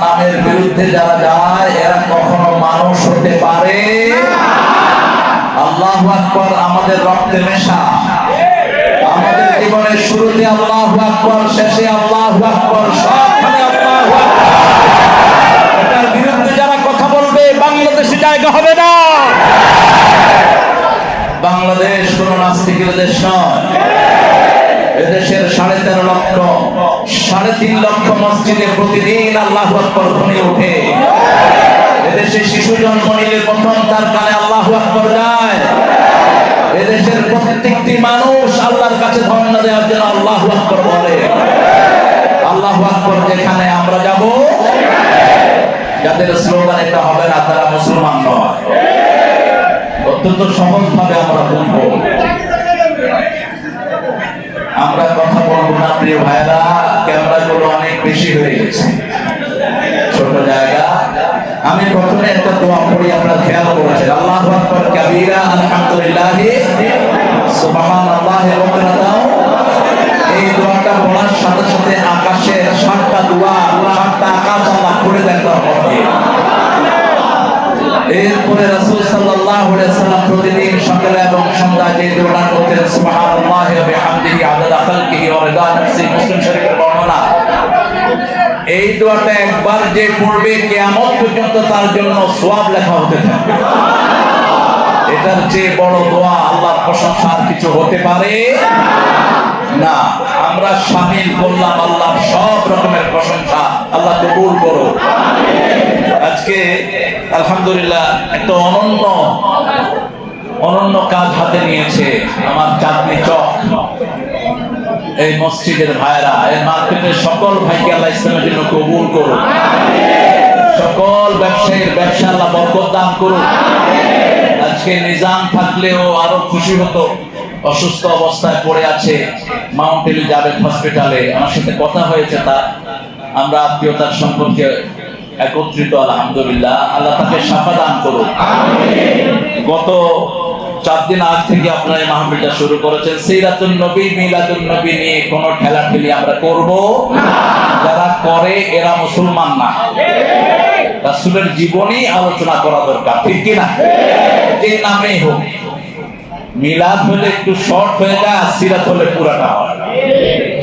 নামের বিরুদ্ধে যারা যায় এরা কখনো মানুষ হতে পারে আল্লাহু আকবার। আমাদের রক্তে মেশা, আমাদের জীবনের শুরুতে আল্লাহু আকবার, শেষে আল্লাহু আকবার, সবখানে আল্লাহু আকবার। এটার বিরুদ্ধে যারা কথা বলবে বাংলাদেশে জায়গা হবে না। বাংলাদেশ কোন নাস্তিকের দেশ নয়। এদেশের 13.5 লক্ষ 3.5 লক্ষ মসজিদে প্রতিদিন আল্লাহু আকবার ধ্বনি ওঠে। এদেশে শিশু জন্ম নিলে প্রথম তার কানে আল্লাহু আকবার যায়। এদেশের প্রত্যেকটি মানুষ আল্লাহর কাছে ধন্যবাদ দেওয়ার জন্য আল্লাহু আকবার বলে। আল্লাহু আকবার যেখানে আমরা যাব, যাদের স্লোগান এটা হবে না তারা মুসলমান নয়। অত্যন্ত সহজ ভাবে আমরা বলবো, আমরা কথা বলবো না প্রিয় ভাইরা। ক্যামেরা গুলো অনেক বেশি হয়ে গেছে, ছোট জায়গা। আমি প্রথমে একটা দোয়া পড়ি, আপনারা খেয়াল করেছেন। আল্লাহু আকবার কাবীরা, আলহামদুলিল্লাহ, সুবহানাল্লাহি ওয়া বিহামদিহি। এই দোয়াটা পড়ার সাথে সাথে আকাশের 7টা দোয়া, 7টা আকাশ আল্লাহ খুলে দেন রহমতে। এরপরে রাসূল সাল্লাল্লাহু আলাইহি ওয়াসাল্লাম প্রতিদিন সকালে এবং সন্ধ্যায় যে দোয়াটা করতেন, সুবহানাল্লাহি ওয়া বিহামদিহি আদাদা খালকিহি ওয়া রিদা নাফসি, মুসলিম শরীফের বর্ণনা। এই দোয়াটা একবার যে পড়বে কিয়ামত পর্যন্ত তার জন্য সওয়াব লেখা হতে থাকবে। এটার চেয়ে বড় দোয়া আল্লাহর প্রশংসা আর কিছু হতে পারে না। আমরা শামিল করলাম আল্লাহর সব রকমের প্রশংসা। আল্লাহ কবুল করো। আজকে আলহামদুলিল্লাহ একটা অনন্য কাজ হাতে নিয়েছে আমার চাঁদনী চক এই মসজিদের ভাইরা। এই মার্কেটের সকল ভাইকে আল্লাহ ইসলামের জন্য কবুল করুন। সকল ব্যবসায়ীর ব্যবসা আল্লাহ বরকত দান করুন। আজকে নিজাম থাকলেও আরো খুশি হতো, অসুস্থ অবস্থায় পড়ে আছে মাউন্ট এলিজাবেথ হসপিটালে। আমার সাথে কথা হয়েছে, তার আমরা আত্মীয়তার সম্পর্কে একত্রিত। আলহামদুলিল্লাহ, আল্লাহ তাকে শাফা দান করুন। গত 4 দিন আগ থেকে আপনারা এই মাহফিলটা শুরু করেছেন। সিরাতুন নবী, মিলাদুন নবী নিয়ে কোনো ঠেলাঠেলি আমরা করব না। যারা করে এরা মুসলমান না। রাসূলের জীবনী আলোচনা করা দরকার, ঠিক কি না? যে নামেই হোক, মিলাদ হলে একটু শর্ট হয়ে যায়, আর সিরাত হলে পুরাটা হয়।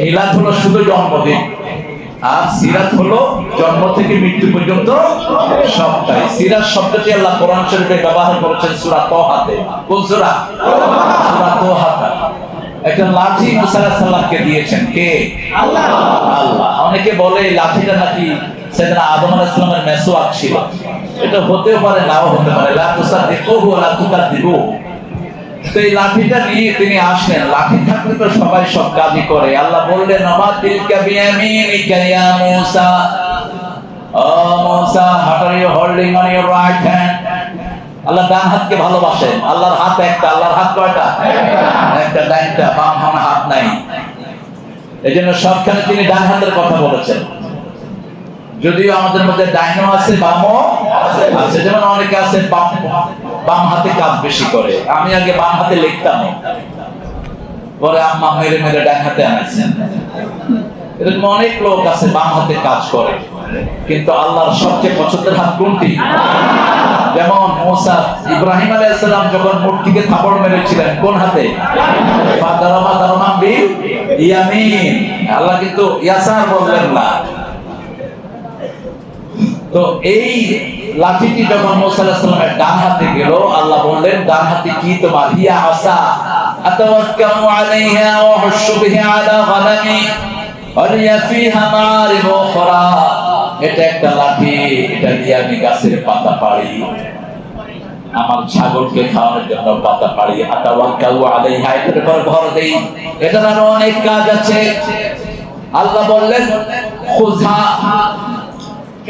মিলাদ হলো শুধু জন্মদিন, আর সিরাত হলো জন্ম থেকে মৃত্যু পর্যন্ত সবটাই। সিরাত শব্দটি আল্লাহ কোরআন শরীফে ব্যবহার করেছেন সূরা তাহাতে। কোন সূরা? সূরা তাহাতে। একটা লাঠি মুসা আলাইহিস সালামকে দিয়েছেন কে? আল্লাহ। আল্লাহ। অনেকে বলে লাঠিটা নাকি সাইয়েদনা আদম আলাইহিস সালামের মেসওয়াক ছিল। এটা হতেও পারে, নাও হতে পারে। লা তুসাদ্দিকুহু ওয়া লা তুকাদ্দিবুহু। তো এই লাঠিটা নিয়ে তিনি আসলেন। লাঠি থাকলে তো সবাই সব কাজই করে। আল্লাহ বললেন, আমা তিলকা বিয়ামিনিকা ইয়া মূসা। ও Musa, what are you holding on your right hand? আল্লাহ ডান হাতকে ভালোবাসেন। আল্লাহর হাত একটা। আল্লাহর হাত কয়টা? একটা, ডানটা। বাম হাত নাই। এজন্য সবখানে তিনি ডান হাতের কথা বলেছেন। যদিও আমাদের মধ্যে ডাইনও আছে, বামও আছে। যেমন অনেকে আছে বাম হাতে কাজ বেশি করে। আমি আগে বাম হাতে লিখতাম, পরে আম্মা মেরে মেরে ডান হাতে আনাইছেন। এরকম অনেক লোক আছে বাম হাতে কাজ করে, কিন্তু আল্লাহর সবচেয়ে পছন্দের হাত কোনটি? যেমন মুসা, ইব্রাহিম আলাইহিস সালাম যখন মূর্তিকে থাপড় মেরেছিলেন কোন হাতে? ফাদারামা দারমান বিল ইয়ামিন। আল্লাহ কিন্তু ইয়াসার বললেন না। তো এই লাঠিটি যখন মুসা আলাইহিস সালামের ডান হাতে গেল, আল্লাহ বললেন, ডান হাতে কি তোমার? হিয়া আসা আতাওয়াক্কালু আলাইহা ওয়া হুশু বিহি আলা গানামি ওয়া লিয়া ফিহা মাআরিব উখরা। এটা একটা লাঠি, এটা দিয়ে আমি গাছের পাতা পাড়ি, আমার ছাগলকে খাওয়ানোর জন্য পাতা পাড়ি। আতাওয়াক্কালু আলাইহা, এটার উপর ভর দেই। এটার আরো অনেক কাজ আছে। আল্লাহ বললেন, খুযা,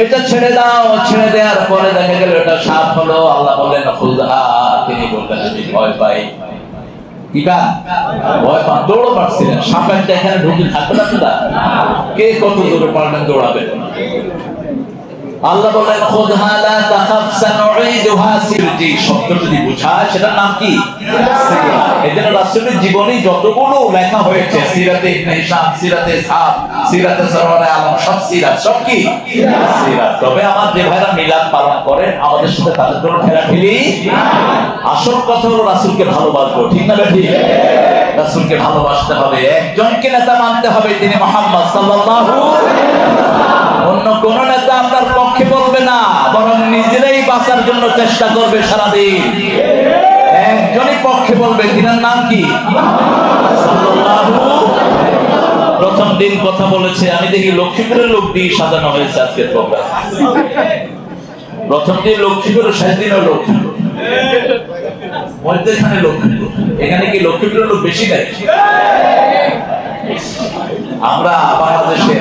এটা ছেড়ে দাও। ছেড়ে দেওয়ার পরে দেখা গেল এটা সাপ হলো। আল্লাহ বললেন, খুযা। তিনি বললেন, আমি ভয় পাই। কি পান? ভয় পান। দৌড়ও পারছিলেন। সাপটা এখানে ঢুকে থাকবে না। কে কত দূরে পারবেন দৌড়াবেন? আল্লাহ বলেন খুযহা লা তাখাফ সানুঈদুহা সিরতি, শব্দ যদি বোঝায় সেটার নাম কি? সিরাত। এজন্য রাসূলের জীবনী যতগুলো লেখা হয়েছে, সিরাতে ইবনে হিশাম, সিরাতে ইসহাক, সিরাতে সরওয়ারে আলম, সব সিরাত, সব কি সিরাত। তবে আমার যে ভাইরা মিলাদ পালন করে আমাদের সাথে তাদের কোনো ঠেলাঠেলি না। আসল কথা হলো রাসূলকে ভালোবাসবো, ঠিক না ঠিক? রাসূলকে ভালোবাসতে হবে, একজনকে নেতা মানতে হবে, তিনি মুহাম্মদ সাল্লাল্লাহু আলাইহি ওয়াসাল্লাম। অন্য কোন নেতা আপনার পক্ষে বলবে না, বরং নিজেরাই বাঁচার জন্য চেষ্টা করবে সারাদিন। একজনই পক্ষে বলবে, তিনার নাম কি? সাল্লাল্লাহু। প্রথম দিন কথা বলেছে, আমি দেখি লক্ষ্মীপুরের লোক দিয়ে সাজানো হয়েছে আজকের প্রোগ্রাম। প্রথম দিন লক্ষ্মীপুরের, শেষ দিনও লক্ষ্মীপুর, মধ্যখানে লক্ষ্মীপুর। এখানে কি লক্ষ্মীপুরের লোক বেশি দেয়? আমরা বাংলাদেশে,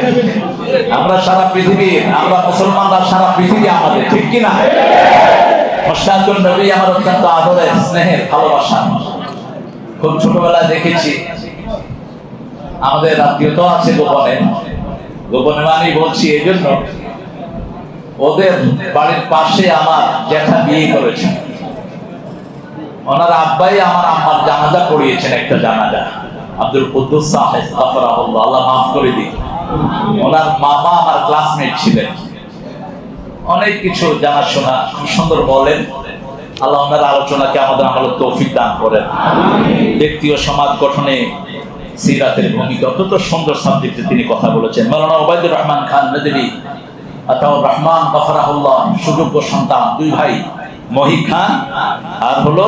আমরা সারা পৃথিবীর, আমরা মুসলমানরা সারা পৃথিবী আমাদের, ঠিক কিনা? মুশতাকুন নবী আমার অত্যন্ত আদরের, স্নেহের, ভালোবাসা। খুব ছোটবেলায় দেখেছি, আমাদের আত্মীয়তা আছে গোপনে, গোপনে মানে বলছি এই জন্য, ওদের বাড়ির পাশে আমার জ্যাঠা বিয়ে করেছে। ওনার আব্বাই আমার আম্মার জানাজা পড়িয়েছেন, একটা জানাজা। আব্দুল কুদ্দুস সাহেব গাফরাহুল্লাহ, আল্লাহ মাফ করে দিন। ওনার মামা আমার ক্লাসমেট ছিলেন, অনেক কিছু জানাশোনা, খুব সুন্দর বলেন। আল্লাহ ওনার আলোচনাকে আমাদের আমলের তৌফিক দান করেন। ব্যক্তি ও সমাজ গঠনে সিরাতের ভূমিকা, অত্যন্ত সুন্দর সাবজেক্টে তিনি কথা বলেছেন। মাওলানা ওবায়দুর রহমান খান নদভী আতাউর রহমান গাফরাহুল্লাহ, সুযোগ্য সন্তান, দুই ভাই, মহি খান আর হলো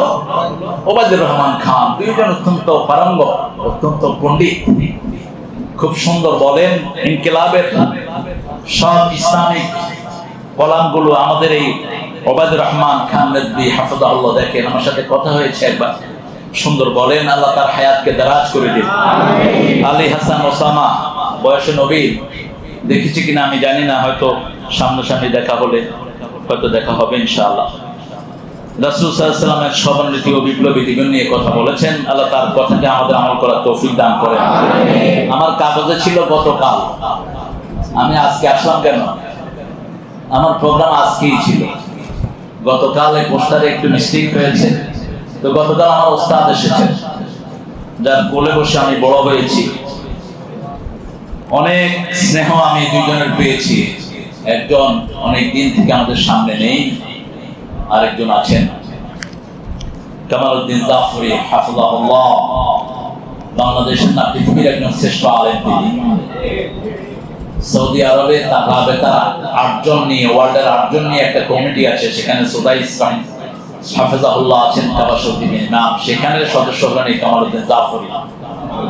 ওবায়দুর রহমান খান, দুইজন অত্যন্ত পারঙ্গম, অত্যন্ত পণ্ডিত, খুব সুন্দর বলেন। ইনকিলাবের সব ইসলামিক কলামগুলো আমাদের এই ওবায়দুর রহমান খান নদভী হাফিজাহুল্লাহ, দেখেন আমার সাথে কথা হয়েছে একবার, সুন্দর বলেন। আল্লাহ তার হায়াতকে দারাজ করে দিন। আলী হাসান ওসামা, বয়সে নবী, দেখেছি কিনা আমি জানি না, হয়তো সামনাসামনি দেখা হলে হয়তো দেখা হবে ইনশাআল্লাহ। রাসূল সাল্লাল্লাহু আলাইহি ওয়াসাল্লামের স্মরণনীতি ও বিপ্লবী দিগণ নিয়ে কথা বলেছেন। আল্লাহ তার কথাকে আমাদের আমল করার তৌফিক দান করেন। আমার কাগজে ছিল গতকাল, আমি আজকে আসলাম কেন? আমার প্রোগ্রাম আজকেই ছিল, গতকাল এই পোস্টারে একটু মিস্টেক হয়েছে। তো গতকাল আমার ওস্তাদ এসেছেন, যার কোলে বসে আমি বড় হয়েছি। অনেক স্নেহ আমি দুইজনের পেয়েছি। একজন অনেক দিন থেকে আমাদের সামনে নেই, আরেকজন আছেন কামালউদ্দিন জাফরি হাফিজাহুল্লাহ, বাংলাদেশের না পৃথিবীর একজন শ্রেষ্ঠ আলেম তিনি। সৌদি আরবে তারা 8 জন নিয়ে, ওয়ার্ল্ডের 8 জন নিয়ে একটা কমিটি আছে, সেখানে সুদাইস হাফিজাহুল্লাহ আছেন, তাবাসসুদ্দিন নাম, সেখানের সদস্য হলেন এই কামালউদ্দিন জাফরি।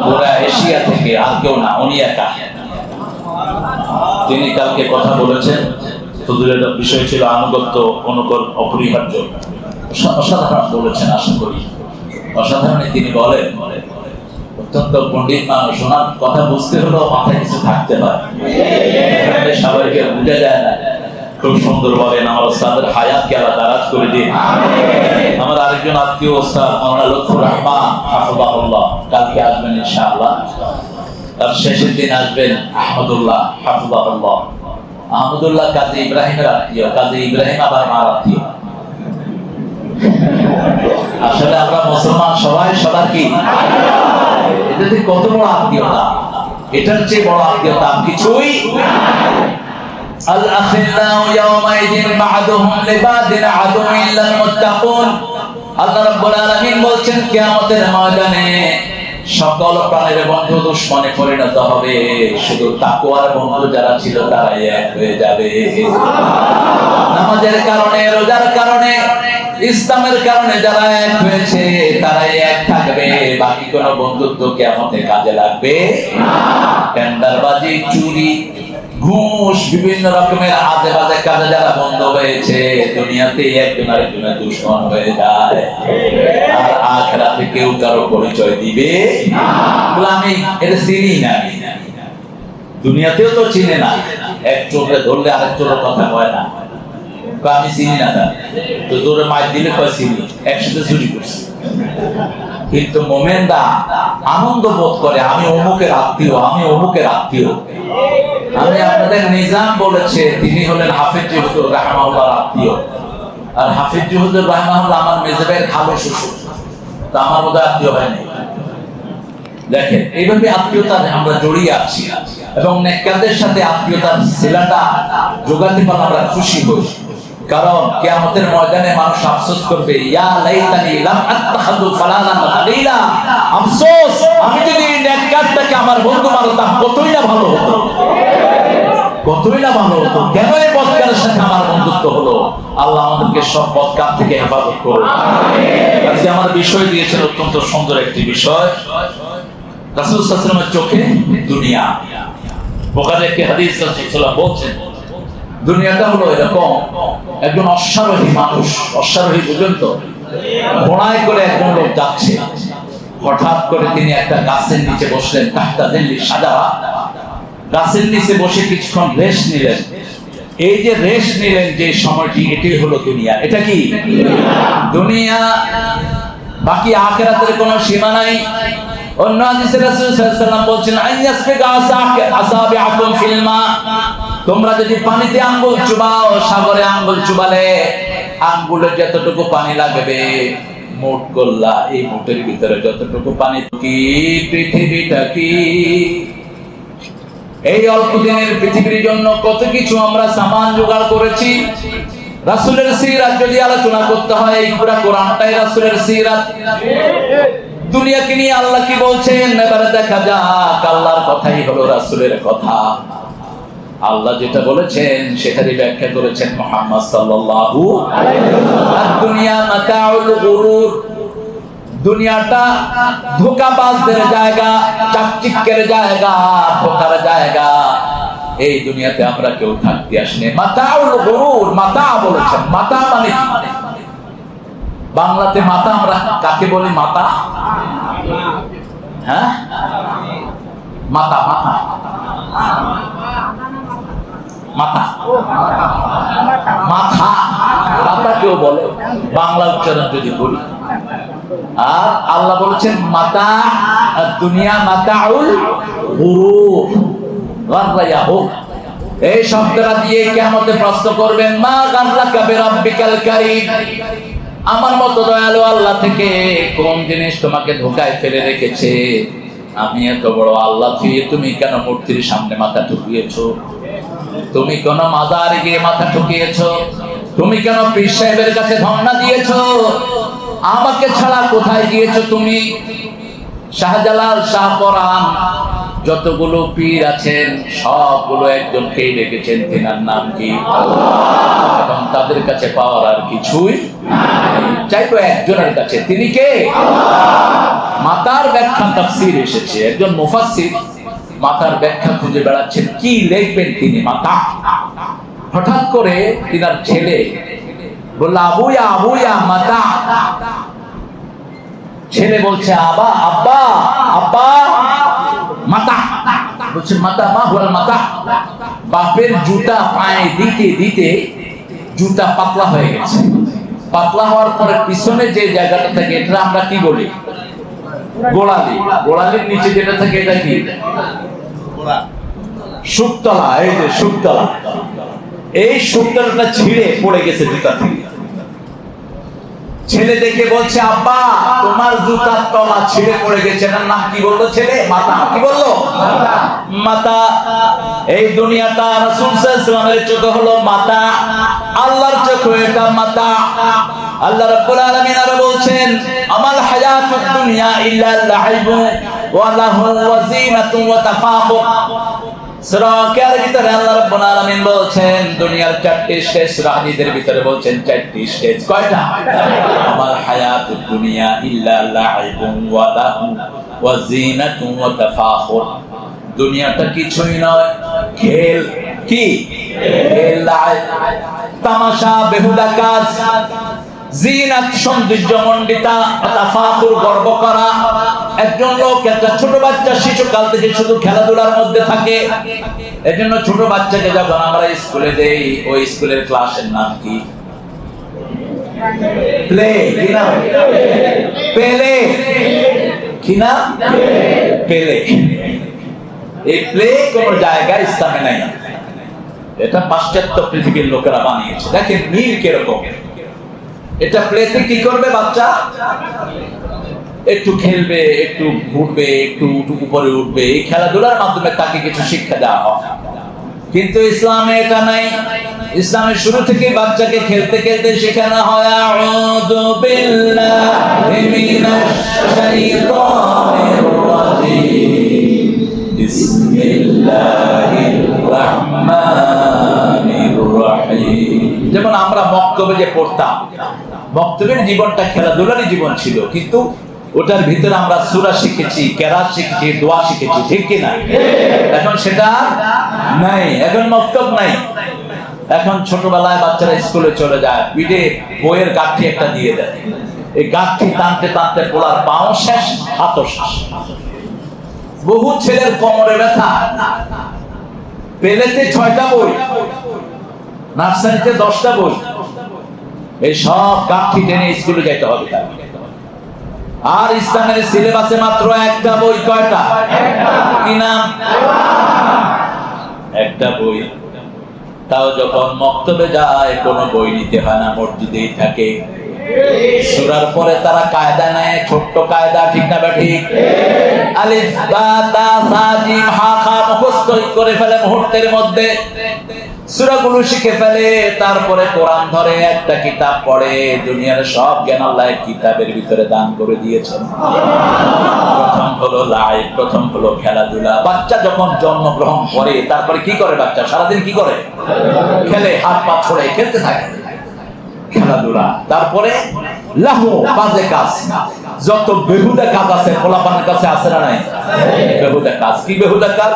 পুরা এশিয়া থেকে আর কেউ না, উনি একা। তিনি কালকে কথা বলেছেন, হুজুরের বিষয় ছিল আনুগত্য অনুকরণ অপরিহার্য। অসাধারণ বলেছেন, আশা করি অসাধারণ। তিনি বলেন, অত্যন্ত পণ্ডিত মানুষ, ওনার কথা বুঝতে হলেও মাথায় কিছু থাকতে পারে, সবাইকে বুঝা যায় না। খুব সুন্দর বলেন। আমার ওস্তাদের হায়াতকে আল্লাহ দারাজ করে দিন। আমার আরেকজন আত্মীয় ওস্তাদ মাওলানা লুৎফুর রহমান হাফিজাহুল্লাহ, কালকে আসবেন ইনশাআল্লাহ। তার শেষের দিন আসবেন আহমদুল্লাহ হাফিজাহুল্লাহ। আহমদুল্লাহ কাজী ইব্রাহিমের আত্মীয়, কাজী ইব্রাহিম আবার মার আত্মীয়। আসলে আমরা মুসলমান সবাই সবার কি, এটাতে কত বড় আত্মীয়তা, এটার চেয়ে বড় আত্মীয়তা কিছুই। আল-আখিল্লাউ ইয়াওমাইদিন বা'দুহুম লিবাদিন আদুউন ইল্লাল মুত্তাকুন। আল্লাহ রাব্বুল আলামিন বলছেন, কিয়ামতের ময়দানে সকল প্রাণীর বন্ধু দুশমনে পরিণত হবে, শুধু তাকওয়ার বন্ধু যারা ছিল তারাই এক হয়ে যাবে। নামাজের কারণে, রোজার কারণে, ইসলামের কারণে যারা এক হয়েছে তারাই এক থাকবে, বাকি কোন বন্ধুত্ব কিয়ামতে কাজে লাগবে না। টেন্ডারবাজি, চুরি, ঘুষ, বিভিন্ন রকমের আজে বাজে কাজে যারা বন্ধ হয়েছে, দুনিয়াতে একজন আরেকজনের দুশমন হয়ে যায়, আর আখিরাতে কেউ কারো পরিচয় দিবে না। আমি এটা চিনি না, দুনিয়াতেও তো চিনে না। এক চোরে ধরলে আরেক চোরের কথা কয় না, আমি চিনি না তার, তো জোরে মার দিলে কয় চিনি, একসাথে চুরি করছি। কিন্তু মোমেনরা আনন্দ বোধ করে, আমি অমুকের আত্মীয়, আমি অমুকের আত্মীয়। আমি আপনাদের নিজাম বলেছে তিনি হলেন হাফিজ হুজুর রাহমাহুল্লাহর আত্মীয়, আর হাফিজ হুজুর রাহমাহুল্লাহ আমার মেজবাইয়ের খালো শ্বশুর, তো আমার বোধহয় আত্মীয় হয়নি। দেখেন এইভাবে আত্মীয়তা আমরা জড়িয়ে আছি, এবং নেককারদের সাথে আত্মীয়তার সিলাটা যোগাতে পারলে আমরা খুশি হই। কারণ কিয়ামতের ময়দানে মানুষ আফসোস করবে, ইয়া লাইতানি লাম আত্তাখাযু ফালানান খালিলা, আফসোস আমি যদি নেককারটাকে আমার বন্ধু বানাতাম কতই না ভালো হতো, কতই না ভালো হতো। কেন এই বদকারের সাথে আমার বন্ধুত্ব হলো? আল্লাহ আমাদেরকে সব বদকার থেকে হেফাজত করুন। আজকে আমার বিষয় দিয়েছেন অত্যন্ত সুন্দর একটি বিষয়, রাসূল সাল্লাল্লাহু আলাইহি ওয়াসাল্লামের চোখে দুনিয়া। বুখারীর একটি হাদিস রাসূল সাল্লাল্লাহু আলাইহি ওয়াসাল্লাম বলছেন, দুনিয়াটা হলো এরকম, একজন অশ্বারোহী মানুষ, অশ্বারোহী বুঝেন তো, ঘোড়ায় করে একজন লোক যাচ্ছে, হঠাৎ করে তিনি একটা গাছের নিচে বসলেন, তাহতা দিল্লি সাজারা, গাছের নিচে বসে কিছুক্ষণ রেস্ট নিলেন। এই যে রেস্ট নিলেন যে সময়টি, এটাই হলো দুনিয়া। এটা কি দুনিয়া? বাকি আখিরাতের কোনো সীমা নাই। অন্য হাদিসে রাসূল সাল্লাল্লাহু আলাইহি ওয়াসাল্লাম বলছেন, আইয়াসবিগা আসাবিআকুম ফিল মা, তোমরা যদি পানিতে আঙ্গুল চুবাও, সাগরে আঙ্গুল চুবালে আঙ্গুলের যতটুকু পানি লাগবে, মোট গোল্লা এই মোটের ভিতরে যতটুকু পানি, কি পৃথিবীটা কি? এই অল্প দিনের পৃথিবীর জন্য কত কিছু আমরা সামান জোগাড় করেছি। রাসূলের সিরাত যদি আলোচনা করতে হয়, এই পুরো কোরআনটাই রাসূলের সিরাত। দুনিয়াকে নিয়ে আল্লাহ কি বলছেন এবারে দেখা যাক। আল্লাহর কথাই হলো রাসূলের কথা। আল্লাহ যেটা বলেছেন সেটারই ব্যাখ্যা করেছেন মুহাম্মদ সাল্লাল্লাহু আলাইহি ওয়াসাল্লাম। দুনিয়া মাতাউল গুরুর, দুনিয়াটা ধোঁকাবাজদের জায়গা, চাকচিক্যের জায়গা, ধোঁকার জায়গা। এই দুনিয়াতে আমরা কেউ থাকতে আসিনি। মাতাউল গুরুর, মাতা বলেছেন। মাতা মানে কি? বাংলাতে মাতা আমরা কাকে বলি? মাতা, হ্যাঁ, মাতা, মাতা, মাথা, মাথা, মাথা কেউ বলে, বাংলা উচ্চারণ যদি বলি। আর আল্লাহ বলেছেন মাতা দুনিয়া মাতাউল গুরুর, গাররায়াহু। এই শব্দটা দিয়ে কিয়ামতে প্রশ্ন করবেন, মা গাররাকা বিরাব্বিকাল কারীম, আমার মতো দয়ালু আল্লাহ থেকে কোন জিনিস তোমাকে ধোঁকায় ফেলে রেখেছে? আমি এত বড় আল্লাহ থেকে তুমি কেন মূর্তির সামনে মাথা ঠুকিয়েছো? তুমি কোন মাজারে গিয়ে মাথা ঠুকিয়েছো? তুমি কেন পীর সাহেবের কাছে ধর্ণা দিয়েছো? আমাকে ছাড়া কোথায় গিয়েছো তুমি? শাহজালাল, শাহপরান, যতগুলো পীর আছেন সবগুলো একজনকেই রেখেছেন, তিনার নাম কি? আল্লাহ। এবং তাদের কাছে পাওয়ার আর কিছুই নাই, চাইতো একজনের কাছে, তিনি কে? আল্লাহ। মাতার ব্যাখ্যা তাফসীর এসেছে, একজন মুফাসসির মাতার ব্যাখ্যা খুঁজে বেড়াচ্ছেন, কি লিখবেন তিনি মাতা। হঠাৎ করে তিনার ছেলে বলল, আবুয়া আবুয়া মাতা। ছেলে বলছে, আবা আব্বা আব্বা মাতা। বলছে মাতা, মা হুয়াল মাতা। বাপের জুতা পায়ে দিতে দিতে জুতা পাতলা হয়ে গেছে। পাতলা হওয়ার পরে পিছনে যে জায়গাটা থাকে এটা আমরা কি বলি? গোড়ালি। গোড়ালির নিচে যেটা থাকে এটা কি? শুকতলা। এই যে শুকতলা, এই শুকতলাটা ছিঁড়ে পড়ে গেছে জুতা থেকে। ছেলে দেখে বলছে, আব্বা তোমার জুতার তলা ছিঁড়ে পড়ে গেছে। এটার নাম কি বললো ছেলে? মাতা। কি বললো? মাতা। এই দুনিয়াটা রাসূল সাল্লাল্লাহু আলাইহি ওয়াসাল্লামের চোখে হলো মাতা, আল্লাহর চোখে এটা মাতা। আল্লাহ রাব্বুল আলামিন আরো বলছেন, আমাল হায়াতুদ দুনিয়া ইল্লা লাইবু ওয়া লাহু ওয়া জিনাতুন ওয়া তাফাখুর। সূরা কার ভিতরে আল্লাহ রাব্বুল আলামিন বলছেন দুনিয়ার চারটি স্টেজ, সূরা হাদীদের ভিতরে বলছেন চারটি স্টেজ। কয়টা? আমাল হায়াতুদ দুনিয়া ইল্লা লাইবু ওয়া লাহু ওয়া জিনাতুন ওয়া তাফাখুর। দুনিয়াটা কিছুই নয়, খেল। কি? খেল, তামাশা, বেহুদা কাজ। জিনাত, সৌন্দর্যমণ্ডিতা, তাফাখুর, গর্ব করা। একজন লোক, একটা ছোট বাচ্চা শিশুকাল থেকে শুধু খেলাধুলার মধ্যে থাকে। এজন্য ছোট বাচ্চাকে যখন আমরা স্কুলে দেই, ওই স্কুলের ক্লাসের নাম কি? প্লে। কি নাম? পেলে। কি নাম? পেলে। এই প্লে কোন জায়গায় ইসলামে নাই, এটা পাশ্চাত্য পৃথিবীর লোকেরা বানিয়েছে। দেখেন মিল কিরকম, এটা প্লেতে কি করবে বাচ্চা, একটু খেলবে, একটু ঘুরবে, একটু উপরে উঠবে, এই খেলাধুলার মাধ্যমে তাকে কিছু শিক্ষা দেওয়া হয়। কিন্তু ইসলামে এটা নাই। ইসলামের শুরু থেকে বাচ্চাকে খেলতে খেলতে শেখানো হয় আউযু বিল্লাহি মিনাশ শাইতানির রাজীম, বিসমিল্লাহির রাহমানির রাহিম। যেমন আমরা মক্তবে যে পড়তাম, মক্তবের জীবনটা খেলাধুলারই জীবন ছিল, কিন্তু ওটার ভিতরে আমরা সূরা শিখেছি, কেরাত শিখেছি, দোয়া শিখেছি, ঠিক কি না? এখন সেটা নাই, এখন মক্তব নাই। এখন ছোটবেলায় বাচ্চারা স্কুলে চলে যায়, পিঠে বইয়ের গাঁঠি একটা দিয়ে দেয়, এই গাঁঠি টানতে টানতে পোলার পাও শেষ, হাতও শেষ। বহু ছেলের কোমরে ব্যথা, পেলেতে 6টা বই, নার্সারিতে 10টা বই, এই সব গাঁঠি টেনে স্কুলে যেতে হবে। আর ইসলামের সিলেবাসে মাত্র একটা বই, কয়টা? কি নাম? একটা বই। তাও যখন মক্তবে যায় কোনো বই নিতে হয় না, মসজিদেই থাকে। সূরার পরে তারা কায়দা নেয়, ছোট্ট কায়দা, ঠিক না ঠিক? আলিফ বা তা সা জিম হা খা মুখস্থ করে ফেলে মুহূর্তের মধ্যে, সূরাগুলো শিখে ফেলে। তারপরে কোরআন ধরে, একটা কিতাব পড়ে। দুনিয়ার সব জ্ঞান আল্লাহ কিতাবের ভিতরে দান করে দিয়েছেন। প্রথম হলো লাইফ, প্রথম হলো খেলাধুলা। বাচ্চা যখন জন্মগ্রহণ করে তারপরে কি করে বাচ্চা? সারাদিন কি করে? খেলে, হাত পা ছড়ে খেলতে থাকে, খেলাধুলা। তারপরে লাহু, বাজে কাজ, যত বেহুদা কাজ আছে পোলাপানের কাছে আছে না নাই? বেহুদা কাজ। কি বেহুদা কাজ?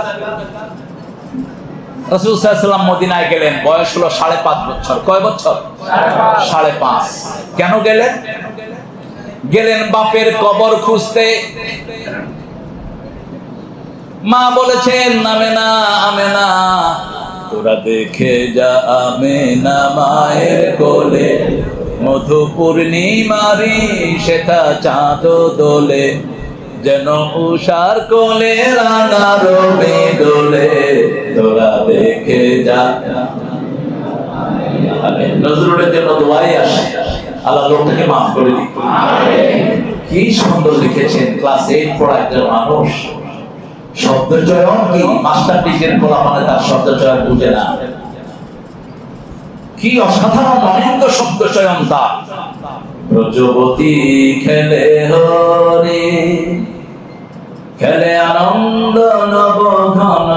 রাসূল সাল্লাল্লাহু আলাইহি ওয়াসাল্লাম মদিনায় গেলেন, বয়স হলো 5.5 বছর। কয় বছর? 5.5। কেন গেলেন? গেলেন বাপের কবর খুঁজতে। মা বলেছেন, আমেনা আমেনা, তোরা দেখে যা আমেনা মায়ের কোলে, মধু পূর্ণিমারি সেটা চাঁদ দোলে, যেন উষার কোলে রাঙা রবি দোলে, তোরা দেখে যা। নজরুলের জন্য দোয়াই আসে, আল্লাহ লোকটাকে মাফ করে দিন। কি সুন্দর লিখেছেন, ক্লাস 8 পড়া একজন মানুষ। শব্দ চয়ন কি মাস্টার ডিগ্রির পড়া, মানে তার শব্দ চয়ন বুঝে না। কি অসাধারণ অনন্ত শব্দ চয়ন তার। ব্রজবতী খেলে হরি, খেলে আনন্দ নব ঘন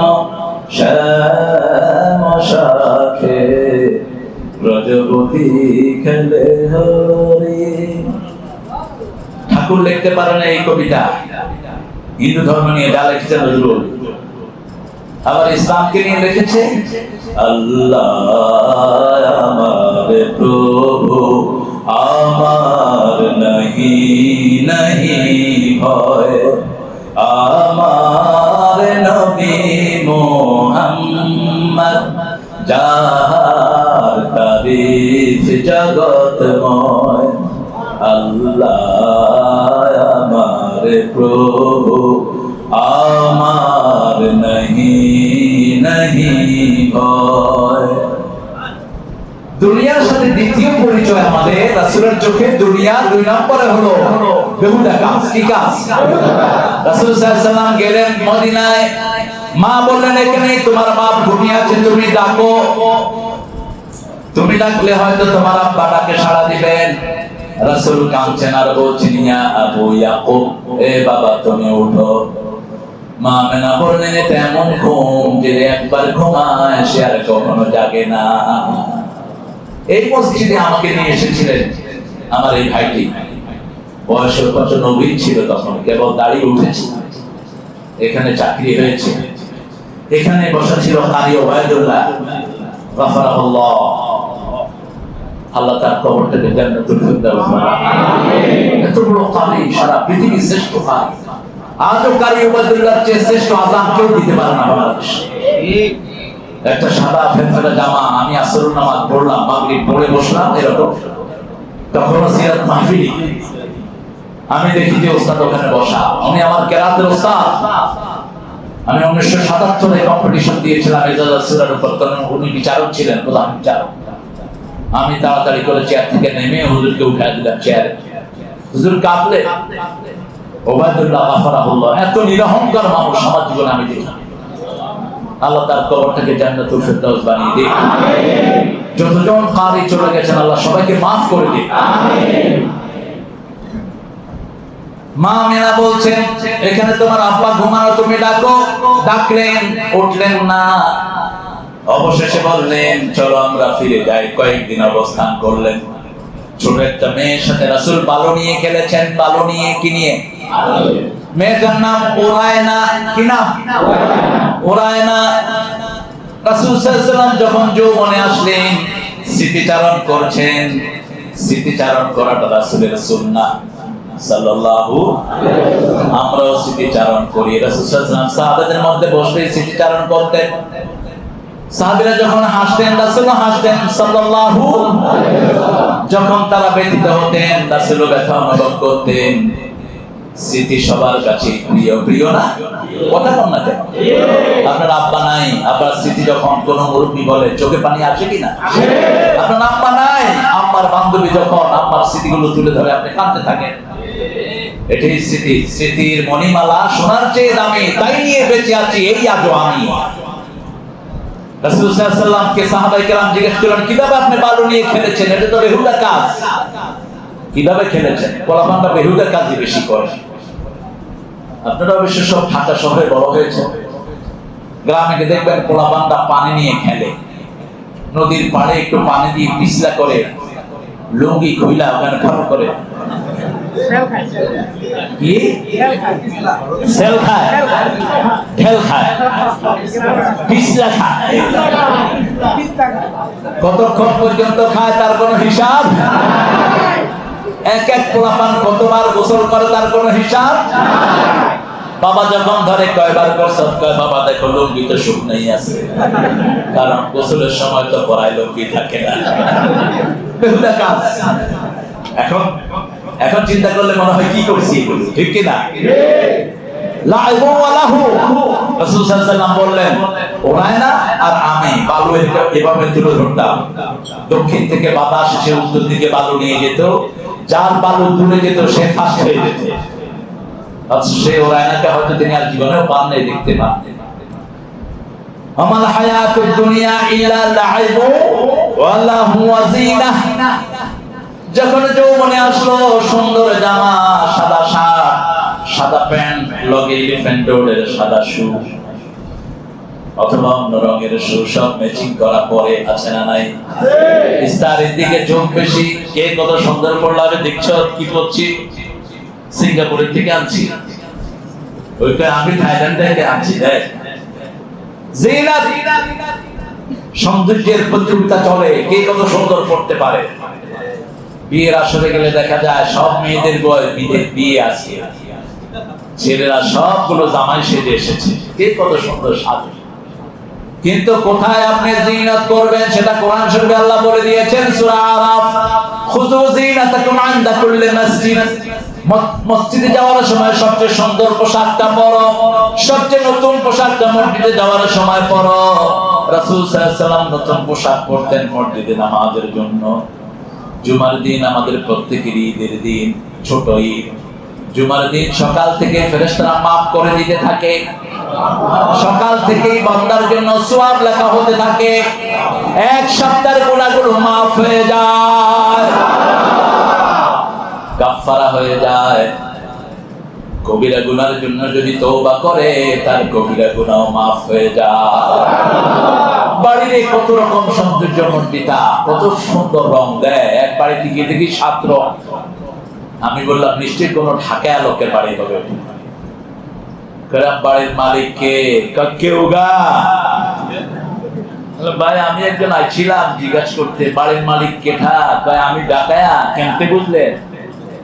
শ্যাম শাখে, ব্রজবতী খেলে হরি। ঠাকুর লিখতে পারে না এই কবিতা, হিন্দু ধর্ম নিয়ে যা লিখেছে নজরুল। আবার ইসলামকে নিয়ে লিখেছে, আল্লাহ আমার প্রভু, আমার নাহি নাহি ভয়, আমার নবী মুহাম্মদ, যার তারিফ জগতময়। আল্লাহ আমার প্রভু, আমার নাহি নাহি ভয়। দুনিয়ার সাথে দ্বিতীয় পরিচয় আমাদের রাসূলের চোখে দুনিয়া 2 নম্বরে হলো বেহুদা কাজ। কি কাজ? রাসূল সাল্লাল্লাহু আলাইহি ওয়াসাল্লাম গেলেন মদিনায়, মা বললেন, এখানে তোমার বাপ ঘুমিয়ে আছে, তুমি ডাকো। তুমি ডাকলে হয়তো তোমার আব্বা ডাকে সাড়া দিবেন। রাসূল কাঁদছেন আর বলছেন, ইয়া আবু ইয়াকুব, এ বাবা তুমি উঠো। মা আমেনা বললেন, এটা এমন ঘুম যে একবার ঘুমায় সে আর কখনো জাগে না। এই মসজিদে আমাকে নিয়ে এসেছিলেন আমার এই ভাইটি, বয়স 95 ছিল তখন, কেবল দাড়ি উঠেছে, এখানে চাকরি হয়েছে। এখানে বসা ছিল কারি ওবায়দুল্লাহ রাফারাহুল্লাহ, আল্লাহ তার কবরটাকে জান্নাতুল ফিরদাউস বানান। এত বড় কারি, সারা পৃথিবীর শ্রেষ্ঠ কারি। আজও কারি ওবায়দুল্লাহর চেয়ে শ্রেষ্ঠ আযান কেউ দিতে পারে না বাংলাদেশ। একটা সাদা ফেরফেরা জামা, আমি আসরের নামাজ পড়লাম, মাগরিব পড়ে বসলাম, এরকম তখন সিরাত মাহফিল, আমি দেখি যে ওস্তাদ ওখানে বসা, উনি আমার কেরাতের ওস্তাদ। আমি 1977 কম্পিটিশন দিয়েছিলাম এজাজ আসুরার উপর, কারণ উনি বিচারক ছিলেন, প্রধান বিচারক। আমি তাড়াতাড়ি করে চেয়ার থেকে নেমে হুজুরকে উঠায় দিলাম চেয়ারে। হুজুর কাঁপলে। ওবায়দুল্লাহ গাফারাহুল্লাহ এত নিরহংকার মানুষ আমার জীবনে আমি দেখি। আল্লাহ তার কবরটাকে জান্নাতুল ফেরদাউস বানিয়ে দিক। যতজন কারি চলে গেছেন আল্লাহ সবাইকে মাফ করে দিক। মা মেনা বলছেন, এখানে তোমার আব্বা ঘুমানো, তুমি ডাকো। ডাকলেন, উঠলেন না। অবশেষে বললেন চলো আমরা ফিরে যাই। কয়েকদিন অবস্থান করলেন। ছোট একটা মেয়ের সাথে রাসূল বালু নিয়ে খেলেছেন। বালু নিয়ে কি নিয়ে? মেয়েটার নাম উরায়না। কি নাম? উরায়না। রাসূল সাল্লাল্লাহু আলাইহি ওয়াসাল্লাম যখন যৌবনে আসলেন স্মৃতিচারণ করছেন। স্মৃতিচারণ করাটা রাসূলের সুন্নাহ সাল্লাল্লাহু আলাইহি ওয়াসাল্লাম। আমরাও স্মৃতিচারণ করি। রাসূল সাল্লাল্লাহু আলাইহি ওয়াসাল্লাম সাহাবাদের মধ্যে বসে স্মৃতিচারণ করতেন। সাহাবীরা যখন হাসতেন রাসূলও হাসতেন সাল্লাল্লাহু আলাইহি ওয়াসাল্লাম। যখন তারা ব্যথিত হতেন রাসূলও ব্যথা অনুভব করতেন। স্মৃতি সবার কাছে প্রিয়, প্রিয় না? কথা বল না কেন? আপনার আব্বা নাই, আপনার স্মৃতি যখন কোনো মুরব্বী বলে চোখে পানি আসে কিনা? আপনার আব্বা নাই, আম্মার বান্ধবী যখন আম্মার স্মৃতিগুলো তুলে ধরে আপনি কাঁদতে থাকেন। এটাই স্মৃতি। স্মৃতির মণিমালা সোনার চেয়ে দামি, তাই নিয়ে বেঁচে আছি এই আজও আমি। রাসূল সাল্লাল্লাহু আলাইহি ওয়াসাল্লামকে সাহাবায়ে কেরাম জিজ্ঞেস করলেন, কিভাবে আপনি বালু নিয়ে খেলেছেন? এটা তো বেহুদা কাজ। কিভাবে খেলেছেন? পোলাপানটা বেহুদা কাজই বেশি করে। আপনারা অবশ্য সব ঢাকা শহরে বড় হয়েছে, গ্রামে দেখবেন পোলাপানটা পানি নিয়ে খেলে। নদীর পাড়ে একটু পানি দিয়ে পিছলা করে, লুঙ্গি খুইলা ওখানে খরচ করে কি সেল খায়, ঢেল খায়, পিছলা খায়। কতক্ষণ পর্যন্ত খায় তার কোনো হিসাব? এক এক পোলাপান কতবার গোসল করে তার কোনো হিসাব? বাবা যখন ধরে কয়বার গোসল, কয় বাবা দেখো লুঙ্গি তো শুকনোই আছে, কারণ গোসলের সময় তো পরায় লুঙ্গি থাকে না। বেহুদা কাজ। এখন এখন চিন্তা করলে মনে হয় কি করছি, ঠিক কি না? লাইবু ওয়া লাহু। রাসূল সাল্লাল্লাহু আলাইহি ওয়াসাল্লাম বললেন, উরায়না আর আমি বালু এভাবে তুলে ধরতাম। দক্ষিণ থেকে বাতাস এসে উত্তর দিকে বালু নিয়ে যেত, যার বালু দূরে যেত সে ফাঁস হয়ে যেত। আচ্ছা, সে উরায়নাকে হয়তো তিনি আর জীবনেও পান নাই, দেখতে পান। আমাল হায়াতুদ দুনিয়া ইল্লা লাইবু ওয়া লাহু ওয়া যিনাহ। যখন যৌবনে আসলো, সুন্দর জামা, সাদা শার্ট, সাদা প্যান্ট, লগে এলিফ্যান্ট রোডের সাদা শু অথবা অন্য রঙের শু, সব ম্যাচিং করা পরে আছে না নাই? ইস্তারের দিকে চোখ বেশি। কে কত সুন্দর পড়লো আমি দেখছো কি করছি? সিঙ্গাপুরের থেকে আনছি, ওইটা আমি থাইল্যান্ড থেকে আনছি। দেখ জিনাত, সৌন্দর্যের প্রতিযোগিতা চলে, কে কত সুন্দর পড়তে পারে। বিয়ের আসরে গেলে দেখা যায় সব মেয়েদের বিয়ে আছে, ছেলেরা সবগুলো জামাই সেজে এসেছে, কে কত সুন্দর সাজে। কিন্তু কোথায় আপনি জিনাত করবেন সেটা কোরআন শরীফে আল্লাহ বলে দিয়েছেন, সূরা আরাফ, খুযু জিনাতাকুম ইনদা কুল্লি মসজিদ। মসজিদে যাওয়ার সময় সবচেয়ে সুন্দর পোশাকটা পরো, সবচেয়ে নতুন পোশাকটা মসজিদে যাওয়ার সময় পরো। রাসূল সাল্লাল্লাহু আলাইহি ওয়াসাল্লাম নতুন পোশাক পরতেন মসজিদে নামাজের জন্য। জুমার দিন আমাদের প্রত্যেকের ঈদের দিন, ছোট ঈদ। জুমার দিন সকাল থেকে ফেরেশতারা মাফ করে দিতে থাকে, সকাল থেকেই বান্দার জন্য সওয়াব লেখা হতে থাকে। এক সপ্তাহের গুনাহগুলো মাফ হয়ে যায়, কাফারা হয়ে যায়। কবিরা গুনার জন্য যদি তওবা করে তার কবিরা গুনাহ মাফ হয়ে যায়। বাড়ির কত রকম সৌন্দর্য মণ্ডিতা, কত সুন্দর রং দেয়, এক বাড়ি থেকে দেখি 7 রং। আমি বললাম নিশ্চয়ই কোনো ঢাকা লোকের বাড়ি হবে। বাড়ির মালিক কে? কেউ গা ভাই, আমি একজন আইছিলাম জিজ্ঞাসা করতে বাড়ির মালিক কেঠা? আমি ঢাকায়া। কেমতে বুঝলেন?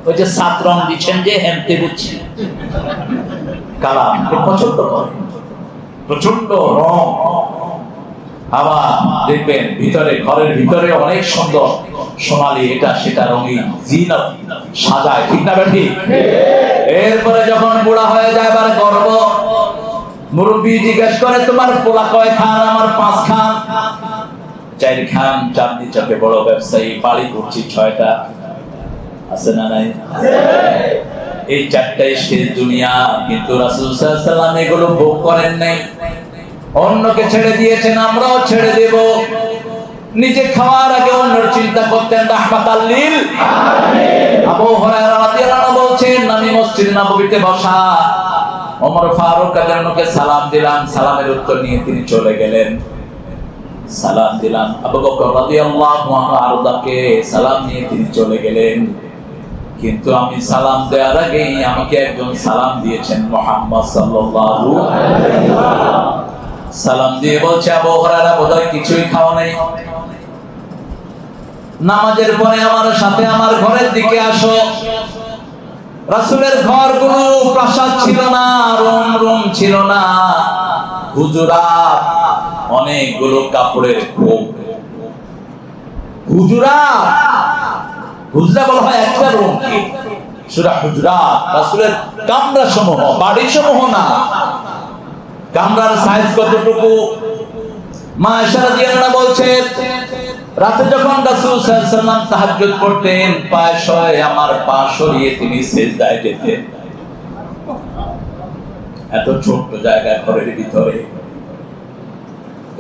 ওই যে 7 রং দিচ্ছেন যে, হেমতে বুঝছি। কালাম পছন্দ করে, প্রচন্ড রং। আবার দেখবেন ভিতরে, ঘরের ভিতরে অনেক সুন্দর সোনালী এটা সেটা রঙিন জিনাত সাজায়, ঠিক না বেঠি? এরপরে যখন বুড়া হয়ে যায়, এবার গর্ব, মুরব্বী জিজ্ঞেস করে তোমার পোলা কয় খান? আমার 5 খান। 4 খান। চাঁদনি চকে বড় ব্যবসায়ী, বাড়ি করছি 6টা, আছে না নাই? এই 4টাই শেষ দুনিয়া। কিন্তু রাসূল সাল্লাল্লাহু আলাইহি ওয়াসাল্লাম এগুলো ভোগ করেন নাই, অন্যকে ছেড়ে দিয়েছেন, আমরাও ছেড়ে দেব। নিজে খাওয়ার আগে অন্যের চিন্তা করতেন, রাহমাতাল লিল আলামিন। আবু হুরায়রা রাদিয়াল্লাহু আনহু বলছেন, আমি মসজিদ নববীতে বসা, ওমর ফারুক রাদিয়াল্লাহু আনহুকে সালাম দিলাম, সালামের উত্তর নিয়ে তিনি চলে গেলেন। সালাম দিলাম, আবু বকর রাদিয়াল্লাহু আনহু আরদাকে সালাম নিয়ে তিনি চলে গেলেন। কিন্তু আমি সালাম দেওয়ার আগেই আমাকে একজন সালাম দিয়েছেন, মুহাম্মদ সাল্লাল্লাহু আলাইহি ওয়াসাল্লাম। সালাম দিয়ে বলছে, আবু হুরায়রা বোধহয় কিছুই খাও নাই, নামাজের পরে আমার সাথে আমার ঘরের দিকে আসো। রাসূলের ঘরগুলো প্রাসাদ ছিল না, রুম ছিল না, হুজুরাত, অনেকগুলো কাপড়ের খোপ। হুজুরাত, হুজরা বলা হয় একটা রুম, সূরা হুজরাত। রাসূলের কামরা সমূহ, বাড়ি সমূহ না। কামরার সাইজ কতটুকু? মা আয়েশা রাদিয়াল্লাহু আনহা বলছেন, রাতে যখন রাসূল সাল্লাল্লাহু আলাইহি ওয়াসাল্লাম তাহাজ্জুদ পড়তেন, পায়ে শয়ে আমার পা সরিয়ে তিনি সিজদায় যেতেন। এত ছোট্ট জায়গা ঘরের ভিতরে।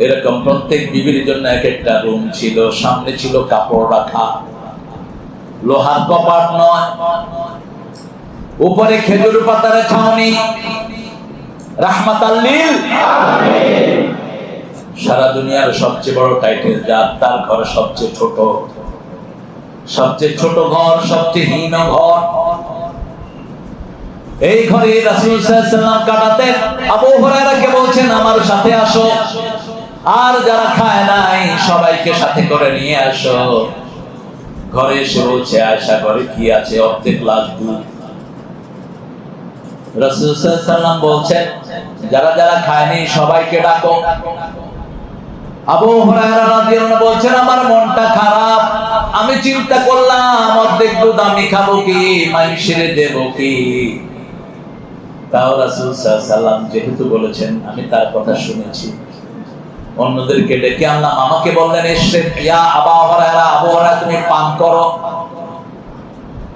এরকম প্রত্যেক বিবির জন্য এক একটা রুম ছিল। সামনে ছিল কাপড় রাখা, লোহার কপাট নয়, উপরে খেজুর পাতার ছাউনি, রাহমাতাল লিল আলামিন। সারা দুনিয়ার সবচেয়ে বড় টাইটেল যার, তার ঘর সবচেয়ে ছোট, সবচেয়ে ছোট ঘর, সবচেয়ে হীন ঘর। এই ঘরে রাসূল সাল্লাল্লাহু আলাইহি ওয়াসাল্লাম কাটাতেন। আবু হুরায়রাকে বলছেন, আমার সাথে আসো, আর যারা খায় নাই সবাইকে সাথে করে নিয়ে আসো। ঘরে এসে বলছে, আয়েশা ঘরে কি আছে? অর্ধেক গ্লাস দুধ। রাসূল সাল্লাল্লাহু আলাইহি ওয়াসাল্লাম বলছেন, যারা যারা খায়নি সবাইকে ডাকো। আবু হুরায়রা রাদিয়াল্লাহু আনহু বলছেন, আমার মনটা খারাপ, আমি চিন্তা করলাম অর্ধেক দুধ আমি খাবো কি, মানুষের দেব কি। তাও রাসূল সাল্লাল্লাহু আলাইহি ওয়াসাল্লাম যেহেতু বলেছেন, আমি তার কথা শুনেছি, অন্যদেরকে ডেকে আনলাম। আমাকে বললেন, এসে ইয়া আবু হুরায়রা, আবু হুরায়রা তুমি পান করো।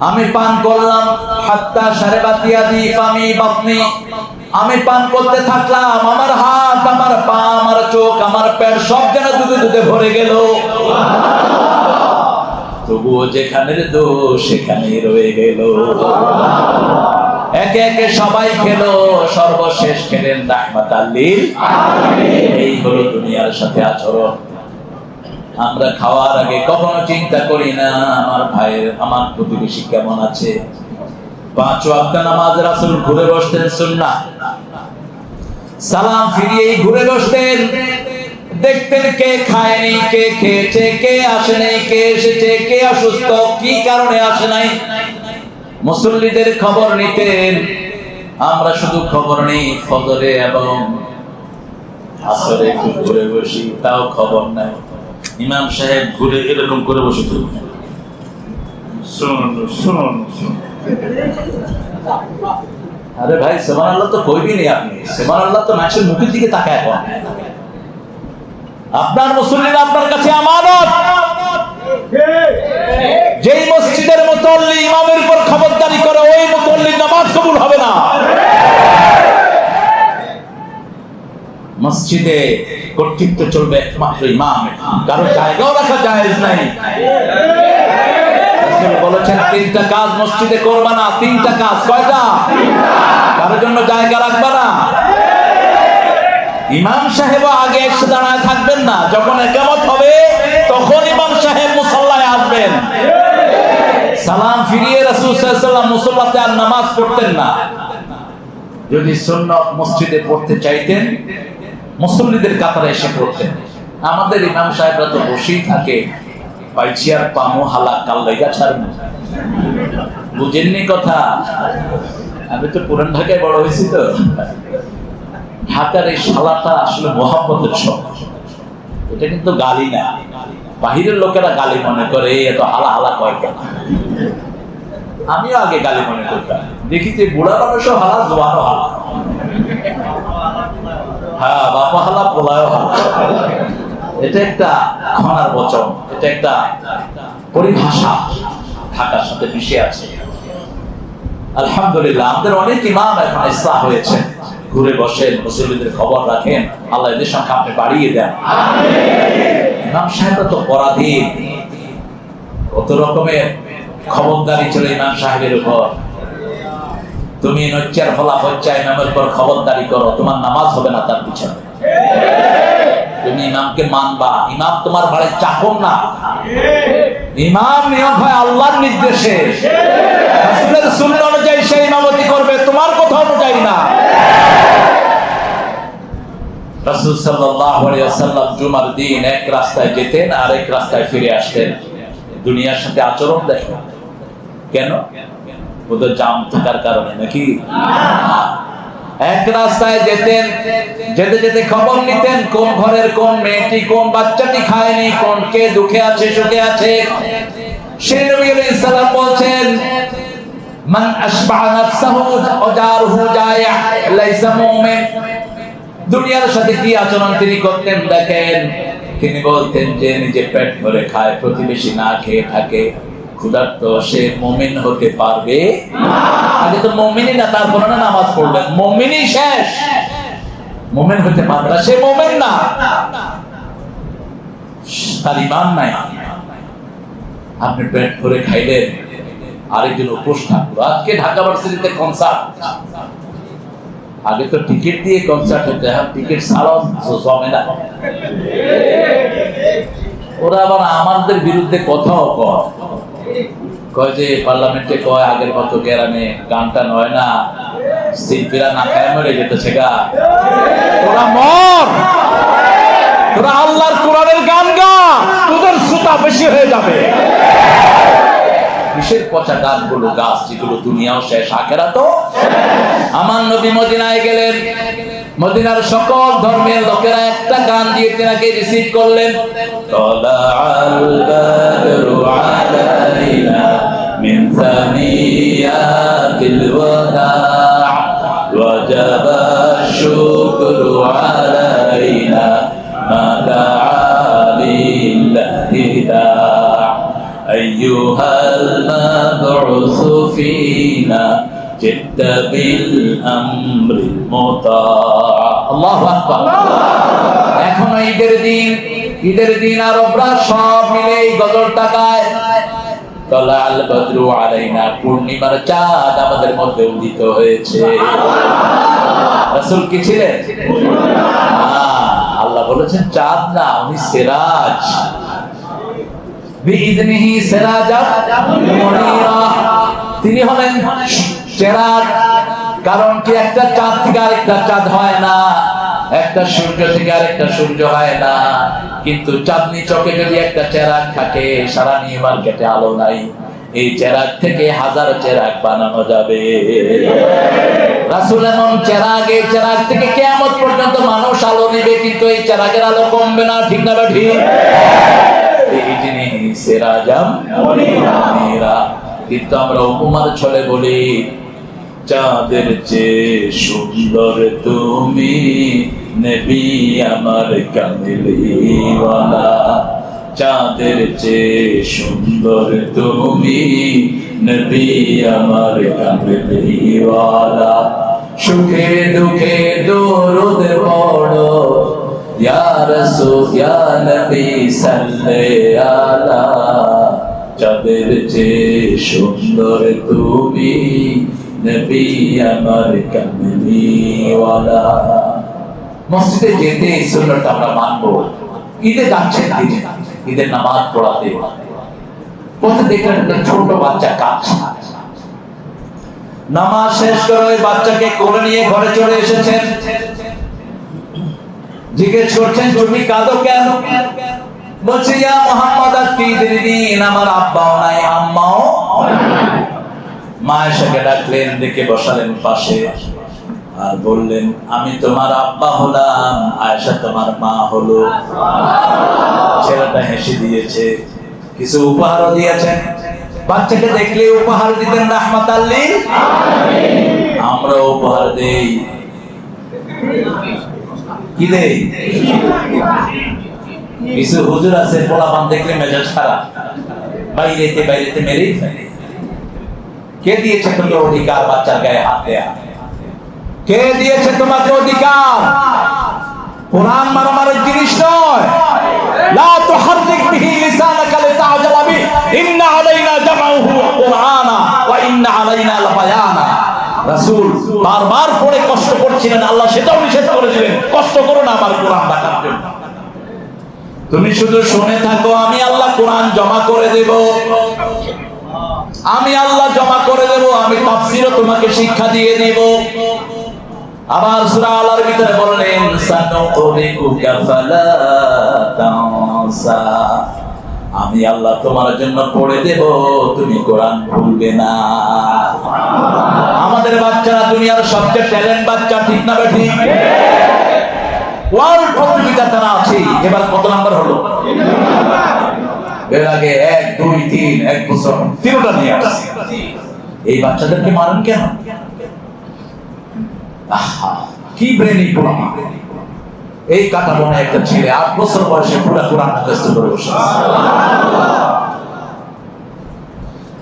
আমি পান করলাম। হাত্তা শারবাতি আদি ফামি বাতনি, আমি পান করতে থাকলাম। আমার হাত, আমার পা, আমার চোখ, আমার পেট সব যেন দুধে দুধে ভরে গেল। তবুও যেখানের দোষ সেখানেই রয়ে গেল। একে একে সবাই খেলো, সর্বশেষ খেলেন রাহমাতাল লিল আলামিন। এই হলো দুনিয়ার সাথে আচরণ। আমরা খাওয়ার আগে কখনো চিন্তা করি না আমার ভাইয়ের, আমার প্রতিবেশী কেমন আছে। 5 ওয়াক্ত নামাজ রাসূল ঘুরে বসতেন সুন্নাহ, সালাম ফিরিয়েই ঘুরে বসতেন। দেখতেন কে খায়নি, কে খেয়েছে, কে আসে নাই, কে এসেছে, কে অসুস্থ, কি কারণে আসে নাই। মুসল্লিদের খবর নিতেন। আমরা শুধু খবর নেই ফজরে এবং আসরে একটু ঘুরে বসি, তাও খবর নাই। ইমাম সাহেব ঘুরে এরকম করে বসে থাকবেন, আরে ভাই সুবহানাল্লাহ তো কইবি নি আপনি, সুবহানাল্লাহ তো মানুষের মুখের দিকে তাকায়। এখন আপনার মুসল্লিরা আপনার কাছে আমানত। যেই মসজিদের মুসল্লি ইমামের উপর খবরদারি করে, ওই মুসল্লির নামাজ কবুল হবে না। মসজিদে কর্তৃত্ব চলবে একমাত্র ইমাম, কারো জায়গাও রাখা জায়েজ নাই। বলেছেন 3টা কাজ মসজিদে করবা না। 3টা কাজ। কয়টা? কারোর জন্য জায়গা রাখবা না। ইমাম সাহেব আগে এসে দাঁড়ায় থাকবেন না, যখন ইকামত হবে তখন ইমাম সাহেব মুসাল্লায় আসবেন। সালাম ফিরিয়ে রাসূল সাল্লাল্লাহু আলাইহি ওয়াসাল্লাম মুসাল্লাতে আর নামাজ পড়তেন না। যদি সুন্নাত মসজিদে পড়তে চাইতেন মুসল্লিদের কাতারে এসে পড়তেন। আমাদের ইমাম সাহেবরা তো বসেই থাকে, পাইছিয়ার পামো হালা কাল লাগা ছাড়বে। বুঝেননি কথা? আমি তো পুরান ঢাকায় বড় হয়েছি, তো ঢাকার এই শালাটা আসলে মহব্বতের শব্দ। এটা কিন্তু গালি না। বাহিরের লোকেরা গালি মনে করে, এত হালা হালা কয় কেন। আমিও আগে গালি মনে করতাম, দেখি যে বুড়া মানুষও হালা, জোয়ানও হালা। হ্যাঁ, বাবা হালা পোলায় হালা, এটা একটা খনার বচন, এটা একটা পরিভাষা ঢাকার সাথে মিশে আছে। আলহামদুলিল্লাহ, আমাদের অনেক ইমাম এখন ইসলাহ হয়েছে, ঘুরে বসেন, মুসলিমদের খবর রাখেন, আল্লাহ এদের সংখ্যা আপনি বাড়িয়ে দেন। ইমাম সাহেবরা তো পরাধীন, কত রকমের খবরদারি ছিল ইমাম সাহেবের উপর। তুমি নচ্চার ফলা হচ্ছা ইমামের উপর খবরদারি করো, তোমার নামাজ হবে না তার পিছনে। তুমি ইমামকে মানবা, ইমাম তোমার বাড়ির চাকর না। ইমাম নিয়োগ হয় আল্লাহর নির্দেশে, রাসূলের সুন্নাহ অনুযায়ী সে ইমামতি করবে, তোমার কথা অনুযায়ী না। রাসূল সাল্লাল্লাহু আলাইহি ওয়াসাল্লাম জুমার দিন এক রাস্তায় যেতেন আর এক রাস্তায় ফিরে আসতেন, দুনিয়ার সাথে আচরণ দেখেন। কেন? ওদের জাম থাকার কারণে নাকি? এক রাস্তায় যেতেন, যেতে যেতে খবর নিতেন কোন ঘরের কোন মেয়েটি, কোন বাচ্চাটি খায়নি, কোন কে দুঃখে আছে সুখে আছে। সেই নবী আলাইহিস সালাম বলছেন, মান আশবা'a নাফসাহু ওয়া জারহু জায়া' লাইসা মুমিন। দুনিয়ার সাথে কি আচরণ তিনি করতেন দেখেন। তিনি বলতেন যে নিজে পেট ভরে খায়, প্রতিবেশী না খেয়ে থাকে, ক্ষুধার্ত, সে মুমিন হতে পারবে না। আগে তো মুমিনই না, তারপরে না নামাজ পড়বেন, মুমিনই শেষ, মুমিন হতে পারবে না, সে মুমিন না, তার ঈমান নাই। আপনি পেট ভরে খাইলেন, আরেকজন উপোস থাকলো। আজকে ঢাকা ভার্সিটিতে কনসার্ট, আগে তো টিকিট দিয়ে কনসার্ট হতে, এখন টিকিট ছাড়াও জমে না। ওরা আবার আমাদের বিরুদ্ধে কথাও কয় যে পার্লামেন্টে কয় আগের মতো গ্রামে গানটা নয় না, শিল্পীরা না খায় মরে যেতেছে গা। তোরা মর, তোরা আল্লাহর কোরআনের গান গা, তোদের শ্রোতা বেশি হয়ে যাবে। কিসের পচা গাছগুলো, গাছ যেগুলো দুনিয়াও শেষ, আখেরাতও। আমার নবী মদিনায় গেলেন, মদিনার সকল ধর্মের লোকেরা একটা গান দিয়ে তেনাকে রিসিভ করলেন। তালাআল বাদরু আলাইনা মিন সানিয়াতিল ওয়াদা' ওয়াজাবা শুকরু আলাইনা মা দা'a লিল্লাহি দা' আইয়ুহাল মাব'উসু ফীনা জিদ্দা বিল আমরিল মুতাআ। আল্লাহু আকবার। এখন ঈদের দিন, ঈদের দিন আরবরা সব মিলে এই গজলটা গায়। তালাআল বাদরু আলাইনা, পূর্ণিমার চাঁদ আমাদের মধ্যে উদিত হয়েছে। রাসূল কি ছিলেন? আল্লাহ বলেছেন চাঁদ না, উনি সিরাজ, বিইذনিহি সিরাজাম মুনীরা। তিনি হলেন চেরাগ। কারণ কি, একটা চাঁদ থেকে আরেকটা চাঁদ হয় না, একটা সূর্য থেকে আরেকটা সূর্য হয় না। কিন্তু চাঁদনি চকে যদি একটা চেরাগ থাকে, সারা নিউ মার্কেটে আলো নাই, এই চেরাগ থেকে হাজার চেরাগ বানানো যাবে। রাসূল এমন চেরাগ, এই চেরাগ থেকে কিয়ামত পর্যন্ত মানুষ আলো নেবে, কিন্তু এই চেরাগের আলো কমবে না, ঠিক না ঠিক? এই জিনিস সিরাজাম মুনীরা। কিন্তু আমরা উপমার ছলে বলি, চাঁদের চেয়ে সুন্দর তুমি নবী আমার কামলিওয়ালা, চাঁদের চেয়ে সুন্দর তুমি নবী আমার কামলিওয়ালা। সুখে দুঃখে দরুদ পড়ো ইয়া রাসূল ইয়া নবী সাল্লাল্লাহু আলা, চাঁদের চেয়ে সুন্দর তুমি নবী আমার কামলিওয়ালা। মসজিদে যেতে এই সুন্নাহটা আমরা মানবো। ঈদে যাচ্ছেন, ঈদের নামাজ পড়াতে পথে দেখলেন একটা ছোট বাচ্চা কাঁদছে। নামাজ শেষ করে ওই বাচ্চাকে কোলে নিয়ে ঘরে চলে এসেছেন। জিজ্ঞেস করছেন তুমি কাঁদো কেন? বলছে ইয়া মুহাম্মদ, আজকে ঈদের দিন, আমার আব্বাও নাই আম্মাও। মা এসে ডাকলেন, ডেকে বসালেন পাশে আর বললেন আমি তোমার আব্বা হলাম, আয়েশা তোমার মা হলো। ছেলেটা হেসে দিয়েছে, কিছু উপহারও দিয়েছেন। বাচ্চাকে দেখলে উপহার দিতেন রাহমাতাল লিল আলামিন। আমরা উপহার দেই, কি দেয়? কিছু হুজুর আছে পোলাপান দেখলে মেজাজ খারাপ, বাইরেতে বাইরেতে মেরেই ফেলে। কে দিয়েছে তোমাকে অধিকার বাচ্চার গায়ে হাত দেয়া? কে দিয়েছে তোমাকে অধিকার? কোরআন মারামারির জিনিস নয়। লা তুহাররিক বিহি লিসানাকা লিতা'জালা বিহি ইন্না আলাইনা জামাউহু ওয়া কুরআনা ওয়া ইন্না আলাইনা লাবায়ানা। রাসূল বারবার পড়ে কষ্ট করছিলেন, আল্লাহ সেটাও নিষেধ করে দিলেন, কষ্ট করো না আমার কোরআন রাখার জন্য। তুমি শুধু শুনে থাকো, আমি আল্লাহ কোরআন জমা করে দেব, আমি আল্লাহ জমা করে দেব, আমি তাফসীরও তোমাকে শিক্ষা দিয়ে দেব। আবার সূরা আল-আর ভিতরে বললেন সানুকুরিকুকা ফালা তানসা, আমি আল্লাহ তোমার জন্য পড়ে দেব, তুমি কোরআন ভুলবে না। আমাদের বাচ্চারা দুনিয়ার সবচেয়ে ট্যালেন্ট বাচ্চা, ঠিক না ঠিক? ওয়ার্ল্ড প্রতিযোগিতা তারা আছে। এবার কত নাম্বার হলো? এর আগে 1, 2, 3 এক বছর 3টা নিয়ে আসছে। এই বাচ্চাদেরকে মারেন কেন? আহা, কি ব্রেনি পোলা! এই কাটা বনে একটা ছেলে 8 বছর বয়সে পুরো কোরআন মুখস্থ করে বসে আছে।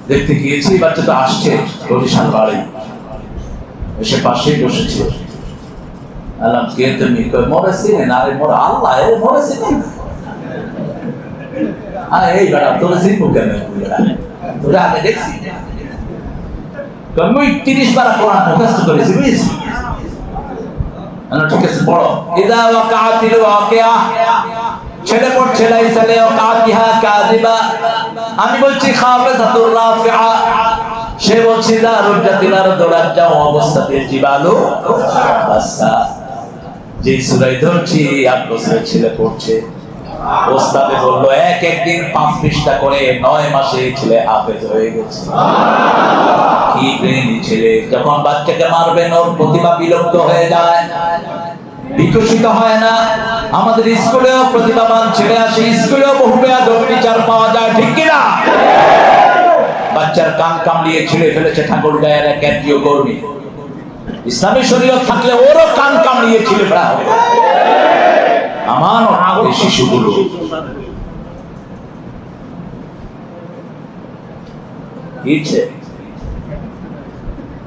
দেখতে গিয়েছি বাচ্চাটা আসছে বরিশাল বাড়ি, এসে পাশেই বসেছে। আল্লাহ কে তুমি? মরেছি না রে, মোর আল্লাহ এ মরেছি না। এই বেটা তোর জিম্মু কেন? তোরা আগে দেখছি আমি 30 বার কোরআন মুখস্থ করেছি, বুঝিস? ঠিক আছে, পড়ো। ইদা ওয়াকাতিল ওয়াকিয়া, ছেড়ে পড়ছে লাইসা লিওয়াকাতিহা কাযিবা। আমি বলছি খাফিজাতুর রাফিআ, সে বলছে দা রুজাতিল আরদু রাজ্জা অবস্থাতে জিবালু বাসা। যে সূরা ধরছি 8 বছরের ছেলে পড়ছে, ওস্তাদে বললো একদিন 5 পৃষ্ঠা করে 9 মাসে ছেলে হাফেজ হয়ে গেছে। কি ব্রেনি ছেলে! যখন বাচ্চাকে মারবেন ওর প্রতিভা বিলুপ্ত হয়ে যায়, বিকশিত হয় না। আমাদের স্কুলেও প্রতিভাবান ছেলে আসে, স্কুলেও বহু বেয়াদব টিচার পাওয়া যায়, ঠিক কিনা? বাচ্চার কান কামড়িয়ে ছিঁড়ে ফেলেছে ঠাকুরগাঁয়ের এক কেন্দ্রীয় কর্মী। ইসলামী শরীয়ত থাকলে ওরও কান কামড়িয়ে ছিঁড়ে ফেলা হবে। আমার শিশুগুলো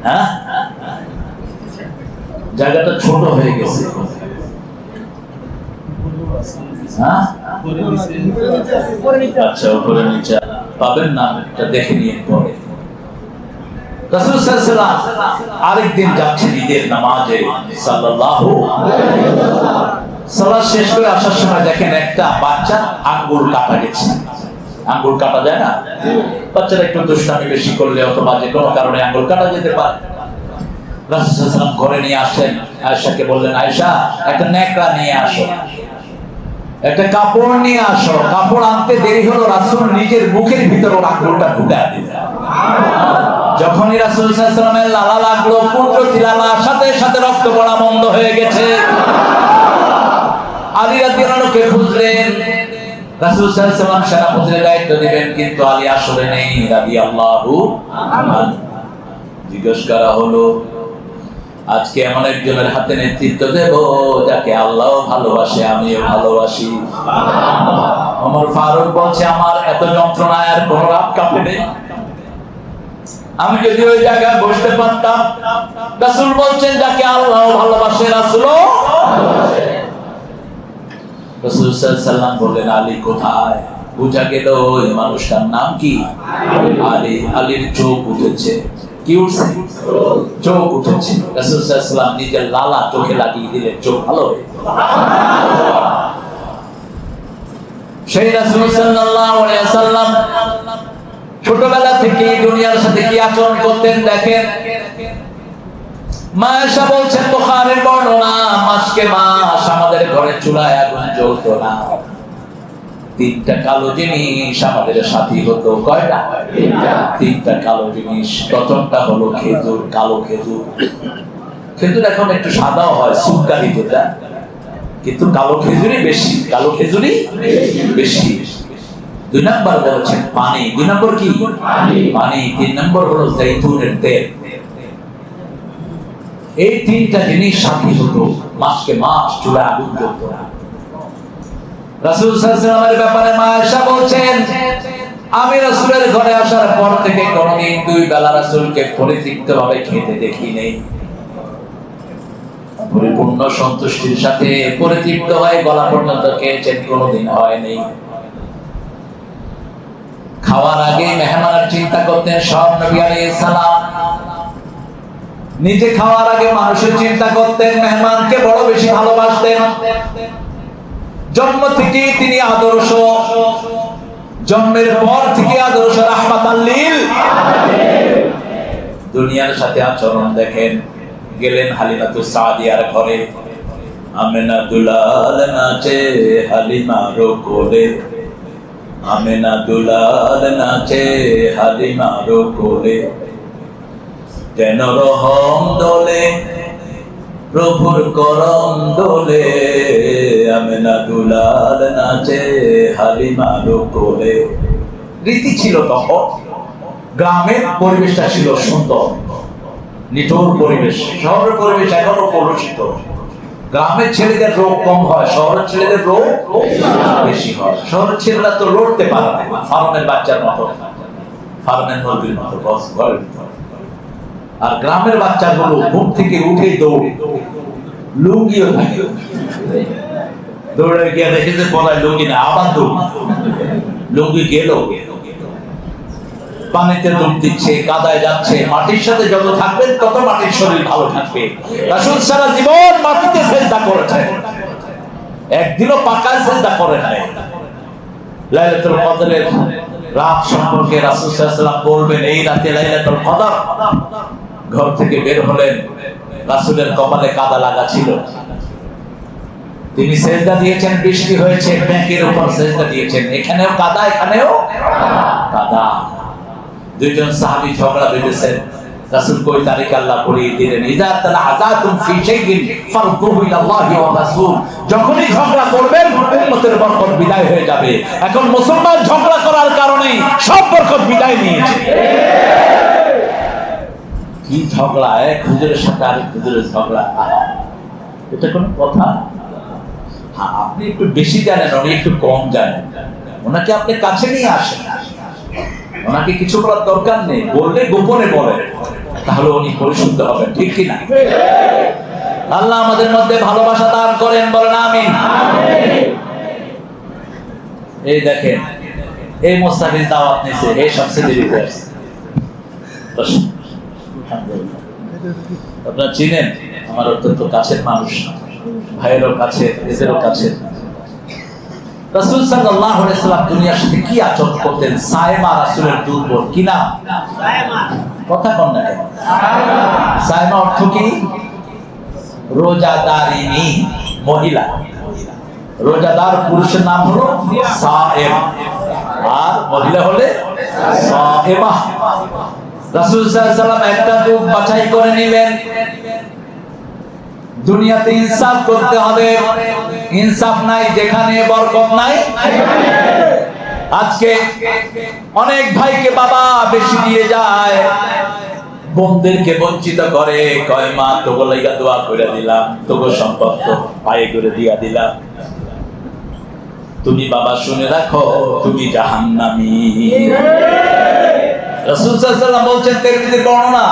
হ্যাঁ, জায়গাটা ছোট হয়ে গেছে। হ্যাঁ, আচ্ছা, উপরে নিচে পাবেন না, এটা দেখে নিয়ে পরে। রাসূল সাল্লাল্লাহু আলাইহি ওয়াসাল্লাম আরেকদিন যাচ্ছেন ঈদের নামাজে, সাল্লাল্লাহু আলাইহি ওয়াসাল্লাম সালাত শেষ করে আসার সময় দেখেন একটা বাচ্চা আঙ্গুল কাটা গেছে। আঙ্গুল কাটা যায় না? বাচ্চারা একটু দুষ্টামি বেশি করলে অথবা যে কোনো কারণে আঙ্গুল কাটা যেতে পারে। রাসূল সাল্লাল্লাহু আলাইহি ওয়াসাল্লাম ঘরে নিয়ে আসলেন, আয়েশাকে বললেন, আয়েশা একটা নেকড়া নিয়ে আসো, একটা কাপড় নিয়ে আসো। কাপড় আনতে দেরি হলো, রাসূল নিজের মুখের ভিতর ওর আঙ্গুলটা ঢুকায় দিলেন। যখনই রাসূল সাল্লাল্লাহু আলাইহি ওয়াসাল্লামের লালা লাগলো, কুদরতি লালা, সাথে সাথে রক্ত পড়া বন্ধ হয়ে গেছে। আলী রাদিয়াল্লাহু আনহুকে খুঁজলেন, রাসূল সাল্লাল্লাহু আলাইহি ওয়াসাল্লাম সেনাপতির দায়িত্ব দিবেন, কিন্তু আলী আসলে নেই রাদিয়াল্লাহু আনহু। জিজ্ঞেস করা হলো, আজকে এমন একজনের হাতে নেতৃত্ব দেব যাকে আল্লাহও ভালোবাসে, আমিও ভালোবাসি। ওমর ফারুক বলছে, আমার এত যন্ত্রণায় আর কোনো রাত কাঁপে নেই, আমি যদি ওই জায়গায় বসতে পারতাম। রাসূল বলছেন, যাকে আল্লাহও ভালোবাসে, রাসূলও ভালোবাসে। রাসূল সাল্লাল্লাহু আলাইহি ওয়াসাল্লাম বললেন, আলী কোথায়? বুঝা গেল ওই মানুষটার নাম কি? আলী। আলীর চোখ উঠেছে। কি উঠছে? চোখ উঠেছে। রাসূল সাল্লাল্লাহু আলাইহি ওয়াসাল্লাম নিজের লালা চোখে লাগিয়ে দিলেন, চোখ ভালো হয়ে গেল। সেই রাসূল সাল্লাল্লাহু আলাইহি ওয়াসাল্লাম ছোটবেলা থেকে দুনিয়ার সাথে কি আচরণ করতেন দেখেন। মা আয়েশা বলছেন, বুখারীর বর্ণনা, মাসকে মাস আমাদের ঘরে চুলায় আগুন জ্বলতো না। 3টা কালো জিনিস আমাদের সাথী হতো। কয়টা? 3টা কালো জিনিস। প্রথমটা হলো খেজুর, কালো খেজুর। খেজুর এখন একটু সাদাও হয়, সুকারি যেটা, কিন্তু কালো খেজুরই বেশি। কালো খেজুরই বেশি। 2 নম্বর বলছেন পানি। 2 নম্বর কি? পানি। 3 নম্বর হলো জৈতুনের তেল। এই 3টা জিনিস সাথী হতো। মাসকে মাস চুলায় আগুন জ্বলতো না। রাসূল সাল্লাল্লাহু আলাইহি ওয়াসাল্লামের ব্যাপারে মা আয়েশা বলছেন, আমি রাসূলের ঘরে আসার পর থেকে কোনদিন দুই বেলা রাসূলকে পরিতৃপ্তভাবে খেতে দেখি নেই। পরিপূর্ণ সন্তুষ্টির সাথে পরিতৃপ্ত হয়ে গলা পর্যন্ত খেয়েছেন, কোনদিন হয়নি। খাওয়ার আগে মেহমানের চিন্তা করতেন সব নবী আলাইহিস সালাম। নিজে খাওয়ার আগে মানুষের চিন্তা করতেন, মেহমানকে বড় বেশি ভালোবাসতেন। জন্ম থেকে তিনি আদর্শ, জন্মের পর থেকে আদর্শ রাহমাতাল লিল আলামিন। দুনিয়ার সাথে আচরণ দেখেন। গেলেন হালিমাতুস সাদিয়ার ঘরে, আমেনা দুলাল নাচে হালিমার কোলে, আমেনা দুলাল নাচে হালিমার কোলে, কেন রহম দোলে প্রভুর করম দোলে, আমেনা দুলাল নাচে হালিমার কোলে। রীতি ছিল তখন, গ্রামের পরিবেশটা ছিল সুন্দর, নিঠুর পরিবেশ। শহরের পরিবেশ এখনো কলুষিত। গ্রামের ছেলেদের রোগ কম হয়, শহরের ছেলেদের রোগ বেশি হয়। শহরের ছেলেরা তো লড়তে পারে না, ফার্মের বাচ্চার মতো, ফার্মের মুরগির মতো ঘরের ভিতরে। আর গ্রামের বাচ্চাগুলো ঘুম থেকে উঠেই দৌড়, লুঙ্গিও থাকে, দৌড়ে গিয়ে দেখে যে পলায় লুঙ্গি না, আবার দৌড়, লুঙ্গি গেল, পানিতে ডুব দিচ্ছে, কাদায় যাচ্ছে। মাটির সাথে যত থাকবেন তত মাটির শরীর ভালো থাকবে। রাসূল সারা জীবন মাটিতে সিজদা করেছেন, একদিনও পাকায় সিজদা করে নাই। লাইলাতুল কদরের রাত সম্পর্কে রাসূল সাল্লাল্লাহু আলাইহি ওয়াসাল্লাম বলবেন, এই রাতে লাইলাতুল কদর। ঘর থেকে বের হলেন, রাসূলের কপালে কাদা লাগা ছিল। তিনি সিজদা দিয়েছেন, বৃষ্টি হয়েছে, ব্যাঙের উপর সিজদা দিয়েছেন, এখানেও কাদা, এখানেও কাদা। দুইজন সাহাবী ঝগড়া বেঁধেছেন, রাসূল কই তারিখ আল্লাহ পড়িয়ে দিলেন, ইযা তানাযাতুম ফি শাইইন ফারদুহু ইলাল্লাহি ওয়া রাসূল। যখনই ঝগড়া করবেন উম্মতের বরকত বিদায় হয়ে যাবে। এখন মুসলমান ঝগড়া করার কারণে সব বরকত বিদায় নিয়েছে। কি ঝগড়া, এক হুজুরের সাথে আরেক হুজুরের ঝগড়া, এটা কোনো কথা? হ্যাঁ, আপনি একটু বেশি জানেন, উনি একটু কম জানেন। ওনাকে আপনি কাছে নিয়ে আসেন, ওনাকে কিছু বলার দরকার নেই, বললে গোপনে বলেন, তাহলে উনি পরিশুদ্ধ হবেন, ঠিক কিনা? আল্লাহ আমাদের মধ্যে ভালোবাসা দান করেন, বলেন আমিন। এই দেখেন, এই মুস্তাফিজ দাওয়াত নিছে, এই সবচেয়ে দেরিতে আসছে। আপনারা চিনেন, আমার অত্যন্ত কাছের মানুষ, ভাইয়েরও কাছে, এদেরও কাছে। রাসূল সাল্লাল্লাহু আলাইহি ওয়াসাল্লাম দুনিয়ার সাথে কি আচরণ করতেন? সায়মা রাসূলের দুর্বল, কি নাম? সায়মা। কথা কোন না? সায়মা অর্থ কি? রোজাদারিনী মহিলা। রোজাদার পুরুষের নাম হলো সায়েম, আর মহিলা হলে সায়েমা। রাসূল সাল্লাল্লাহু আলাইহি ওয়াসাল্লাম একটা যুগ বাছাই করে নিলেন, দুনিয়াতে ইনসাফ করতে হবে। ইনসাফ নাই যেখানে, বরকত নাই। আজকে অনেক ভাইকে বাবা বেশি দিয়ে যায়, বোনদেরকে বঞ্চিত করে, কয় মা তোকে লাইগা দোয়া করে দিলাম, তোকে সম্পদ তো পায়ে করে দিয়া দিলাম, তুমি বাবা শুনে রাখো তুমি জাহান্নামী। রাসূল সাল্লাল্লাহু আলাইহি ওয়াসাল্লাম বলছেন, তিরমিজির বর্ণনা,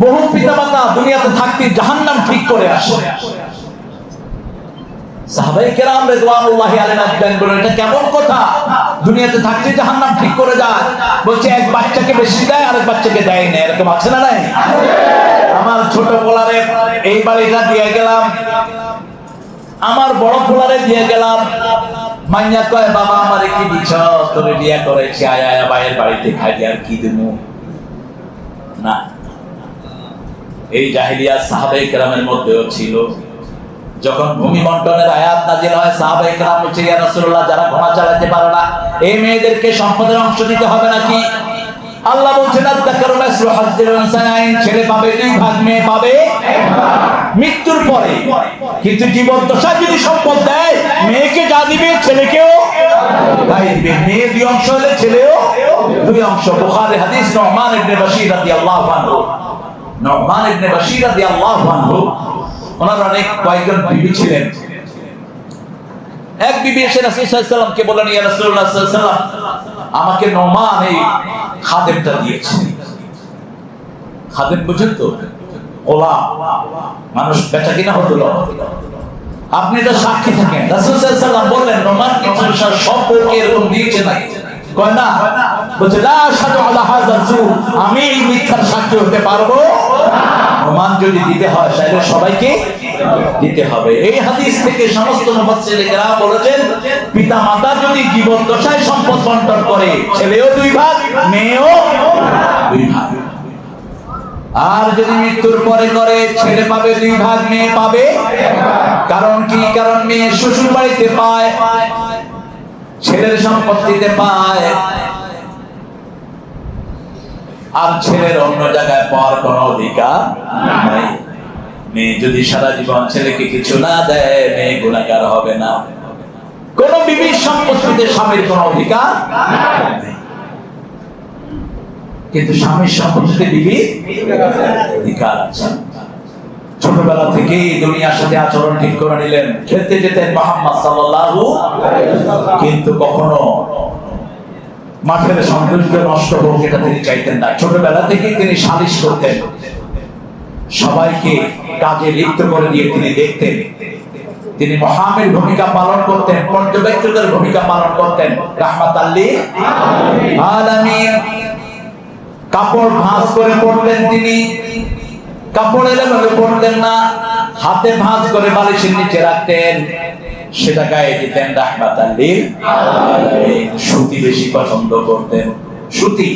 বহু পিতামাতা দুনিয়াতে থাকতে জাহান্নাম ঠিক করে আসে। সাহাবায়ে কেরাম রিদওয়ানুল্লাহি আলাইহিম বলেন, এটা কেমন কথা? দুনিয়াতে থাকতে জাহান্নাম ঠিক করে যায়? বলছে, এক বাচ্চাকে বেশি দেয়, আরেক বাচ্চাকে দেয় না, এরকম আছে না নাই? আমার ছোট পোলারে এই বাড়িটা দিয়ে গেলাম, আমার বড় পোলারে দিয়ে গেলাম। মাইয়া কয়, বাবা আমারে কি দিছ? তোরে বিয়া করেছি, আয় আয় ভাইয়ের বাড়িতে খাই, আর কি দেবো না। এই জাহেলিয়াত সাহাবায়ে কেরামের মধ্যেও ছিল। যখন ভূমি বন্টনের আয়াত নাযিল হয়, সাহাবায়ে কেরাম বলছে, ইয়া রাসূলুল্লাহ, যারা ঘোড়া চালাতে পারে না, এই মেয়েদেরকে সম্পদের অংশ দিতে হবে নাকি? আল্লাহ বলছেন, আয-যাকারু মিসলু হাজ্জিল উনসায়াইন, ছেলে পাবে 2 ভাগ, মেয়ে পাবে 1 ভাগ মৃত্যুর পরে। কিন্তু জীবদ্দশায় যদি সম্পদ দেয়, মেয়েকে যা দিবে ছেলেকেও তাই দিবে। মেয়ে 2 অংশ হলে ছেলেও 2 অংশ। বুখারী হাদিস, নু'মান ইবনে বাশীর রাদিয়াল্লাহু আনহু, নু'মান ইবনে বাশীর রাদিয়াল্লাহু আনহু ওনার অনেক কয়েকজন বিবি ছিলেন। এক বিবি এসে রাসূল সাল্লাল্লাহু আলাইহি ওয়াসাল্লামকে বললেন, ইয়া রাসূলুল্লাহ সাল্লাল্লাহু আলাইহি ওয়াসাল্লাম, আমাকে নোমান এই খাদেমটা দিয়েছে। খাদেম বুঝেন তো, গোলাম, মানুষ বেচা কিনা হতো। আপনি তো সাক্ষী থাকেন। রাসূল সাল্লাল্লাহু আলাইহি ওয়াসাল্লাম বললেন, নোমান কি মানুষের সব বউকে এরকম দিয়েছে নাকি? কয় না। বলছে, লা আশহাদু আলা হাযা যুর, আমি এই মিথ্যার সাক্ষী হতে পারবো না। নোমান যদি দিতে হয় তাহলে সবাইকে দিতে হবে। এই হাদিস থেকে সমস্ত মুফাসসিররা বলেছেন, পিতা মাতা যদি জীবদ্দশায় সম্পদ বণ্টন করে, ছেলেও 2 ভাগ, মেয়েও 2 ভাগ। আর যদি মৃত্যুর পরে করে, ছেলে পাবে 2 ভাগ, মেয়ে পাবে 1 ভাগ। কারণ কি? কারণ মেয়ে শ্বশুর বাড়িতে পায়, ছেলের সম্পত্তিতে পায়, আর ছেলের অন্য জায়গায় পাওয়ার কোনো অধিকার নাই। মেয়ে যদি সারা জীবন ছেলেকে কিছু না দেয়, মেয়ে গুনাহগার হবে না। কোন বিবির সম্পত্তিতে স্বামীর কোনো অধিকার নেই, কিন্তু স্বামীর সম্পত্তিতে বিবির অধিকার আছে। ছোটবেলা থেকেই দুনিয়ার সাথে আচরণ ঠিক করে নিলেন। খেলতে যেতেন মুহাম্মদ সাল্লাল্লাহু আলাইহি ওয়াসাল্লাম, কিন্তু কখনো মাঠের সৌন্দর্য নষ্ট হোক এটা তিনি চাইতেন না। ছোটবেলা থেকেই তিনি সালিশ করতেন, সবাইকে কাজে লিপ্ত করে দিয়ে তিনি দেখতেন। তিনি মুহাম্মদের ভূমিকা পালন করতেন, পর্যবেক্ষকের ভূমিকা পালন করতেন। রাহমাতাল লিল আলামিন। কাপড় ভাঁজ করে পড়তেন তিনি, কাপড় এলোমেলো পড়তেন না, হাতে ভাঁজ করে বালিশের নিচে রাখতেন, সেটা গায়ে দিতেন। রাহমাতাল লিল আলামিন। সুতি বেশি পছন্দ করতেন। সুতি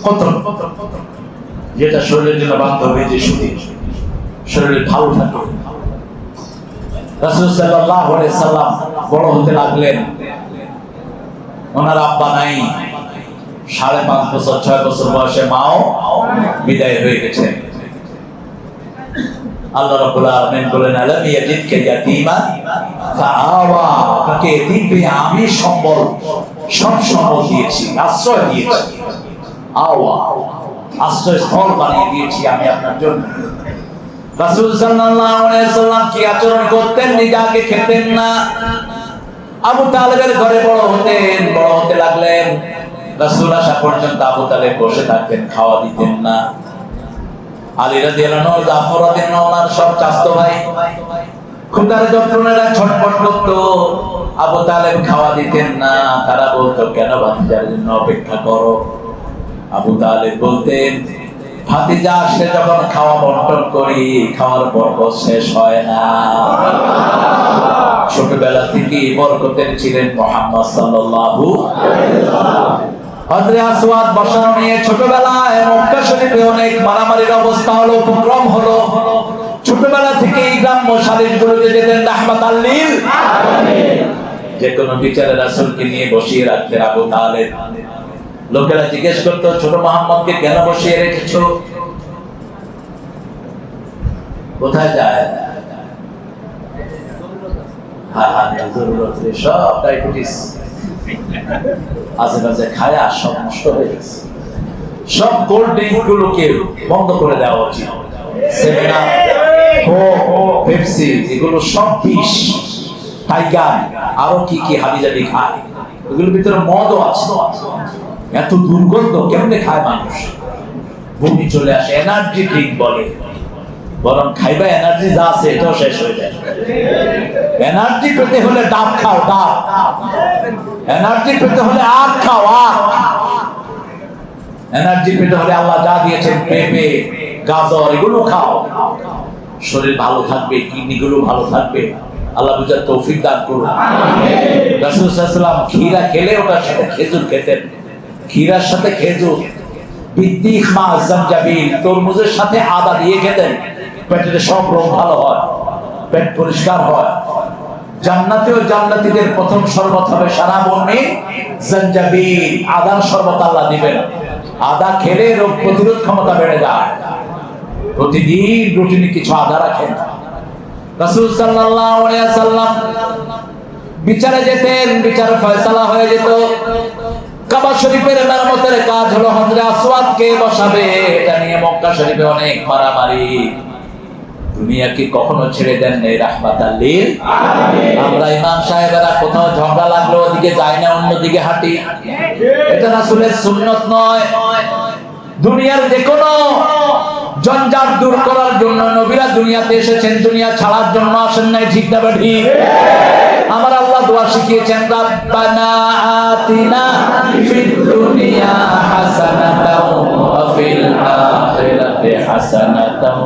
কটন, যেটা শরীরের জন্য বান্ধব, যে সুতি শরীরে ভালো থাকে। রাসূল সাল্লাল্লাহু আলাইহি সাল্লাম বড় হতে লাগলেন। ওনার আব্বা নাই, 5.5 বছর 6 বছর বয়সে মাও বিদায় হয়ে গেছে। আল্লাহ রাব্বুল আলামিন বলেন, আলাম ইয়াজিদকা ইয়াতীমান ফাআওয়া, আপনাকে এতিম পেয়ে আমি সম্বল, সব সম্বল দিয়েছি, আশ্রয় দিয়েছি। আওয়া, আশ্রয়স্থল বানিয়ে দিয়েছি আমি আপনার জন্য। রাসূল সাল্লাল্লাহু আলাইহি ওয়াসাল্লাম কি আচরণ করতেন? নিজে আগে খেতেন না, আবু তালেবের ঘরে বড় হতেন। বড় হতে লাগলেন, রাসূল আসা পর্যন্ত আবু তালেব বসে থাকতেন, খাওয়া দিতেন না। আলী রাদিয়াল্লাহু আনহু, জাফর রাদিয়াল্লাহু আনহু, সব চাচতো ভাই ক্ষুধার যন্ত্রণায় ছটফট করত। আবু তালেব খাওয়া দিতেন না। তারা বলতো, কেন ভাতিজার জন্য অপেক্ষা করো? আবু তালেব বলতেন, ভাতিজা আসলে যখন খাওয়া বন্টন করি, খাওয়ার বরকত শেষ হয় না। ছোটবেলা থেকে বরকতের ছিলেন মুহাম্মদ সাল্লাল্লাহু আলাইহি ওয়াসাল্লাম। হযরত আসওয়াদ বসানো নিয়ে ছোটবেলায় মক্কা শরীফে অনেক মারামারির অবস্থা হলো, উপক্রম হলো। ছোটবেলা থেকেই গ্রাম্য সালিশগুলোতে যেতেন রাহমাতাল লিল আলামিন। যে কোনো বিচারে রাসূলকে নিয়ে বসিয়ে রাখতেন আবু তালেব। লোকেরা জিজ্ঞেস করতো, ছোট মুহাম্মদকে কেন বসিয়ে রেখেছো? কোথায় যায়? সব ডায়াবেটিস আজে খায়, আর সব নষ্ট হয়ে গেছে। সব কোল্ড ড্রিঙ্ক গুলোকে বন্ধ করে দেওয়া উচিত। সেভেন আপ, কোক, পেপসি, এগুলো সব বিষ। টাইগার, আরো কি কি হাবিজাবি খায়, এগুলোর ভিতরে মদও আছে। এত দুর্গন্ধ, কেমনে খায় মানুষ? বমি চলে আসে। এনার্জি ড্রিঙ্ক বলে, বরং খাইবা এনার্জি যা আছে এটাও শেষ হয়ে যায়। এনার্জি পেতে হলে ডাব খাও, ডাব। এনার্জি পেতে হলে আখ খাও, আখ। এনার্জি পেতে হলে আল্লাহ যা দিয়েছেন, পেঁপে, গাজর, এগুলো খাও। শরীর ভালো থাকবে, কিডনি গুলো ভালো থাকবে। আল্লাহ বুঝার তৌফিক দান করুন। রাসূল সাল্লাল্লাহু আলাইহি ওয়াসাল্লাম ক্ষীরা খেলে ওটার সাথে খেজুর খেতেন। ক্ষীরার সাথে খেজুর, বিদ্দিক মা জামজাবিল, তরমুজের সাথে আদা দিয়ে খেতেন। পেটের সব রোগ ভালো হয়, পেট পরিষ্কার হয়। জান্নাতেও জান্নাতীদের প্রথম শরবত হবে সারা বন্যে জামজাবিল, আদার শরবত আল্লাহ দিবেন। আদা খেলে রোগ প্রতিরোধ ক্ষমতা বেড়ে যায়। প্রতিদিন রুটিনে কিছু আদা রাখেন। রাসূল সাল্লাল্লাহু আলাইহি ওয়াসাল্লাম বিচারে যেতেন, বিচার ফয়সালা হয়ে যেত। কাবা শরীফের মেরামতের কাজ হলো হযরত আসওয়াদকে বসাবে, এটা নিয়ে মক্কা শরীফে অনেক মারামারি। দুনিয়াকে কখনো ছেড়ে দেন নাই রাহমাতাল লিল আলামিন। আমরা ইমাম সাহেবেরা কোথাও ঝগড়া লাগলো ওদিকে যাই না, অন্যদিকে হাঁটি, এটা রাসূলের সুন্নাত নয়। দুনিয়ার যে কোনো জঞ্জাট দূর করার জন্য নবীরা দুনিয়াতে এসেছেন, দুনিয়া ছাড়ার জন্য আসেন নাই, ঠিক না ঠিক? আমার আল্লাহ দোয়া শিখিয়েছেন, রাব্বানা আতিনা ফিদ দুনিয়া হাসানাতাও ওয়া ফিল আখিরাতি হাসানাতাও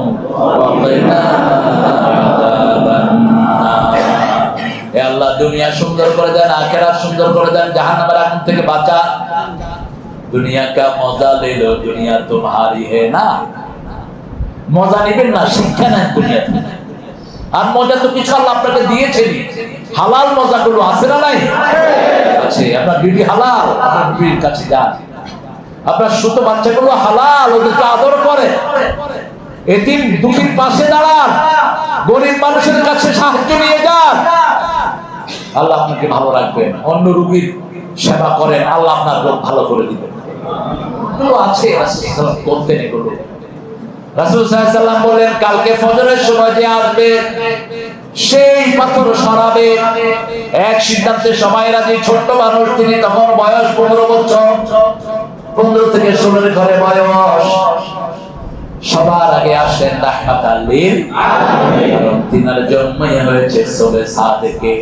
ওয়া কিনা আযাবান নার। হে আল্লাহ, দুনিয়া সুন্দর করে দেন, আখিরাত সুন্দর করে দেন, জাহান্নামের আগুন থেকে বাঁচান। दुनिया का मजा ले लो, दुनिया तुम्हारी है ना। মজা নেবেন না, শিক্ষা নেন দুনিয়া থেকে। আর মজা তো কিছু আল্লাহ আপনাকে দিয়েছেন, হালাল মজাগুলো আছে না নাই? আছে। আপনার বিবি হালাল, আপনার বিবির কাছে যান। আপনার ছোট বাচ্চাগুলো হালাল, ওদেরকে আদর করে। এতিম দুঃখীর পাশে দাঁড়ান, গরিব মানুষের কাছে সাহায্য নিয়ে যান, আল্লাহ আপনাকে ভালো রাখবেন। অন্য রোগীর সেবা করেন, আল্লাহ আপনার রোগ ভালো করে দিবেন। এগুলো আছে, রাসূল করতেন এগুলো। রাসূল সাল্লাল্লাহু আলাইহি ওয়াসাল্লাম বলেন, কালকে ফজরের সময় যে আসবে সেই পাথর সরাবে। এক সিদ্ধান্তে সবাই রাজি। ছোট্ট মানুষ তিনি, তখন বয়স 15 বছর, 15 থেকে 16 ঘরে বয়স। সবার আগে আসেন রাহমাতাল লিল আলামিন, কারণ তিনার জন্মই হয়েছে সুবে সাদেকে।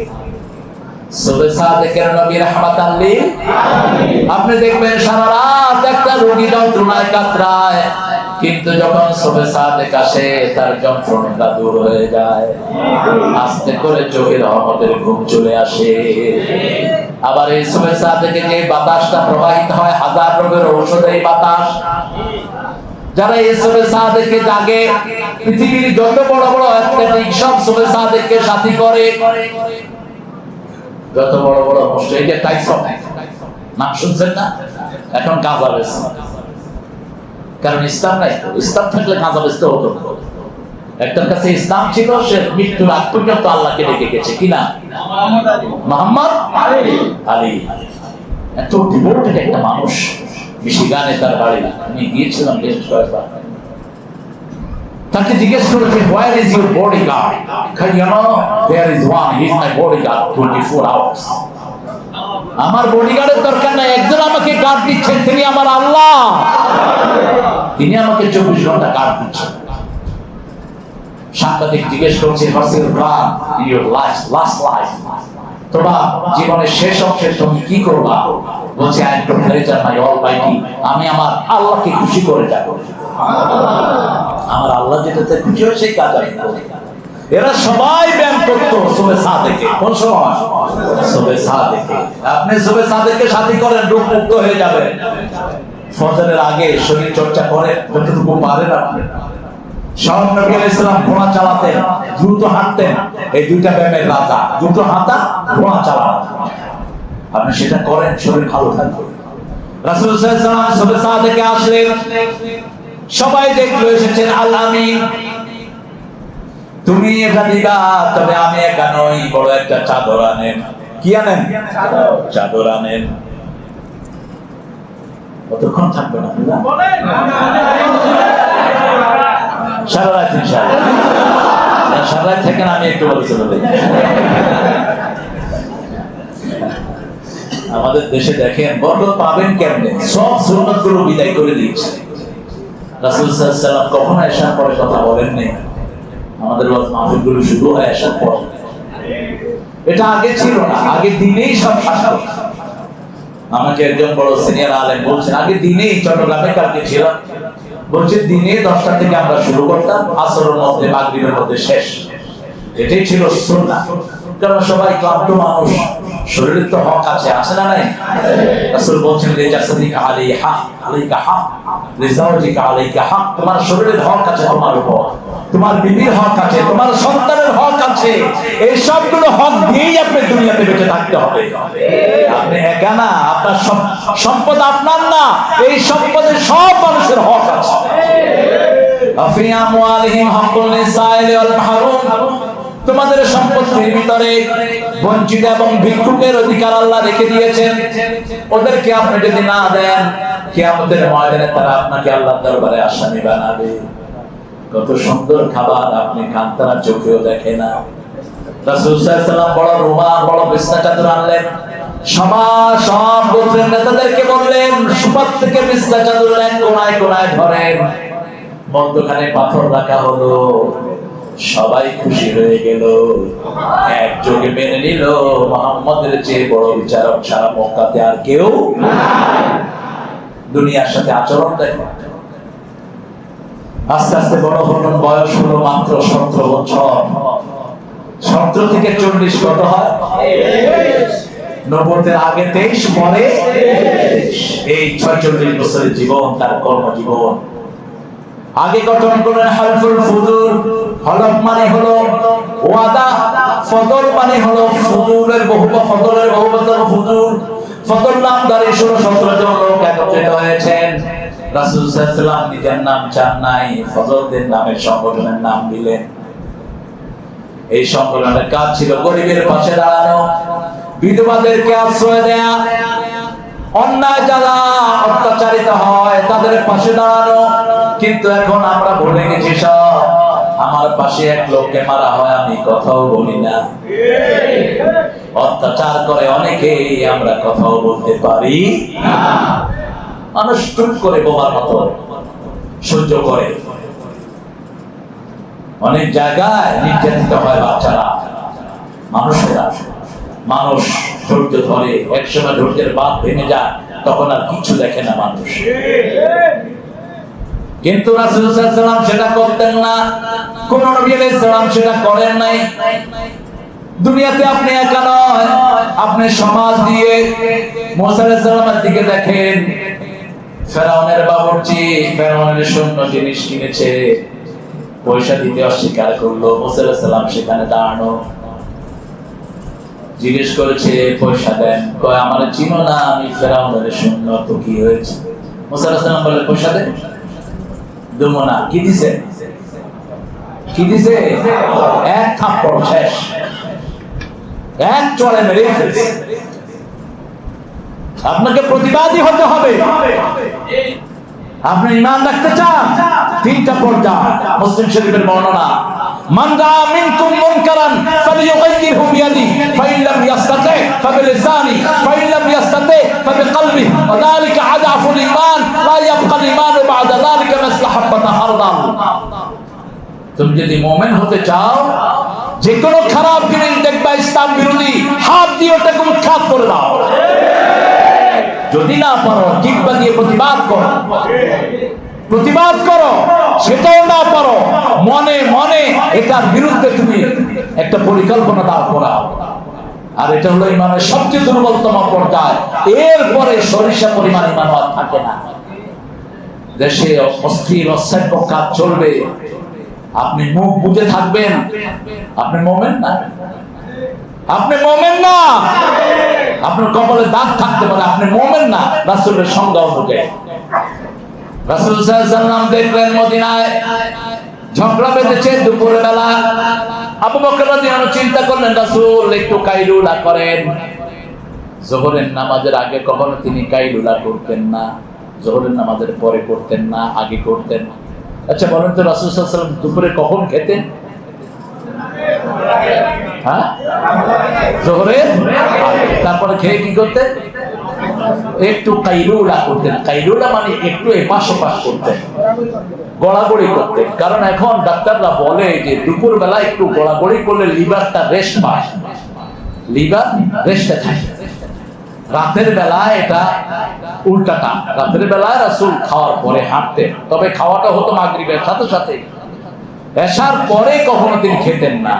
সুবে সাদেকের নবী রাহমাতাল লিল আলামিন। আপনি দেখবেন সারা রাত একটা রোগী যন্ত্রণায় কাতরায়, কিন্তু যখন সুবে সাদেক আসে তার যন্ত্রণা দূর হয়ে যায়, আস্তে করে চোখের রহমতের ঘুম চলে আসে। আবার এই সুবে সাদেকে যে বাতাসটা প্রবাহিত হয়, হাজার রোগের ঔষধ এই বাতাস। যারা এই সুবে সাদেকে জাগে, পৃথিবীর যত বড় বড় অ্যাথলেটিক সব সুবে সাদেককে সাথী করে। যত বড় বড় অনুষ্ঠান, এই যে টাইসন নাম শুনছেন না? এখন গাঁজা বেচে, কারণ ইসলাম নাই তো। ইসলাম থাকলে গাঁজা বেচতে হতো না। একটার কাছে ইসলাম ছিল, সে মৃত্যুর আগ পর্যন্ত আল্লাহকে ডেকে গেছে। কি না? মুহাম্মদ আলী। এত ডিভোটেড একটা মানুষ। মিশিগানে তার বাড়ি, আমি গিয়েছিলাম বেশ কয়েকবার। তাকে জিজ্ঞেস করেছে, where is your bodyguard? You know, there is one, he is my bodyguard 24 hours. আমার বডিগার্ডের দরকার নাই, একজন আমাকে গার্ড দিচ্ছেন, তিনি আমার আল্লাহ। তিনি আমাকে 24 ঘন্টা গার্ড দিচ্ছেন। সাংবাদিক জিজ্ঞেস করছে, what's your plan in your life, last life? তোমার জীবনের শেষ অংশে তুমি কি করবা? বলছে, I am to pleasure my Almighty, আমি আমার আল্লাহকে খুশি করে যাব। আমার আল্লাহ যেটাতে খুশি হয় সেই কাজ আমি করব। এরা সবাই ব্যায়াম করতো সুবে সাদেকে। কোন সময়? সুবে সাদেকে। আপনি সুবে সাদেকে সাথী করেন, রোগ মুক্ত হয়ে যাবেন। ফজরের আগে শরীর চর্চা করেন যতটুকু পারেন আপনি। সাহাব নবী আলাইহিস সালাম ঘোড়া চালাতেন, দ্রুত হাঁটতেন। এই দুইটা ব্যায়ামের রাজা, দ্রুত হাঁটা, ঘোড়া চালানো। আপনি সেটা করেন, শরীর ভালো থাকবে। রাসূল সাল্লাল্লাহু আলাইহি ওয়াসাল্লাম সুবে সাদেকে আসলেন, সবাই দেখলো এসেছেন। আল আমিন, তুমি এটা দিবা, তবে আমি একা নই, বড় একটা চাদর আনেন। কি আনেন? চাদর আনেন। কতক্ষণ থাকবে না? সারা রাত ইনশাআল্লাহ। সারা রাত থেকে আমি একটু বলে চলে যাই। আমাদের দেশে দেখেন বরকত পাবেন কেমনে? সব সুন্নাত গুলো বিদায় করে দিয়েছে। রাসূল সাল্লাল্লাহু আলাইহি ওয়াসাল্লাম কখনো এশার পরে কথা বলেননি। আমাদের ওয়াজ মাহফিল গুলো শুরু হয় এশার পর। এটা আগে ছিল না, আগে দিনেই সব শাসন। আমাকে একজন বড় সিনিয়র আলেম বলছেন, আগে দিনেই চট্টগ্রামে কালকে ছিল, বলছে দিনে 10টা থেকে আমরা শুরু করতাম, আসরের মধ্যে মাগরিবের মধ্যে শেষ। এটাই ছিল সুন্নাহ। কারণ সবাই ক্লান্ত মানুষ, শরীরের তো হক আছে, আছে না নাই? রাসূল বলছেন, লিজাসাদিকা আলাইহা আলাইকা হক, লিজাওজিকা আলাইকা হক। তোমার শরীরের হক আছে তোমার উপর, তোমার বিবির হক আছে, তোমার সন্তানের হক আছে। এই সবগুলো হক দিয়েই আপনি দুনিয়াতে বেঁচে থাকতে হবে। আপনি একা না, আপনার সম্পদ আপনার না, এই সম্পদের সব মানুষের হক আছে। আফি আমওয়ালিহিম হাক্কুল লিসাইল ওয়াল মাহরুম। তোমাদের সম্পত্তির ভিতরে বঞ্চিত এবং ভিক্ষুকের অধিকার আল্লাহ রেখে দিয়েছেন। ওদেরকে আপনি যদি না দেন, কিয়ামতের ময়দানে তারা আপনাকে আল্লাহর দরবারে আসামি বানাবে। কত সুন্দর খাবার আপনি খান, তারা চোখেও দেখে না। রাসূল সাল্লাল্লাহু আলাইহি ওয়াসাল্লাম বড় রুমাল, বড় বিছনা চাদর আনলেন, সব গোত্রের নেতাদেরকে বললেন সুপার থেকে বিছনা চাদর এক কোনায় কোনায় ধরেন, মধ্যখানে পাথর রাখা হলো। সবাই খুশি হয়ে গেল, একযোগে মেনে নিল মুহাম্মদের চেয়ে বড় বিচারক সারা মক্কাতে আর কেউ নাই। দুনিয়ার সাথে আচরণ দেখো। আস্তে আস্তে বড় হলেন, বয়স হলো মাত্র 17 বছর। 17 থেকে 40 কত হয়? নবুয়তের আগে 23, পরে 23। এই 46 বছরের জীবন তার কর্মজীবন। আগে গঠন করলেন হালফুল ফুজুর। হলফ মানে হলো ওয়াদা, ফজল মানে হলো ফুজুরের বহুবচন, ফজলের বহুবচন ফুজুর। ফজল নামধারী 16-17 জন লোক একত্রিত হয়েছেন। রাসূল সাল্লাল্লাহু আলাইহি ওয়াসাল্লাম নিজের নাম চান নাই, ফজলদের নামের সংগঠনের নাম দিলেন। এই সংগঠনের কাজ ছিল গরিবের পাশে দাঁড়ানো, বিধবাদেরকে আশ্রয় দেয়া, অন্যায় যারা অত্যাচারিত হয় তাদের পাশে দাঁড়ানো। কিন্তু এখন আমরা ভুলে গেছি সব। আমার পাশে এক লোককে মারা হয়, আমি কথাও বলি না। অত্যাচার করে অনেকেই, আমরা কথাও বলতে পারি না। মানুষ চুপ করে বোমার মতো সহ্য করে। অনেক জায়গায় নির্যাতিত হয় বাচ্চারা, মানুষেরা। মানুষ ধৈর্য ধরে, একসময় ধৈর্যের বাঁধ ভেঙে যায়, তখন আর কিছু দেখে না মানুষ। কিন্তু রাসূল সাল্লাল্লাহু আলাইহি ওয়াসাল্লাম সেটা করতেন না, কোন নবী আলাইহিস সালাম সেটা করেন নাই। দুনিয়াতে আপনি একা নয়, আপনি সমাজ দিয়ে মুসা আলাইহিস সালামের দিকে দেখেন। ফেরাউনের বাবুর্চি ফেরাউনের শূন্য জিনিস কিনেছে, পয়সা দিতে অস্বীকার করলো। মুসা আলাইহিস সালাম সেখানে দাঁড়ানো, জিজ্ঞেস করেছে পয়সা দেন, কয় আমার চিনো না, আমি ফেরাউনের শূন্য। তো কি হয়েছে? মুসা আলাইহিস সালাম বলে পয়সা দেন, দেবো না। কি দিছে? কি দিছে? এক থাপ্পড় শেষ, এক চড়ে মেরে ফেলছে। আপনাকে প্রতিবাদী হতে হবে। আপনি ঈমান রাখতে চান, 3টা পর্যায়। মুসলিম শরীফের বর্ণনা, মান রাআ মিনকুম মুনকারান ফালিয়ুগাইয়িরহু বিয়াদিহি ফাইন লাম ইয়াস্তাতি ফাবিলিসানি ফাইন লাম ইয়াস্তাতি ফাবিকলবিহি ওয়া যালিকা আযআফুল ঈমান লা ইয়াবকা ঈমানু বা'দা যালিকা মিসলা হাব্বাতা হারদাল। তুমি যদি মুমিন হতে চাও, যে কোনো খারাপ জিনিস দেখবা ইসলাম বিরোধী, হাত দিয়ে ওটাকে উৎখাত করে দাও। যদি না পারো, জিহ্বা দিয়ে প্রতিবাদ করো, প্রতিবাদ করো। সেটাও না পারো, মনে মনে এটার বিরুদ্ধে তুমি একটা পরিকল্পনা দাও করাও। আর এটা হলো ইমানের সবচেয়ে দুর্বলতম পর্যায়। এরপরে সরিষা পরিমাণ ইমান আর থাকে না। দেশে অস্থির অসভ্য কাজ চলবে, আপনি মুখ বুজে থাকবেন, আপনি মুমিন না। আপনি মুমিন না, আপনার কপালে দাগ থাকতে পারে, আপনি মুমিন না রাসূলের সংজ্ঞা অনুযায়ী। রাসূল সাল্লাল্লাহু আলাইহি ওয়াসাল্লাম দেখলেন মদিনায় ঝগড়া বেঁধেছে দুপুরের বেলা। আবু বকর রাদিয়াল্লাহু আনহু চিন্তা করলেন রাসূল একটু কাইলুলা করেন। যোহরের নামাজের আগে কখনো তিনি কাইলুলা করতেন না, যোহরের নামাজের পরে করতেন না, আগে করতেন। আচ্ছা বলেন তো, রাসূল সাল্লাল্লাহু আলাইহি ওয়াসাল্লাম দুপুরে কখন খেতেন? হ্যাঁ, যোহরে। তারপরে খেয়ে কি করতেন? একটু কাইলুলা করতেন। কাইলুলা মানে একটু এপাশ ওপাশ করতেন, গড়াগড়ি করতেন। কারণ এখন ডাক্তাররা বলে যে দুপুর বেলা একটু গড়াগড়ি করলে লিভারটা রেস্ট পায়, লিভার রেস্টে থাকে। রাতের বেলায় এটা উল্টাটা, রাতের বেলায় রাসূল খাওয়ার পরে হাঁটতেন। তবে খাওয়াটা হতো মাগরিবের সাথে সাথে, এশার পরে কখনো তিনি খেতেন না।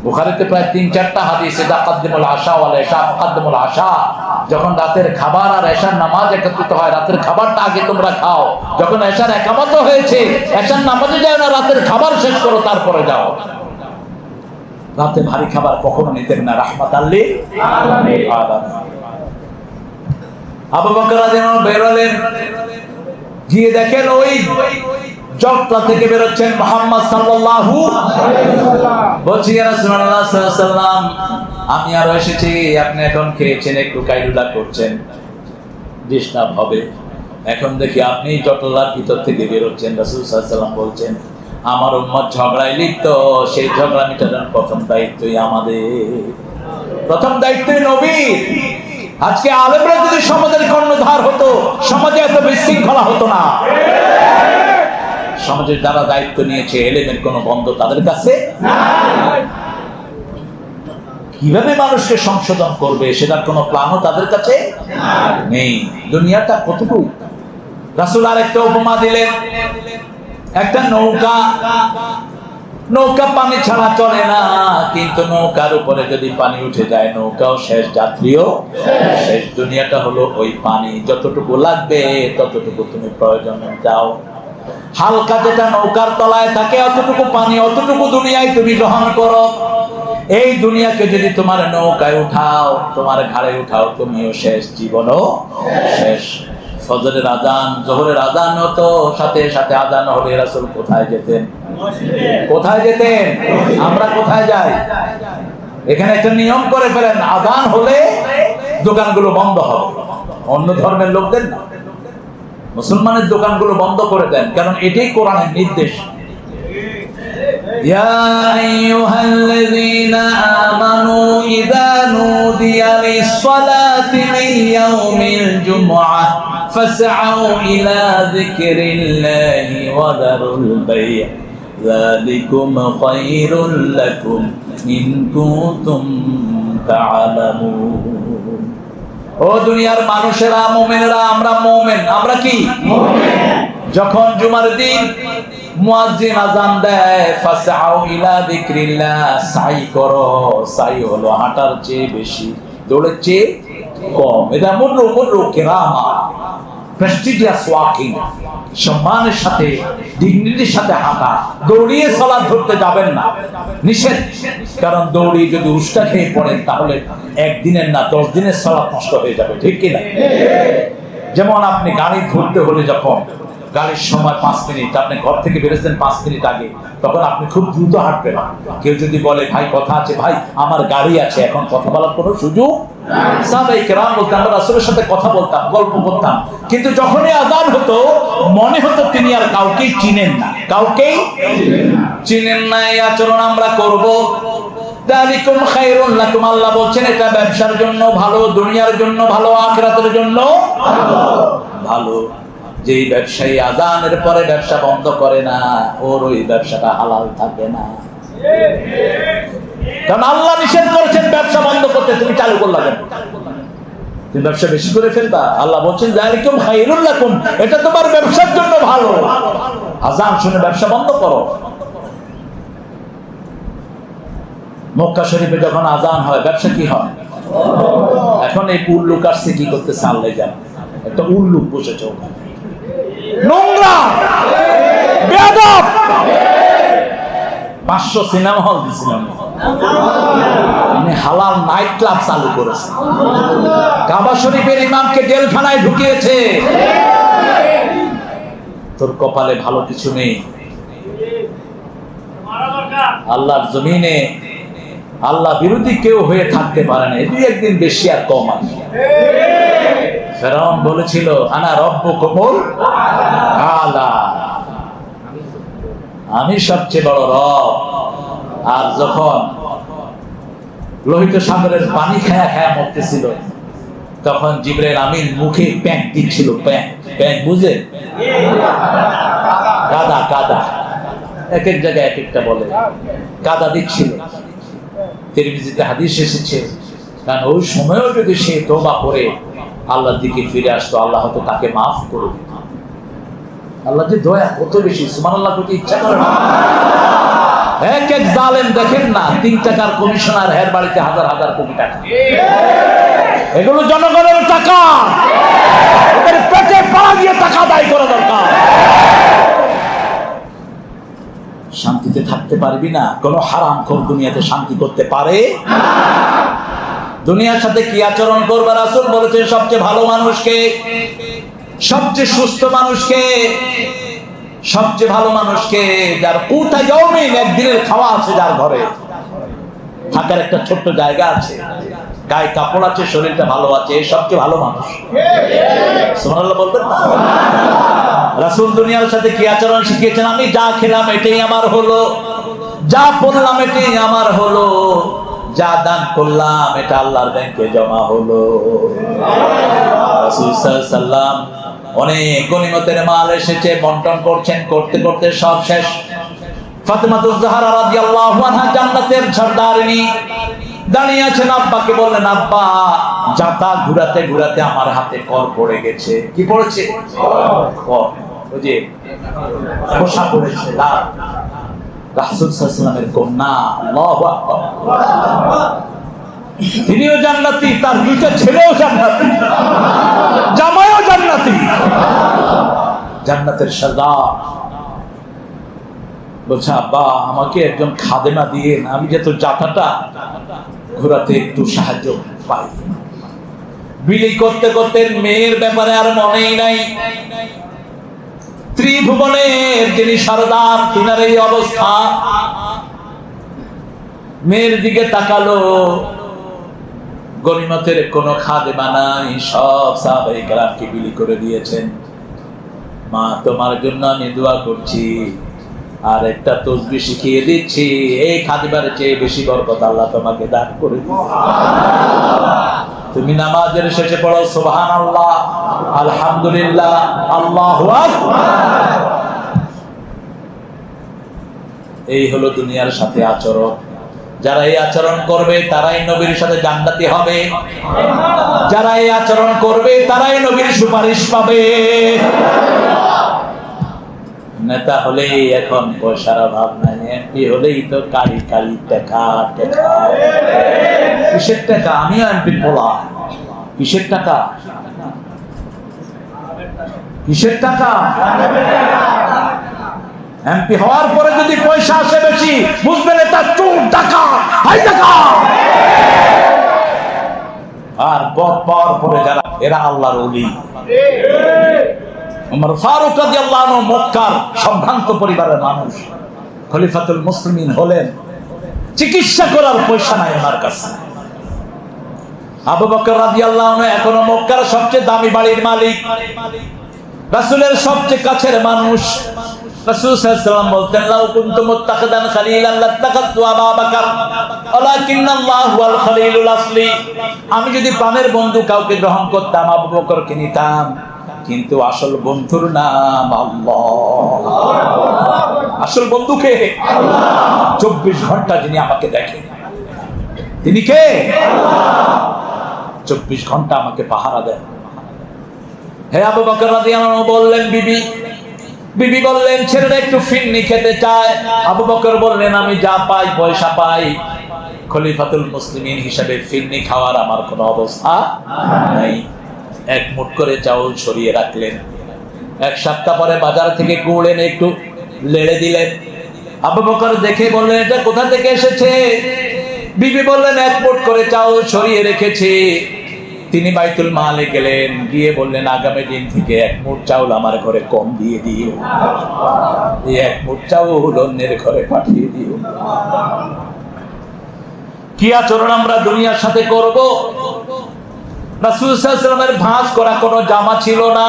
বুখারীতে প্রায় 3-4টা হাদিস, তাকাদ্দুমুল আশা ওয়াল ইশা ফাকাদ্দুমুল আশা। যখন রাতের খাবার আর এশার নামাজ একত্রিত হয়, রাতের খাবারটা আগে তোমরা খাও। যখন এশার একামত হয়েছে, এশার নামাজে যাও না, রাতের খাবার শেষ করো তারপরে যাও। রাতে ভারী খাবার কখনো নিতেন না, রাহমাতাল লিল আলামিন। আবু বকর রাদিয়াল্লাহু আনহু বেরোলেন, গিয়ে দেখেন ওই জগটা থেকে বেরোচ্ছেন মুহাম্মদ সাল্লাল্লাহু আলাইহি ওয়াসাল্লাম। বলছি ইয়া রাসূলুল্লাহ সাল্লাল্লাহু আলাইহি ওয়াসাল্লাম, আমি আরো এসেছি, আপনি এখন খেয়েছেন, একটু কাইলুলা করছেন, ডিস্টার্ব হবে। এখন দেখি আপনি জটলার ভিতর থেকে বেরোচ্ছেন। রাসূল সাল্লাল্লাহু আলাইহি ওয়াসাল্লাম বলছেন, আমার উম্মত ঝগড়ায় লিপ্ত, সেই ঝগড়া মেটানোর প্রথম দায়িত্বই আমাদের, প্রথম দায়িত্বই নবীর। আজকে আলেমরা যদি সমাজের কর্ণধার হতো, সমাজে এত বিশৃঙ্খলা হতো না। সমাজের যারা দায়িত্ব নিয়েছে, এলেমের কোনো বন্ধ তাদের কাছে নাই। কিভাবে মানুষকে সংশোধন করবে সেটার কোনো প্ল্যানও তাদের কাছে নেই। দুনিয়াটা কতটুকু। রাসূল আরেকটা উপমা দিলেন, একটা নৌকা, নৌকা পানি ছাড়া চলে না, কিন্তু নৌকার উপরে যদি পানি উঠে যায় নৌকাও শেষ, যাত্রীও শেষ। দুনিয়াটা হলো ওই পানি, যতটুকু লাগবে ততটুকু তুমি প্রয়োজনে যাও। হালকা যেটা নৌকার তলায় থাকে অতটুকু পানি, অতটুকু দুনিয়ায় তুমি গ্রহণ করো। এই দুনিয়াকে যদি তোমার নৌকায় উঠাও, তোমার ঘাড়ে উঠাও, তুমিও শেষ, জীবনও শেষ। ফজরের আজান, যোহরের আজান হতো, সাথে সাথে আজান হলে রাসূল কোথায় যেতেন? কোথায় যেতেন? আমরা কোথায় যাই? এখানে একটা নিয়ম করে ফেলেন, আজান হলে দোকানগুলো বন্ধ হবে। অন্য ধর্মের লোকদের না, মুসলমানের দোকানগুলো বন্ধ করে দেন, কারণ এটাই কোরআনের নির্দেশ। ইয়া আইয়ুহাল্লাযীনা আমানু ইযা নুদিয়া লিস-সালাতি মিন ইয়াউমিল জুমআহ ফাসআউ ইলা যিকরিল্লাহি ওয়া দারুল বাই' যালিকুম খায়রুল লাকুম ইন কুনতুম তা'লামুন। ও দুনিয়ার মানুষেরা, মুমিনেরা, আমরা মুমিন, আমরা কি মুমিন। যখন জুমার দিন মুয়াজ্জিন আযান দেয়, ফাসআউ ইলা যিকরিল্লাহ, সাই করো। সাই হলো হাঁটার চেয়ে বেশি, দৌড়ের চেয়ে কম। এটা মুররু কিরামা, প্রেস্টিজিয়াস ওয়াকিং, সম্মানের সাথে, ডিগনিটির সাথে হাঁটা। দৌড়িয়ে সালাত ধরতে যাবেন না, নিষেধ। কারণ দৌড়িয়ে যদি উস্কা খেয়ে পড়েন তাহলে একদিনের না 10 দিনের সালাত নষ্ট হয়ে যাবে, ঠিক কিনা? যেমন আপনি গাড়ি ধরতে হলে, যখন গাড়ির সময় 5 মিনিট, আপনি ঘর থেকে বেরোচ্ছেন 5 মিনিট আগে, তখন আপনি খুব দ্রুত হাঁটবেন। কেউ যদি বলে ভাই কথা আছে, ভাই আমার গাড়ি আছে, এখন কথা বলার কোনো সুযোগ নাই। সাহাবায়ে কেরাম বলতেন, আমরা রাসূলের সাথে কথা বলতাম, গল্প করতাম, কিন্তু যখনই আযান হতো মনে হতো তিনি আর কাউকেই চিনেন না, কাউকেই চিনেন না। এই আচরণ আমরা করব। যালিকুম খায়রুল লাকুম, আল্লাহ বলছেন এটা ব্যবসার জন্য ভালো, দুনিয়ার জন্য ভালো, আখিরাতের জন্য ভালো। যেই ব্যবসায়ী আযানের পরে ব্যবসা বন্ধ করে না, ওর ওই ব্যবসাটা হালাল থাকে না। কারণ আল্লাহ নিষেধ করেছেন ব্যবসা বন্ধ করতে, তুমি চালু করলা কেন? তুমি ব্যবসা বেশি করে ফেলবা। আল্লাহ বলছেন যালিকুম খায়রুল লাকুম, এটা তোমার ব্যবসার জন্য ভালো। আযান শুনে ব্যবসা বন্ধ করো। মক্কা শরীফে যখন আযান হয়, ব্যবসা কি হয়? এখন এই উল্লুক আসছে কি করতেছে আল্লাহ জানে। একটা উল্লুক বসেছে ওখানে, নোংরা, বেয়াদব। 500 সিনেমা হল দিছিলাম, মানে হালাল নাইট ক্লাব চালু করেছে। কাবা শরীফের ইমামকে জেলখানায় ঢুকিয়েছে। তোর কপালে ভালো কিছু নেই। আল্লাহর জমিনে আল্লাহ বিরোধী কেউ হয়ে থাকতে পারে না, দুই একদিন বেশি আর কম আছে। ফেরাউন বলেছিল আনা রব্বুকুমুল আলা, আমি সবচেয়ে বড় রব। আর যখন লোহিত সাগরের পানি খায়া খায়া মরতেছিল, তখন জিবরাইল আমিন মুখে প্যাঁক দিচ্ছিল। প্যাঁক বুঝে? কাদা, কাদা, এক এক জায়গায় এক একটা বলে, কাদা দিচ্ছিল। তিরমিজিতে হাদিস এসেছে, কারণ ওই সময়ও যদি সে তওবা করে আল্লাহর দিকে ফিরে আসতো, আল্লাহ হয়তো তাকে মাফ করে দিত। আল্লাহ যে দয়া কত বেশি, সুবহানাল্লাহ, করতে ইচ্ছা করে না। এক এক জালেম দেখেন না, 3 টাকার কমিশনার, হের বাড়িতে হাজার হাজার কোটি টাকা। এগুলো জনগণের টাকা, ওদের পেটে পাড়া দিয়ে টাকা আদায় করা দরকার। শান্তিতে থাকতে পারবি না, কোন হারামখোর দুনিয়াতে শান্তি করতে পারে না। দুনিয়ার সাথে কি আচরণ করবে? রাসূল বলেছেন সবচেয়ে ভালো মানুষকে, সবচেয়ে সুস্থ মানুষকে, সবচেয়ে ভালো মানুষকে, যার কুতা ইয়াউমিন, একদিনের খাওয়া আছে, যার ঘরে থাকার একটা ছোট্ট জায়গা আছে, গায়ে কাপড় আছে, শরীরটা ভালো আছে, এই সবচেয়ে ভালো মানুষ। সুবহানাল্লাহ বলবেন না? রাসূল দুনিয়ার সাথে কি আচরণ শিখিয়েছেন? আমি যা খেলাম এটাই আমার হলো, যা পড়লাম এটাই আমার হলো, যা দান করলাম এটা আল্লাহর ব্যাংকে জমা হলো। রাসূল সাল্লাল্লাহু আলাইহি সাল্লাম অনেক গনিমতের মাল এসেছে, বন্টন করছেন, করতে করতে সব শেষ। ফাতেমাতুজ জাহরা রাদিয়াল্লাহু আনহা জান্নাতের সর্দারিনী দাঁড়িয়ে আছেন, আব্বাকে বললেন, আব্বা জাতা ঘুরাতে ঘুরাতে আমার হাতে কর পড়ে গেছে। কি পড়েছে? কর, ওই যে খোসা পড়েছে। রাসূল সাল্লাল্লাহু আলাইহি সাল্লামের কন্যা, আল্লাহু আকবার, তিনিও জান্নাতি, তার দুইটা ছেলেও জান্নাতি, জামাইও জান্নাতি, জান্নাতের সর্দার। বলছে, আব্বা আমাকে একজন খাদেমা দিয়ে, আমি যে তো জাতাটা ঘোরাতে একটু সাহায্য পাই। বিলি করতে করতে মেয়ের ব্যাপারে আর মনেই নাই। ত্রিভুবনের যিনি সর্দার, তিনার এই অবস্থা। মেয়ের দিকে তাকালো, গনিমতের কোনো খাদেমা নাই, সব সাহাবায়ে কেরামকে বিলি করে দিয়েছেন। মা তোমার জন্য আমি দোয়া করছি, আর একটা তাসবিহ শিখিয়ে দিচ্ছি, এই খাদিমার চেয়ে বেশি বরকত আল্লাহ তোমাকে দান করে দিবে। তুমি নামাজের শেষে পড়ো সুবহানাল্লাহ, আলহামদুলিল্লাহ, আল্লাহু আকবার। এই হলো দুনিয়ার সাথে আচরণ। যারা এই আচরণ করবে তারাই নবীর সাথে জান্নাতি হবে, যারা এই আচরণ করবে তারাই নবীর সুপারিশ পাবে। নেতা হলেই এখন পয়সার অভাব নাই, এমপি হলেই তো কালি কালি টাকা টাকা। কিসের টাকা? আমিও এমপি বলা, কিসের টাকা? কিসের টাকা? এমপি হওয়ার পরে যদি পয়সা আসে বেশি, বুঝবেন এটা চোর, টাকা, হাই টাকা। আর পর পরে যারা, এরা আল্লাহর ওলি। ওমর ফারুক রাদিয়াল্লাহু আনহু মক্কার সম্ভ্রান্ত পরিবারের মানুষ, খলিফাতুল মুসলিমিন হলেন, চিকিৎসা করার পয়সা নাই ওনার কাছে। আবু বকর রাদিয়াল্লাহু আনহু এখনো মক্কার সবচেয়ে দামি বাড়ির মালিক, রাসূলের সবচেয়ে কাছের মানুষ। রাসূল সাল্লাল্লাহু আলাইহি ওয়াসাল্লাম বলতেন, লাউ কুনতু মুত্তাখিদান খলিলান লাত্তাখাযতু আবু বকর ওয়ালাকিন্নাল্লাহু ওয়াল খলিলুল আসলি। আমি যদি প্রাণের বন্ধু কাউকে গ্রহণ করতাম, আবু বকরকে নিতাম, কিন্তু আসল বন্ধুর নাম আল্লাহ। আসল বন্ধুকে আল্লাহ। 24 ঘন্টা যিনি আমাকে দেখেন, তিনি কে? আল্লাহ। 24 ঘন্টা আমাকে পাহারা দেন। হে আবু বকর রাদিয়াল্লাহু আনহু বললেন, বিবি বললেন, ছেলেরা একটু ফিন্নি খেতে চায়। আবু বকর বললেন, আমি যা পাই, পয়সা পাই, খলিফাতুল মুসলিমিন হিসেবে ফিন্নি খাওয়ার আমার কোনো অবস্থা নাই। এক মুঠ করে চাউল ছড়িয়ে রাখলেন। এক সপ্তাহ পরে বাজার থেকে গুড় এনে একটু লেড়ে দিলেন। আবু বকর দেখে বললেন, এটা কোথা থেকে এসেছে? বিবি বললেন, এক মুঠ করে চাউল ছড়িয়ে রেখেছে। তিনি বাইতুল মালে গেলেন, গিয়ে বললেন, আগামী দিন থেকে এক মুঠ চাউল আমার ঘরে কম দিয়ে দিও, এই এক মুঠ চাউল অন্যের ঘরে পাঠিয়ে দিও। কি আচরণ আমরা দুনিয়ার সাথে করব? রাসূল সাল্লাল্লাহু আলাইহি ওয়াসাল্লামের ভাঁজ করা কোনো জামা ছিল না,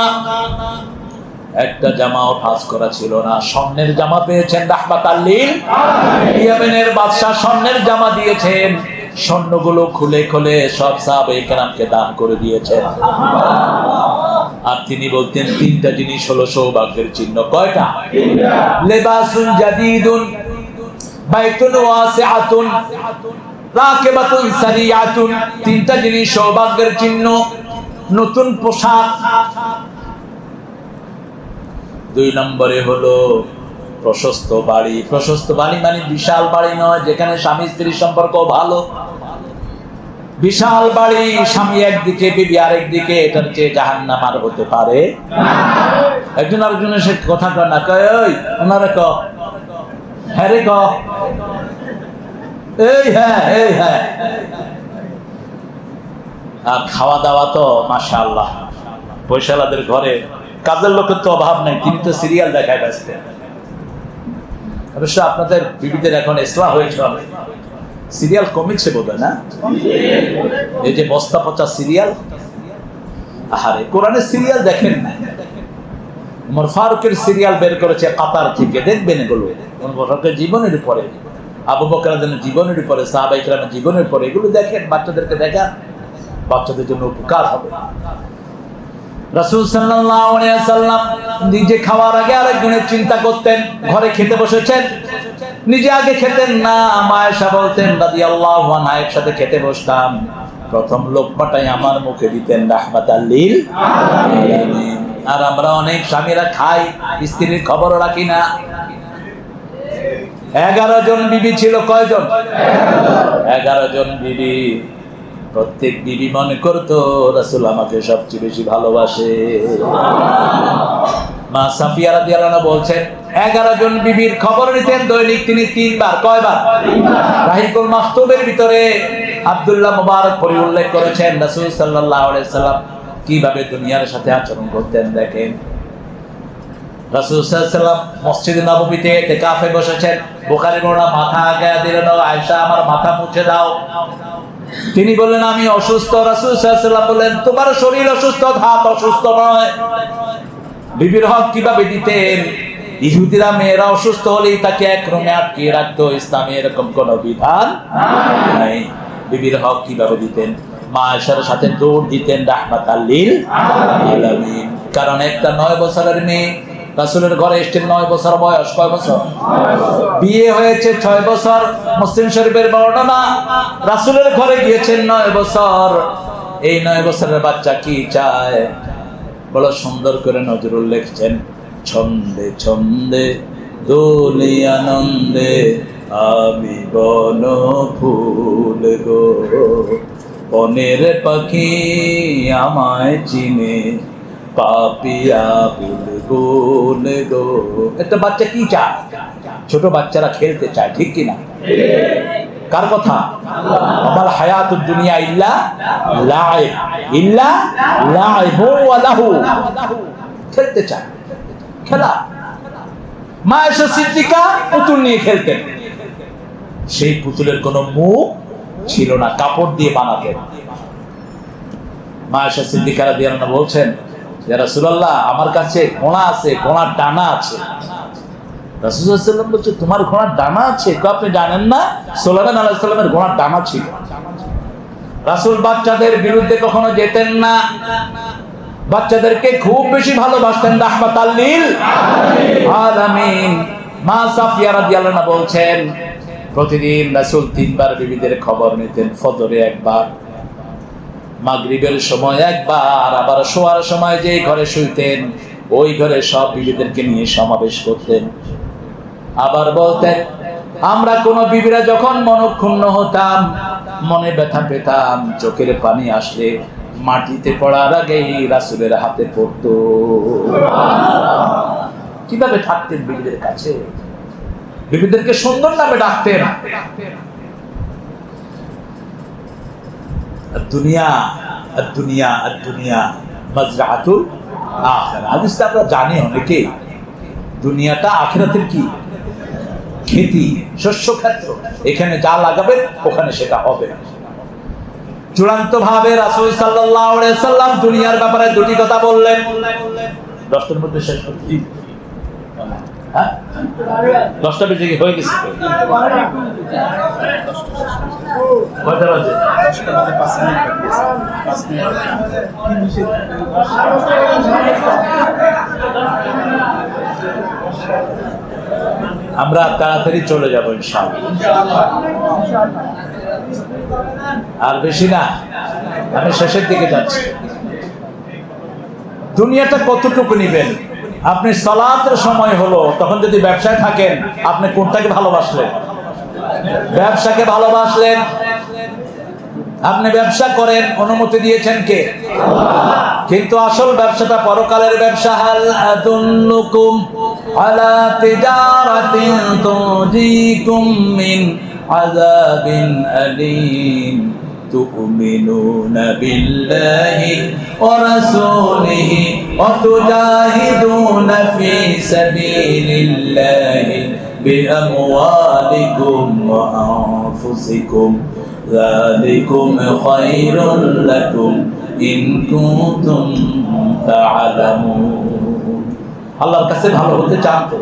একটা জামাও ভাঁজ করা ছিল না। স্বর্ণের জামা পেয়েছেন রাহমাতাল লিল আলামিন। ইয়েমেনের বাদশা স্বর্ণের জামা দিয়েছেন, স্বর্ণগুলো খুলে খুলে সব সাহাবায়ে কেরামকে দান করে দিয়েছেন। আর তিনি বলতেন, তিনটা জিনিস হলো সৌভাগ্যের চিহ্ন। কয়টা? লিবাসুন জাদীদুন, বাইতুন ওয়াসিআতুন, রাকিবাতুন সারিয়াতুন। তিনটা জিনিস সৌভাগ্যের চিহ্ন। নতুন পোশাক। 2 নম্বরে হলো প্রশস্ত বাড়ি। প্রশস্ত বাড়ি মানে বিশাল বাড়ি নয়, যেখানে স্বামী স্ত্রীর সম্পর্ক ভালো। বিশাল বাড়ি, স্বামী একদিকে, বিবি আরেকদিকে, এটার চেয়ে জাহান্নাম আর হতে পারে না। একজন আরেকজনের সে কথা কয় না, কয় ওই ওনারে ক, হ্যাঁ রে ক, এই হ্যাঁ, এই হ্যাঁ। আর খাওয়া দাওয়া তো মাশাআল্লাহ, পয়সালাদের ঘরে কাজের লোকের তো অভাব নাই, তিনি তো সিরিয়াল দেখায় ব্যস্ত। অবশ্য আপনাদের বিবিদের এখন ইসলাম হয়েছে, সিরিয়াল কমেছে বোধ হয় না? এই যে বস্তা পচা সিরিয়াল, আহারে কোরআনের সিরিয়াল দেখেন না, ওমর ফারুকের সিরিয়াল বের করেছে কাতার থেকে, দেখবেন এগুলো ওমর ফারুকের জীবনের উপরে, আবু বকরের জীবনের উপরে, সাহাবায়ে কেরামের জীবনের উপরে, এগুলো দেখেন, বাচ্চাদেরকে দেখান, বাচ্চাদের জন্য উপকার হবে। রাসূল সাল্লাল্লাহু আলাইহি ওয়াসাল্লাম নিজে খাওয়ার আগে আরেকজনের চিন্তা করতেন। ঘরে খেতে বসেছেন, নিজে আগে খেতেন না, মা আয়েশা বলতেন রাদিয়াল্লাহু আনহা, একসাথে খেতে বসতাম, প্রথম লোকমাটাই আমার মুখে দিতেন রাহমাতাল লিল আলামিন। আর আমরা অনেক স্বামীরা খাই, স্ত্রীর খবরও রাখি না। 11 জন বিবি ছিল, কয়জন? 11 জন বিবি। প্রত্যেক বিবি মনে করতো রাসূল আমাকে সবচেয়ে বেশি ভালোবাসে। মা সাফিয়া রাদিয়াল্লাহু আনহা বলছেন 11 জন বিবির খবর নিতেন দৈনিক তিনি 3 বার। কয়বার? রাহিকুল মাকতুবের ভিতরে আব্দুল্লাহ মুবারক পরি উল্লেখ করেছেন রাসূল সাল্লাল্লাহু আলাইহি সাল্লাম কিভাবে দুনিয়ার সাথে আচরণ করতেন। দেখেন, রাসূল সাল্লাল্লাহু আলাইহি সাল্লাম মসজিদে নববীতে ইতিকাফে বসেছেন, বুখারী বর্ণনা, মাথা আগায় দিলেন, আয়েশা আমার মাথা মুছে দাও। তিনি বললেন আমি অসুস্থ। রাসূল সাল্লাল্লাহু আলাইহি সাল্লাম বললেন তোমার শরীর অসুস্থ, হাত অসুস্থ নয়। বিবির হক কিভাবে দিতেন? ইহুদিরা মেয়েরা অসুস্থ হলেই তাকে এক রুমে আটকে রাখতো, ইসলামে এরকম কোন বিধান নাই। বিবির হক কিভাবে দিতেন? মা আয়েশার সাথে দৌড় দিতেন রাহমাতাল লিল আলামিন। কারণ একটা 9 বছরের মেয়ে রাসূলের ঘরে এসেছে, 9 বছর বয়স। কয় বছর? বিয়ে হয়েছে 6 বছর। মুসলিম শরীফের বর্ণনা, রাসূলের ঘরে গিয়েছেন 9 বছর। এই 9 বছরের বাচ্চা কি চায়? বড় সুন্দর করে নজরুল লিখছেন, ছন্দে ছন্দে দোলে আনন্দে আমি বন ফুল গো, বনের পাখি আমায় চিনে পাপিয়া বুলবুল গো। একটা বাচ্চা কি চায়? ছোট বাচ্চারা খেলতে চায়, ঠিক কিনা? কার কথা? আমার হায়াতুদ দুনিয়া ইল্লা লাইব, ইল্লা লাইবু ওয়া লাহু। খেলতে চায়, খেলা। মা আয়েশা সিদ্দিকা পুতুল নিয়ে খেলতেন, সেই পুতুলের কোনো মুখ ছিল না, কাপড় দিয়ে বানাতেন। মা আয়েশা সিদ্দিকা রাদিয়াল্লাহু আনহা বলছেন ইয়া রাসূলুল্লাহ আমার কাছে ঘোড়া আছে, ঘোড়ার ডানা আছে। রাসূল সাল্লাল্লাহু আলাইহি ওয়াসাল্লাম বলছে তোমার ঘোড়ার ডানা আছে? আপনি জানেন না সুলাইমান আলাইহিস সালামের ঘোড়ার ডানা ছিল। রাসূল বাচ্চাদের বিরুদ্ধে কখনো যেতেন না, বাচ্চাদেরকে খুব বেশি ভালোবাসতেন রাহমাতাল লিল আলামিন। মা সাফিয়া রাদিয়াল্লাহু আনহা বলছেন প্রতিদিন রাসূল 3 বার বিবিদের খবর নিতেন। ফজরে একবার, মাগরিবের সময় একবার, আবার শোয়ার সময় যেই ঘরে শুইতেন ওই ঘরে সব বিবিদেরকে নিয়ে সমাবেশ করতেন। আবার বলতেন আমরা কোন বিবিরা যখন মনক্ষুণ্ণ হতাম, মনে ব্যথা পেতাম, চোখের পানি আসলে মাটিতে পড়ার আগেই রাসূলের হাতে পড়তো। কিভাবে থাকতেন বিবিদের কাছে? বিবিদেরকে সুন্দর নামে ডাকতেন। দুনিয়া দুনিয়া দুনিয়া মাজরাতুল আখিরা। হাদিসটা আমরা জানি অনেকে, দুনিয়াটা আখিরাতের কি খেতি, শস্য ক্ষেত্র। এখানে যা লাগাবেন ওখানে সেটা হবে। চূড়ান্ত ভাবে রাসূল সাল্লাল্লাহু আলাইহি সাল্লাম দুনিয়ার ব্যাপারে 2টি কথা বললেন। 10টার মধ্যে শেষ করতে, হ্যাঁ 10টা বেজে হয়ে গেছে। কয়টা বাজে? আমরা তাড়াতাড়ি চলে যাব ইনশাআল্লাহ। আর বেশি না, আমি শেষের দিকে যাচ্ছি। দুনিয়াটা কতটুকু নিবেন? আপনি সালাতের সময় হলো, তখন যদি ব্যবসায় থাকেন আপনি কোনটাকে ভালোবাসলেন? ব্যবসাকে ভালোবাসলেন। আপনি ব্যবসা করেন, অনুমতি দিয়েছেন কে? কিন্তু আসল ব্যবসাটা পরকালের ব্যবসা। হাল আদুল্লুকুম আলা তিজারাতিন তুজিকুম মিন আযাবিন আলীম তুমিনুনা বিল্লাহি ওয়া রাসূলিহি ওয়া তুজাহিদুনা ফি সাবিলিল্লাহি বিআমওয়ালিকুম ওয়া আনফুসিকুম যালিকুম খায়রুল লাকুম ইন কুনতুম তা'লামুন। আল্লাহর কাছে ভালো হতে চান তো?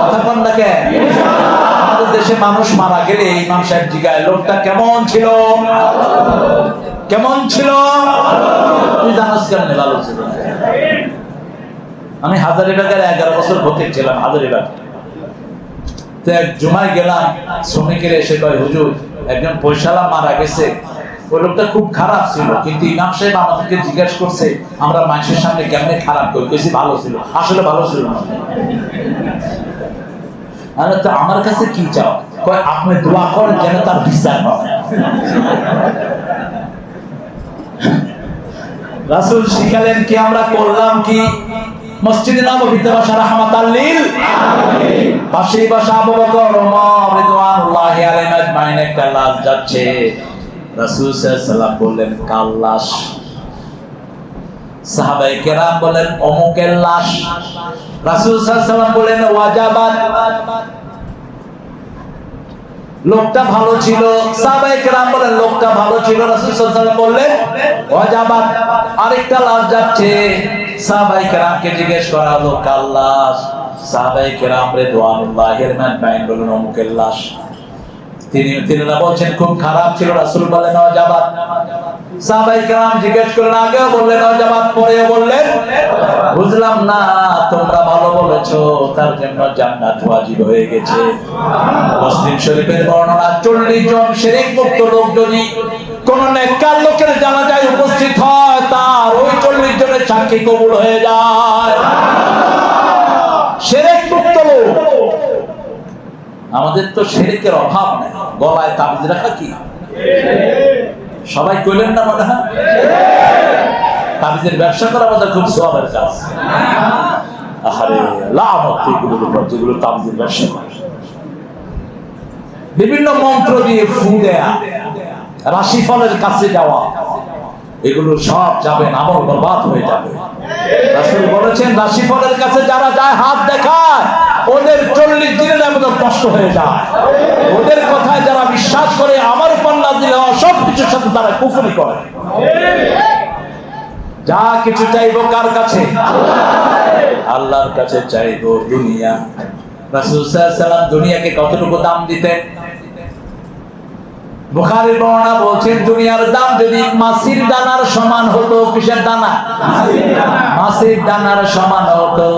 কথা বল না কেন? আমাদের দেশে মানুষ মারা গেলে ইমাম সাহেব জিগায় লোকটা কেমন ছিল, কেমন ছিল? তুই জানাস কেন? ভালো ছিল। আমি হাজারীবাগের 11 বছর ভর্তি ছিলাম হাজারীবাগ। তো এক জুমায় গেলাম, শ্রমিকের এসে কয় হুজুর একজন পয়সালা মারা গেছে, ওই লোকটা খুব খারাপ ছিল, কিন্তু ইমাম সাহেব আমাদেরকে জিজ্ঞেস করছে আমরা মানুষের সামনে কেমনে খারাপ করি, বেশি ভালো ছিল। আসলে ভালো ছিল না। তো আমার কাছে কি চাও? কয় আপনি দোয়া করেন যেন তার বিচার হয়। রাসূল শিখালেন কি, আমরা করলাম কি? মসজিদে নববীতে বসা রাহমাতাল লিল আলামিন, পাশেই বসা আবু বকর ওমর রিদওয়ানুল্লাহি আলাইহিম আজমাইন, একটা লাশ যাচ্ছে। রাসূল সাল্লাল্লাহু আলাইহি ওয়াসাল্লাম বললেন কাল লাশ। সাহাবায়ে কেরাম বলেন অমুকের লাশ। রাসূল সাল্লাল্লাহু আলাইহি ওয়াসাল্লাম বলেন ওয়াজাবাত। লোকটা ভালো ছিল। সাহাবায়ে কেরাম বলেন লোকটা ভালো ছিল। রাসূল সাল্লাল্লাহু আলাইহি ওয়াসাল্লাম বললেন ওয়াজাবাত। আরেকটা লাশ যাচ্ছে। সাহাবায়ে কেরামকে জিজ্ঞেস করা হলো কাল লাশ। সাহাবায়ে কেরাম রিদওয়ানুল্লাহি আলাইহিম বলেন অমুকের লাশ। তিনিরা বলছেন খুব খারাপ ছিল। রাসূল বলেন ওয়াজাবাত। সাহাবায়ে কেরাম জিজ্ঞেস করলেন আগেও বললেন ওয়াজাবাত, পরেও বললেন বুঝলাম না, তোমরা ভালো বলেছো তার জন্য জান্নাত ওয়াজিব হয়ে গেছে। মুসলিম শরীফের বর্ণনা 40 জন শিরক মুক্ত লোক যদি কোন নেককার লোকের জানাজায় উপস্থিত হয়, তার ওই 40 জনের সাক্ষী কবুল হয়ে যায়। শিরক মুক্ত লোক। আমাদের তো শিরকের অভাব নেই। গলায় তাবিজ রাখা কি? সবাই কইলেন না মনে হয়? তাবিজের ব্যবসা করা আমাদের খুব সওয়াবের কাজ। আরে লানত এগুলোর উপর যেগুলো তাবিজের ব্যবসা করে। বিভিন্ন মন্ত্র দিয়ে ফু দেয়া, রাশিফলের কাছে যাওয়া, এগুলো সব যাবে, আমল বরবাদ হয়ে যাবে। রাসূল বলেছেন রাশিফলের কাছে যারা যায় হাত দেখায়, ওদের 40 দিনের মতো কষ্ট হয়ে যায়। ওদের কথায় যারা বিশ্বাস করে আমার উপর নাযিল হওয়া সব কিছুর সাথে তারা কুফরি করে। যা কিছু চাইবো কার কাছে? আল্লাহর কাছে চাইবো। দুনিয়া, রাসূল সাল্লাল্লাহু আলাইহি ওয়াসাল্লাম দুনিয়াকে কতটুকু দাম দিতেন? বুখারীর বর্ণনা বলছেন দুনিয়ার দাম যদি মাছির দানার সমান হতো। কিসের দানা? মাছির দানার সমান হতো,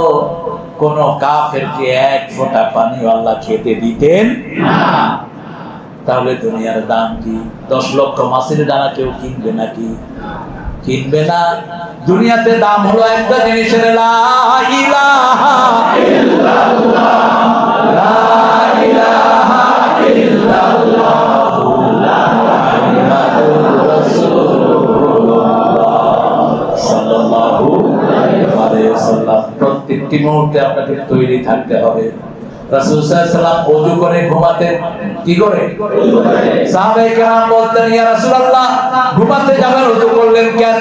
কোন কাফেরকে এক ফোঁটা পানি আল্লাহ খেতে দিতেন না। তাহলে দুনিয়ার দাম কি? 10 লক্ষ মাছের দানা কেউ কিনবে নাকি? কিনবে না। দুনিয়াতে দাম হলো একটা জিনিসের, লা ইলাহা ইল্লাল্লাহ, লা ইলাহা ইল্লাল্লাহ, মুহাম্মাদুর রাসূলুল্লাহ সাল্লাল্লাহু আলাইহি ওয়াসাল্লাম। প্রত্যেকটি মুহূর্তে আপনাকে তৈরি থাকতে হবে। রাসূল সাল্লাল্লাহু আলাইহি ওয়াসাল্লাম ওযু করে ঘুমাতেন। কি করে? সাহাবায়ে কেরাম বলতেন ইয়া রাসূলুল্লাহ ঘুমাতে যাবেন ওযু করলেন কেন?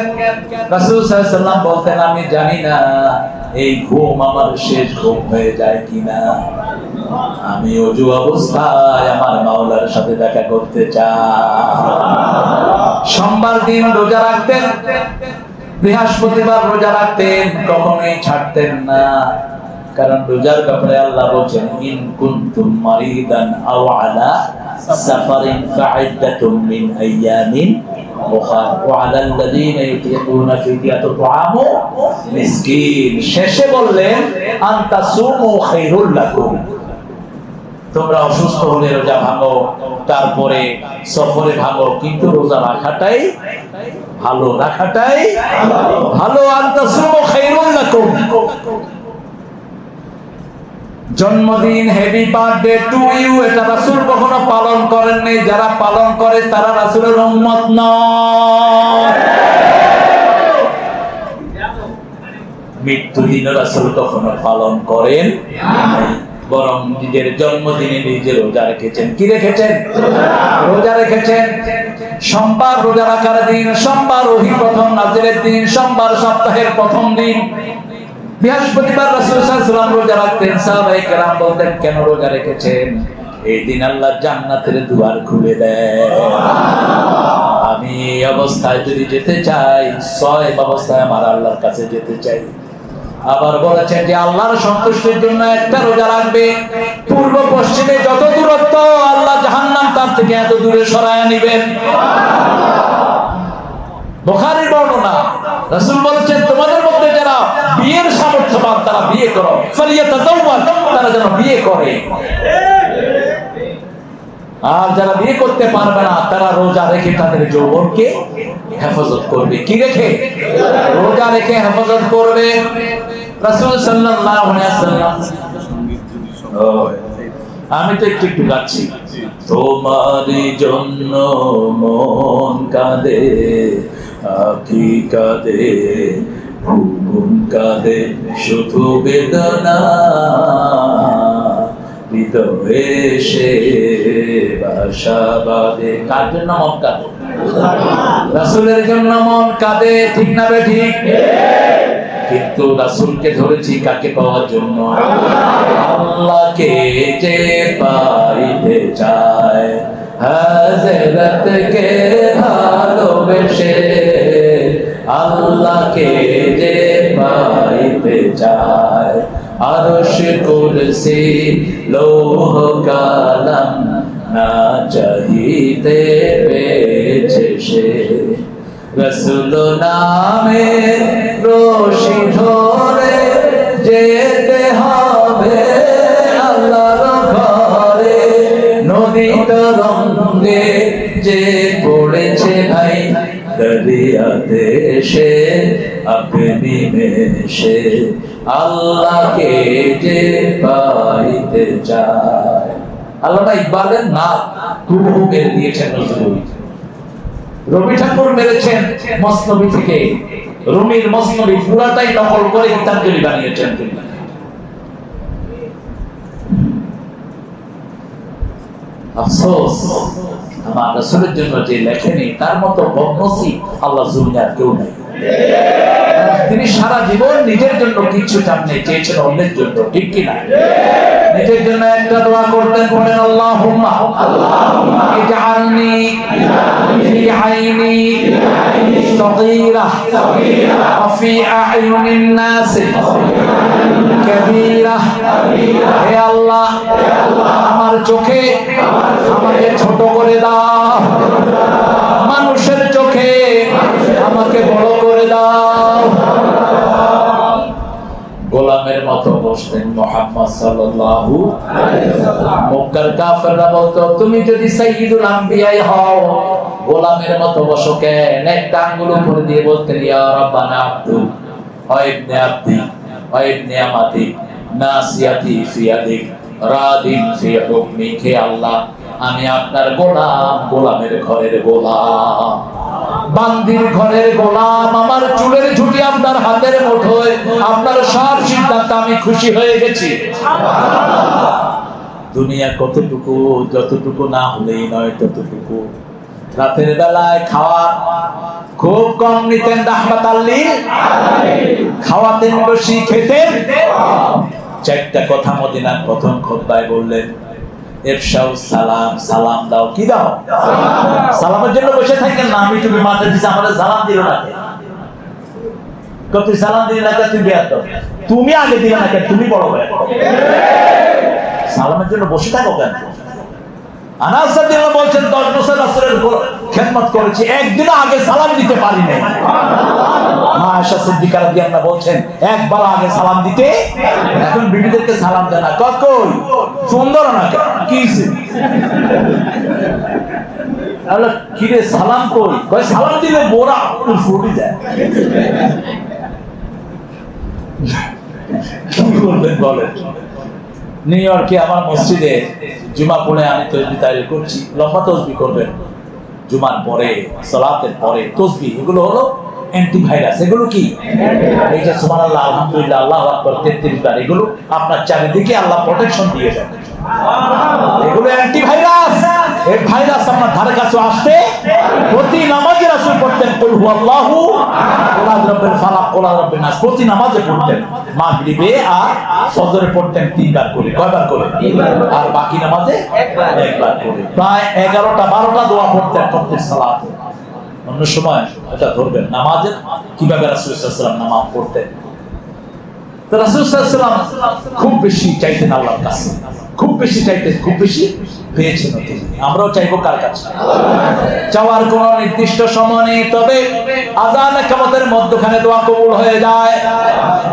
রাসূল সাল্লাল্লাহু আলাইহি ওয়াসাল্লাম বলতেন আমি জানি না এই ঘুম আমার শেষ ঘুম হয়ে যায় কিনা। আমি ওযু অবস্থায় আমার মাওলার সাথে দেখা করতে চাই। সোমবার দিন রোজা রাখতেন, বৃহস্পতিবার রোজা রাখতেন, কখনোই ছাড়তেন না। কারণ রোজার ব্যাপারে আল্লাহ বলেন ইন কুনতুম মারিদান আও আলা সাফারিন ফাইদ্দাতুম মিন আইয়ামিন উখরা ওয়া আলাল্লাযীনা ইউতিকুনা ফিদিয়াতু তুআমু মিসকিন। শেষে বললেন আনতা সুমু খায়রুল লাকুম। তোমরা অসুস্থ হলে রোজা ভাঙো, তারপরে সফরে ভাঙো, কিন্তু রোজা রাখাটাই ভালো, রাখাটাই ভালো। আনতা সুমু খায়রুল লাকুম। জন্মদিন, হ্যাপি বার্থডে টু ইউ, এটা রাসূল কখনো পালন করেননি। যারা পালন করে তারা রাসূলের উম্মত নয়। মৃত্যুদিন রাসূল কখনো পালন করেন নাই, বরং নিজের জন্মদিনে নিজে রোজা রেখেছেন। কি রেখেছেন? রোজা রেখেছেন। সোমবার রোজা রাখার দিন, সোমবার ওহী প্রথম নাযিলের দিন, সোমবার সপ্তাহের প্রথম দিন। বৃহস্পতিবার রাসূল সাল্লাল্লাহু আলাইহি ওয়াসাল্লাম রোজা রাখতেন। সাহাবায়ে কেরাম বলতেন কেন রোজা রেখেছেন? এই দিন আল্লাহ জান্নাতের দুয়ার খুলে দেয়। আমি এই অবস্থায় যদি যেতে চাই, সয় অবস্থায় আমার আল্লাহর কাছে যেতে চাই। আবার বলেছেন যে আল্লাহর সন্তুষ্টির জন্য একটা রোজা রাখবে, পূর্ব পশ্চিমে যত দূরত্ব আল্লাহ জাহান্নাম তার থেকে এত দূরে সরায় নিবেন। বুখারীর বর্ণনা, রাসূল বলেছেন তোমাদের মধ্যে যারা বিয়ের সামর্থ্যবান তারা বিয়ে করো, ফালিয়াতাযাওয়াজ, তারা যেন বিয়ে করে। আর যারা বিয়ে করতে পারবে না তারা রোজা রেখে তাদের যৌবনকে হেফাজত করবে। কি রেখে? রোজা রেখে হেফাজত করবে। রাসূল সাল্লাল্লাহু আলাইহি ওয়াসাল্লাম, আমি তো একটু একটু গাচ্ছি। তোমার জন্য মন কাঁদে, আখি কাঁদে, ঘুম কাঁদে, শুধু বেদনা হৃদয়ে সে বাসা বাঁধে। কার জন্য মন কাঁদে? রাসূলের জন্য মন কাঁদে, ঠিক না বেঠিক? কিন্তু রাসূলকে ধরেছি কাকে পাওয়ার জন্য? আল্লাহকে যে পাইতে চায়, হযরতকে ভালোবেসে, আল্লাহকে যে পাইতে চায়, আরশ কুরসি লৌহ কালাম না চাহিতে পেয়েছে সে। রাসূল নামে রশি ধরে যেতে হবে আল্লাহর ঘরে। নদী তরঙ্গে যে পড়েছে ভাই দরিয়াতে সে আপনি মেশে, আল্লাহকে যে পাইতে চায়। আল্লাহ ইকবালের নাম হুবহু মেরে দিয়েছেন নজরুল। রবি ঠাকুর মেরেছেন মসনবী থেকে, রুমির মসনবী পুরাটাই নকল করে গীতাঞ্জলি বানিয়েছেন তিনি। আফসোস, আমার রাসূলের জন্য যে লেখেনি তার মতো বদনসিব আল্লাহ দুনিয়ার কেউ নেই। তিনি সারা জীবন নিজের জন্য কিছু চাননি, চেয়েছেন অন্যের জন্য, ঠিক কিনা? নিজের জন্য একটা দোয়া করতেন, বলেন আল্লাহুম্মা ইজআলনি ফি আইনি সগীরা ওয়া ফি আ'ইউনিন নাস কাবীরা। হে আল্লাহ, আমার চোখে আমাকে ছোট করে দাও, মানুষের চোখে আমাকে বড় করে দাও। গোলামের মতো বসতেন মুহাম্মদ সাল্লাল্লাহু আলাইহি ওয়াসাল্লাম। মক্কার কাফেররা বলতো তুমি যদি সাইয়্যিদুল আম্বিয়াই হও গোলামের মতো বসো কেন? একটা আঙ্গুল উপরে দিয়ে বলতেন ইয়া রাব্বানা আব্দু ওয়া ইবনে আব্দি ওয়া ইবনে আমাতি নাসিয়াতি ফি ইয়াদিক রাদিন ফি হুকমিক। হে আল্লাহ, আমি আপনার গোলাম, গোলামের ঘরের গোলাম, বান্দির ঘরের গোলাম। আমার চুলের ঝুঁটি আপনার হাতের মুঠোয়, আপনার সব সিদ্ধান্ত আমি খুশি হয়ে গেছি। দুনিয়া কতটুকু, যতটুকু না হলেই নয় ততটুকু। রাতের বেলায় খাওয়া খুব কম নিতেন, রাহমাতাল লিল আলামিন। খাওয়াতেন বেশি, খেতেন। চারটা কথা মদিনার প্রথম খুতবায় বললেন, ইফশাউ সালাম, সালাম দাও। কি দাও? সালামের জন্য বসে থাকেন না। আমি তুমি মাঠে দিছি, আমাদের সালাম দিল না কেন? কত সালাম দিল না কেন? তুমি আগে দিলে না কেন? তুমি বড় হয়ে সালামের জন্য বসে থাকো কেন? আনাস রাদিয়াল্লাহু আনহু বলছেন 10 বছর রাসূলের খেদমত করেছি, একদিন আগে সালাম দিতে পারি নাই। মা আয়েশা সিদ্দিকা রাদিয়াল্লাহু আনহা বলছেন একবার আগে সালাম দিতে, এখন বিবিদেরকে সালাম দেয় না। কই সুন্দর না কি আল্লাহ কিরে সালাম কই? কই সালাম দিলে বোরা ফুটি যায়। কি বলবেন বলেন? নিউ ইয়র্কে আমার মসজিদে জুমা পড়ে আমি তাসবিহ তাহলিল করছি। লম্বা তাসবিহ করবেন জুমার পরে, সালাতের পরে তাসবিহ। এগুলো হলো অ্যান্টিভাইরাস। এগুলো কি? এইটা সুবহানাল্লাহ, আলহামদুলিল্লাহ, আল্লাহু আকবার 33 বার। এগুলো আপনার চারিদিকে আল্লাহ প্রোটেকশন দিয়ে দেন। এগুলো অ্যান্টিভাইরাস। এই ভাইরাস আপনার ধারে কাছে আসতে প্রতি নামাজে রাসূল পড়তেন কুল হুয়াল্লাহু, কুল আউযু বিরাব্বিল ফালাক, কুল আউযু বিরাব্বিন নাস। প্রতি নামাজে পড়তেন। মাগরিবে আর ফজরে পড়তেন 3 বার করে। কয়বার করে? আর বাকি নামাজে একবার করে। প্রায় 11টা 12টা দোয়া পড়তেন প্রত্যেক সালাতে। অন্য সময় এটা ধরবেন নামাজের কিভাবে রাসূল সাল্লাল্লাহু আলাইহি ওয়াসাল্লাম নামাজ পড়তেন। তো রাসূল সাল্লাল্লাহু আলাইহি ওয়াসাল্লাম খুব বেশি চাইতেন আল্লাহর কাছে, খুব বেশি চাইতেন, খুব বেশি পেয়েছেন তিনি। আমরাও চাইবো কার কাছে? চাওয়ার কোন নির্দিষ্ট সময় নেই, তবে আযান ইকামতের মধ্যখানে দোয়া কবুল হয়ে যায়।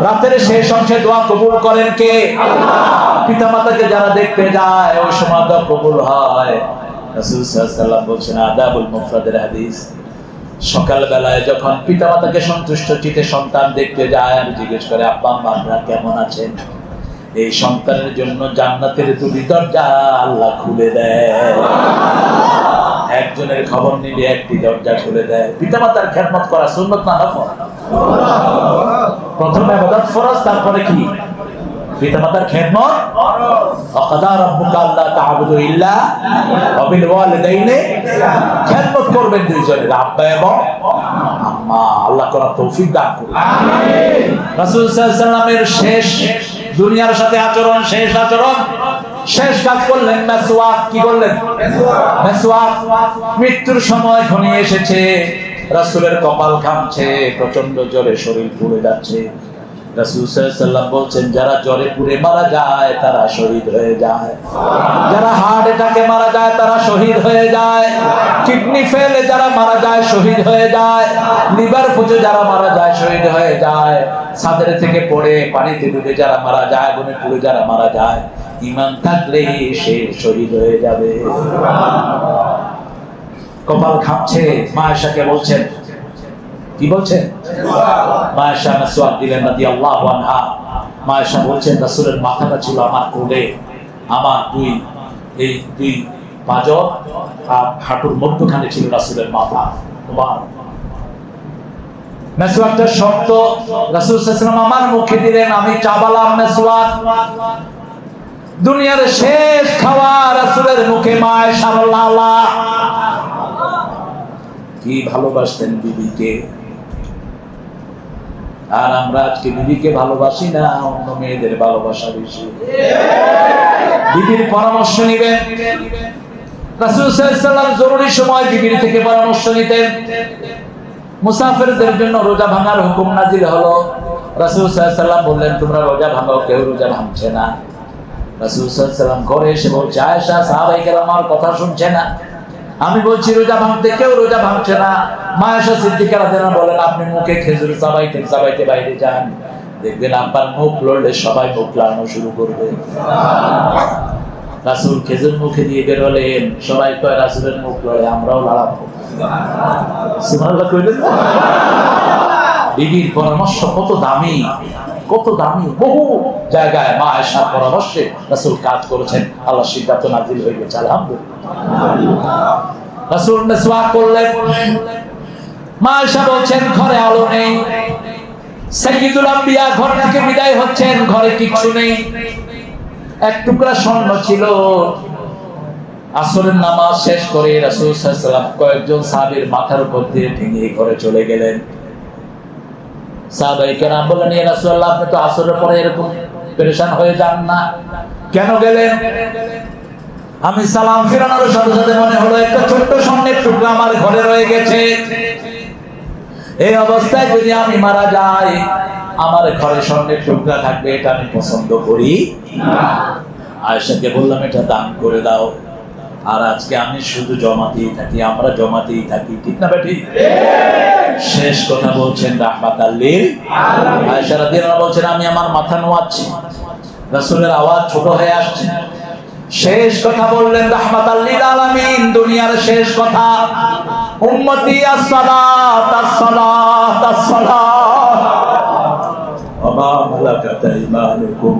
রাতের শেষ অংশে দোয়া কবুল করেন কে? আল্লাহ। পিতামাতাকে যারা দেখতে যায় ওই সময় দোয়া কবুল হয়। রাসূল সাল্লাল্লাহু আলাইহি ওয়াসাল্লাম বলেছেন আদাবুল মুফরাদের হাদিস, সকাল বেলায় যখন পিতামাতাকে সন্তুষ্ট চিত্তে সন্তান দেখতে যায় আর জিজ্ঞেস করে আব্বা আম্মা আপনারা কেমন আছেন, এই সন্তানের জন্য জান্নাতের দুটি দরজা আল্লাহ খুলে দেয়। একজনের খবর নিলে একটি দরজা খুলে দেয়। পিতামাতার খেদমত করা সুন্নাত না নফল? প্রথমে ইবাদত ফরজ, তারপরে কি? পিতামাতার খেদমত। ওয়াকাদা রাব্বুকা আল্লা তা'বুদু ইল্লা ওয়া বিল ওয়ালিদাইনি খেদমত করবেন দুইজনের, আব্বা এবং আম্মা। আল্লাহ করার তৌফিক দান করুন, আমিন। রাসূল সাল্লাল্লাহু আলাইহি ওয়াসাল্লামের শেষ দুনিয়ার সাথে আচরণ, শেষ আচরণ, শেষ কাজ করলেন মেসওয়াক। কি করলেন? মেসওয়াক। মৃত্যুর সময় ঘনিয়ে এসেছে, রাসূলের কপাল ঘামছে, প্রচন্ড জ্বরে শরীর পুড়ে যাচ্ছে। রাসূল সাল্লাল্লাহু আলাইহি ওয়াসাল্লাম বলছেন যারা জ্বরে পুড়ে মারা যায় তারা শহীদ হয়ে যায়, যারা হার্ট অ্যাটাকে মারা যায় তারা শহীদ হয়ে যায়, কিডনি ফেলে যারা মারা যায় শহীদ হয়ে যায়, লিভার পচে যারা মারা যায় শহীদ হয়ে যায়, ছাদের থেকে পড়ে পানিতে ডুবে যারা মারা যায়, আগুনে পুড়ে যারা মারা যায়, ঈমান থাকলেই সে শহীদ হয়ে যাবে। কপাল ঘামছে, মা আয়েশাকে বলছেন, কি বলছেন? মা আয়েশা মেসওয়াক দিলেন রাদিয়াল্লাহু আনহা। মা আয়েশা বলছেন রাসূলের মাথাটা ছিল আমার কোলে, আমার দুই পাঁজর আর হাঁটুর মধ্যখানে ছিল রাসূলের মাথা। মেসওয়াকটা শক্ত, রাসূল সাল্লাল্লাহু আলাইহি ওয়াসাল্লাম আমার মুখে দিলেন, আমি চাবালাম মেসওয়াক। দুনিয়ার শেষ খাওয়া রাসূলের মুখে মা আয়েশা রাদিয়াল্লাহু কি ভালোবাসতেন বিবিকে। আর আমরা আজকে বিবিকে ভালোবাসি না, অন্য মেয়েদের ভালোবাসা বেশি। বিবির পরামর্শ নিবেন। রাসূল সাল্লাল্লাহু আলাইহি ওয়াসাল্লাম জরুরি সময় বিবির থেকে পরামর্শ নিতেন। মুসাফিরদের জন্য রোজা ভাঙার হুকুম নাজিল হলো। রাসূল সাল্লাল্লাহু আলাইহি ওয়াসাল্লাম বললেন তোমরা রোজা ভাঙো, কেউ রোজা ভাঙছে না। রাসূল সাল্লাল্লাহু আলাইহি ওয়াসাল্লাম ঘরে এসে বলছে আয়েশা সাহাবায়ে কেরাম আমার কথা শুনছে না, আমি বলছি রোজা ভাঙতে, কেউ রোজা ভাঙছে না। মা আয়েশা সিদ্দিকা রাদিয়াল্লাহু আনহা বলেন আপনি মুখে খেজুর চাবাইতে বাইরে যান, দেখবেন আপনার মুখ লড়লে সবাই মুখ লাগানো শুরু করবে। রাসূল খেজুর মুখে দিয়ে বের হলেন, সবাই কয় রাসূলের মুখ লড়ে, আমরাও লাগাবো। সুবহানাল্লাহ কইলেন। বিবির পরামর্শ কত দামি, কত দামি। বহু জায়গায় মা আয়েশার পরামর্শে রাসূল কাজ করেছেন, আল্লাহ সিদ্ধান্ত নাজিল হয়ে গেছে, আলহামদুলিল্লাহ। রাসূল মিসওয়াক করলেন। মা আয়েশা বলছেন ঘরে আলো নেই, সাইয়্যিদুল আম্বিয়া ঘর থেকে বিদায় হচ্ছেন, ঘরে কিচ্ছু নেই। এক টুকরা স্বর্ণ ছিল। আসরের নামাজ শেষ করে রাসূল সাল্লাল্লাহু আলাইহি ওয়াসাল্লাম কয়েকজন সাহাবীর মাথার উপর দিয়ে ঠেঙে ঘরে চলে গেলেন। সাহাবায়ে কেরাম বললেন ইয়া রাসূলুল্লাহ আপনি তো আসরের পরে এরকম পেরেশান হয়ে যান না, কেন গেলেন? আমি সালাম ফিরানোর সাথে সাথে মনে হলো একটা ছোট্ট স্বর্ণের টুকরা আমার ঘরে রয়ে গেছে। এই অবস্থায় যদি আমি মারা যাই আমার ঘরে স্বর্ণের টুকরা থাকবে, এটা আমি পছন্দ করি না। আয়েশাকে বললাম এটা দান করে দাও। আর আজকে আমি শুধু জমাতেই থাকি, আমরা জমাতেই থাকি, ঠিক না বেটি? শেষ কথা বলছেন রাহমাতাল লিল আলামিন। আয়েশা রাদিয়াল্লাহু আনহা বলছেন আমি আমার মাথা নোয়াচ্ছি, রাসূলের আওয়াজ ছোট হয়ে আসছে। শেষ কথা বললেন রাহমাতাল লিল আলামিন, দুনিয়ার শেষ কথা, উম্মতি as-সালাত as-সালাত as-সালাত ওয়া মা মালাকাত আইমানুকুম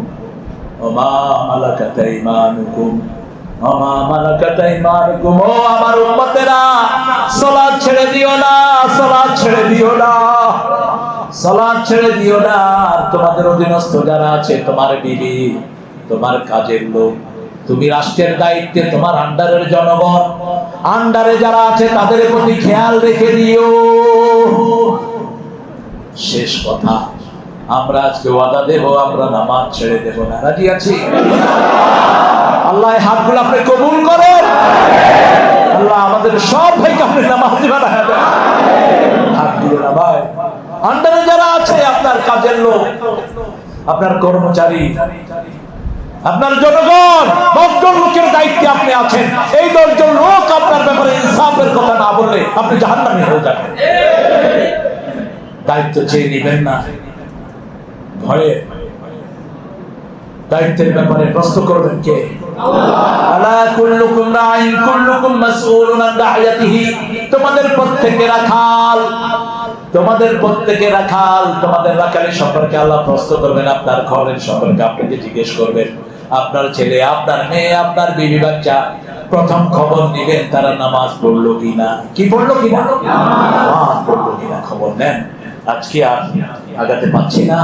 ওয়া মা মালাকাত আইমানুকুম ওয়া মা মালাকাত আইমানুকুম। ও আমার উম্মতেরা সালাত ছেড়ে দিও না, সালাত ছেড়ে দিও না, সালাত ছেড়ে দিও না। তোমাদের অধীনস্থ যারা আছে, তোমার বিবি, তোমার কাজের লোক, তুমি রাষ্ট্রের দায়িত্বে, তোমার আন্ডারের জনগণ, আন্ডারে যারা আছে তাদের প্রতি খেয়াল রেখে দিও। শেষ কথা, আমরা আজকে ওয়াদা দেব আমরা নামাজ ছেড়ে দেব না, রাজি আছি? আল্লাহ হাতগুলো আপনি কবুল করেন, আল্লাহ আমাদের সব ভাইকে আপনি নামাজি বানায় দেন। হাতগুলো না ভাই, আন্ডারে যারা আছে আপনার কাজের লোক, আপনার কর্মচারী, আপনার জনগণ, 10 জন লোকের দায়িত্বে আপনি আছেন। এই 10 জন লোক আপনার ব্যাপারে ইনসাফের কথা না বললে আপনি জাহান্নামী হয়ে যাবেন। দায়িত্ব চেয়ে নেবেন না ভয়ে। দায়িত্বের ব্যাপারে প্রশ্ন করবেন কে? আলা কুল্লুকুম রাইন কুল্লুকুম মাসউলুন আন রাইয়াতিহি। তোমাদের প্রত্যেকে রাখাল, তোমাদের প্রত্যেকে রাখাল। তোমাদের রাখালের সম্পর্কে আল্লাহ প্রশ্ন করবেন, আপনার ঘরের সম্পর্কে আপনাকে জিজ্ঞেস করবেন। আপনার ছেলে, আপনার মেয়ে, আপনার বিবি বাচ্চা প্রথম খবর নেবেন তারা নামাজ পড়লো কিনা। কি পড়লো কিনা? নামাজ পড়লো কিনা খবর নেন। আজকে আর আগাতে পাচ্ছি না।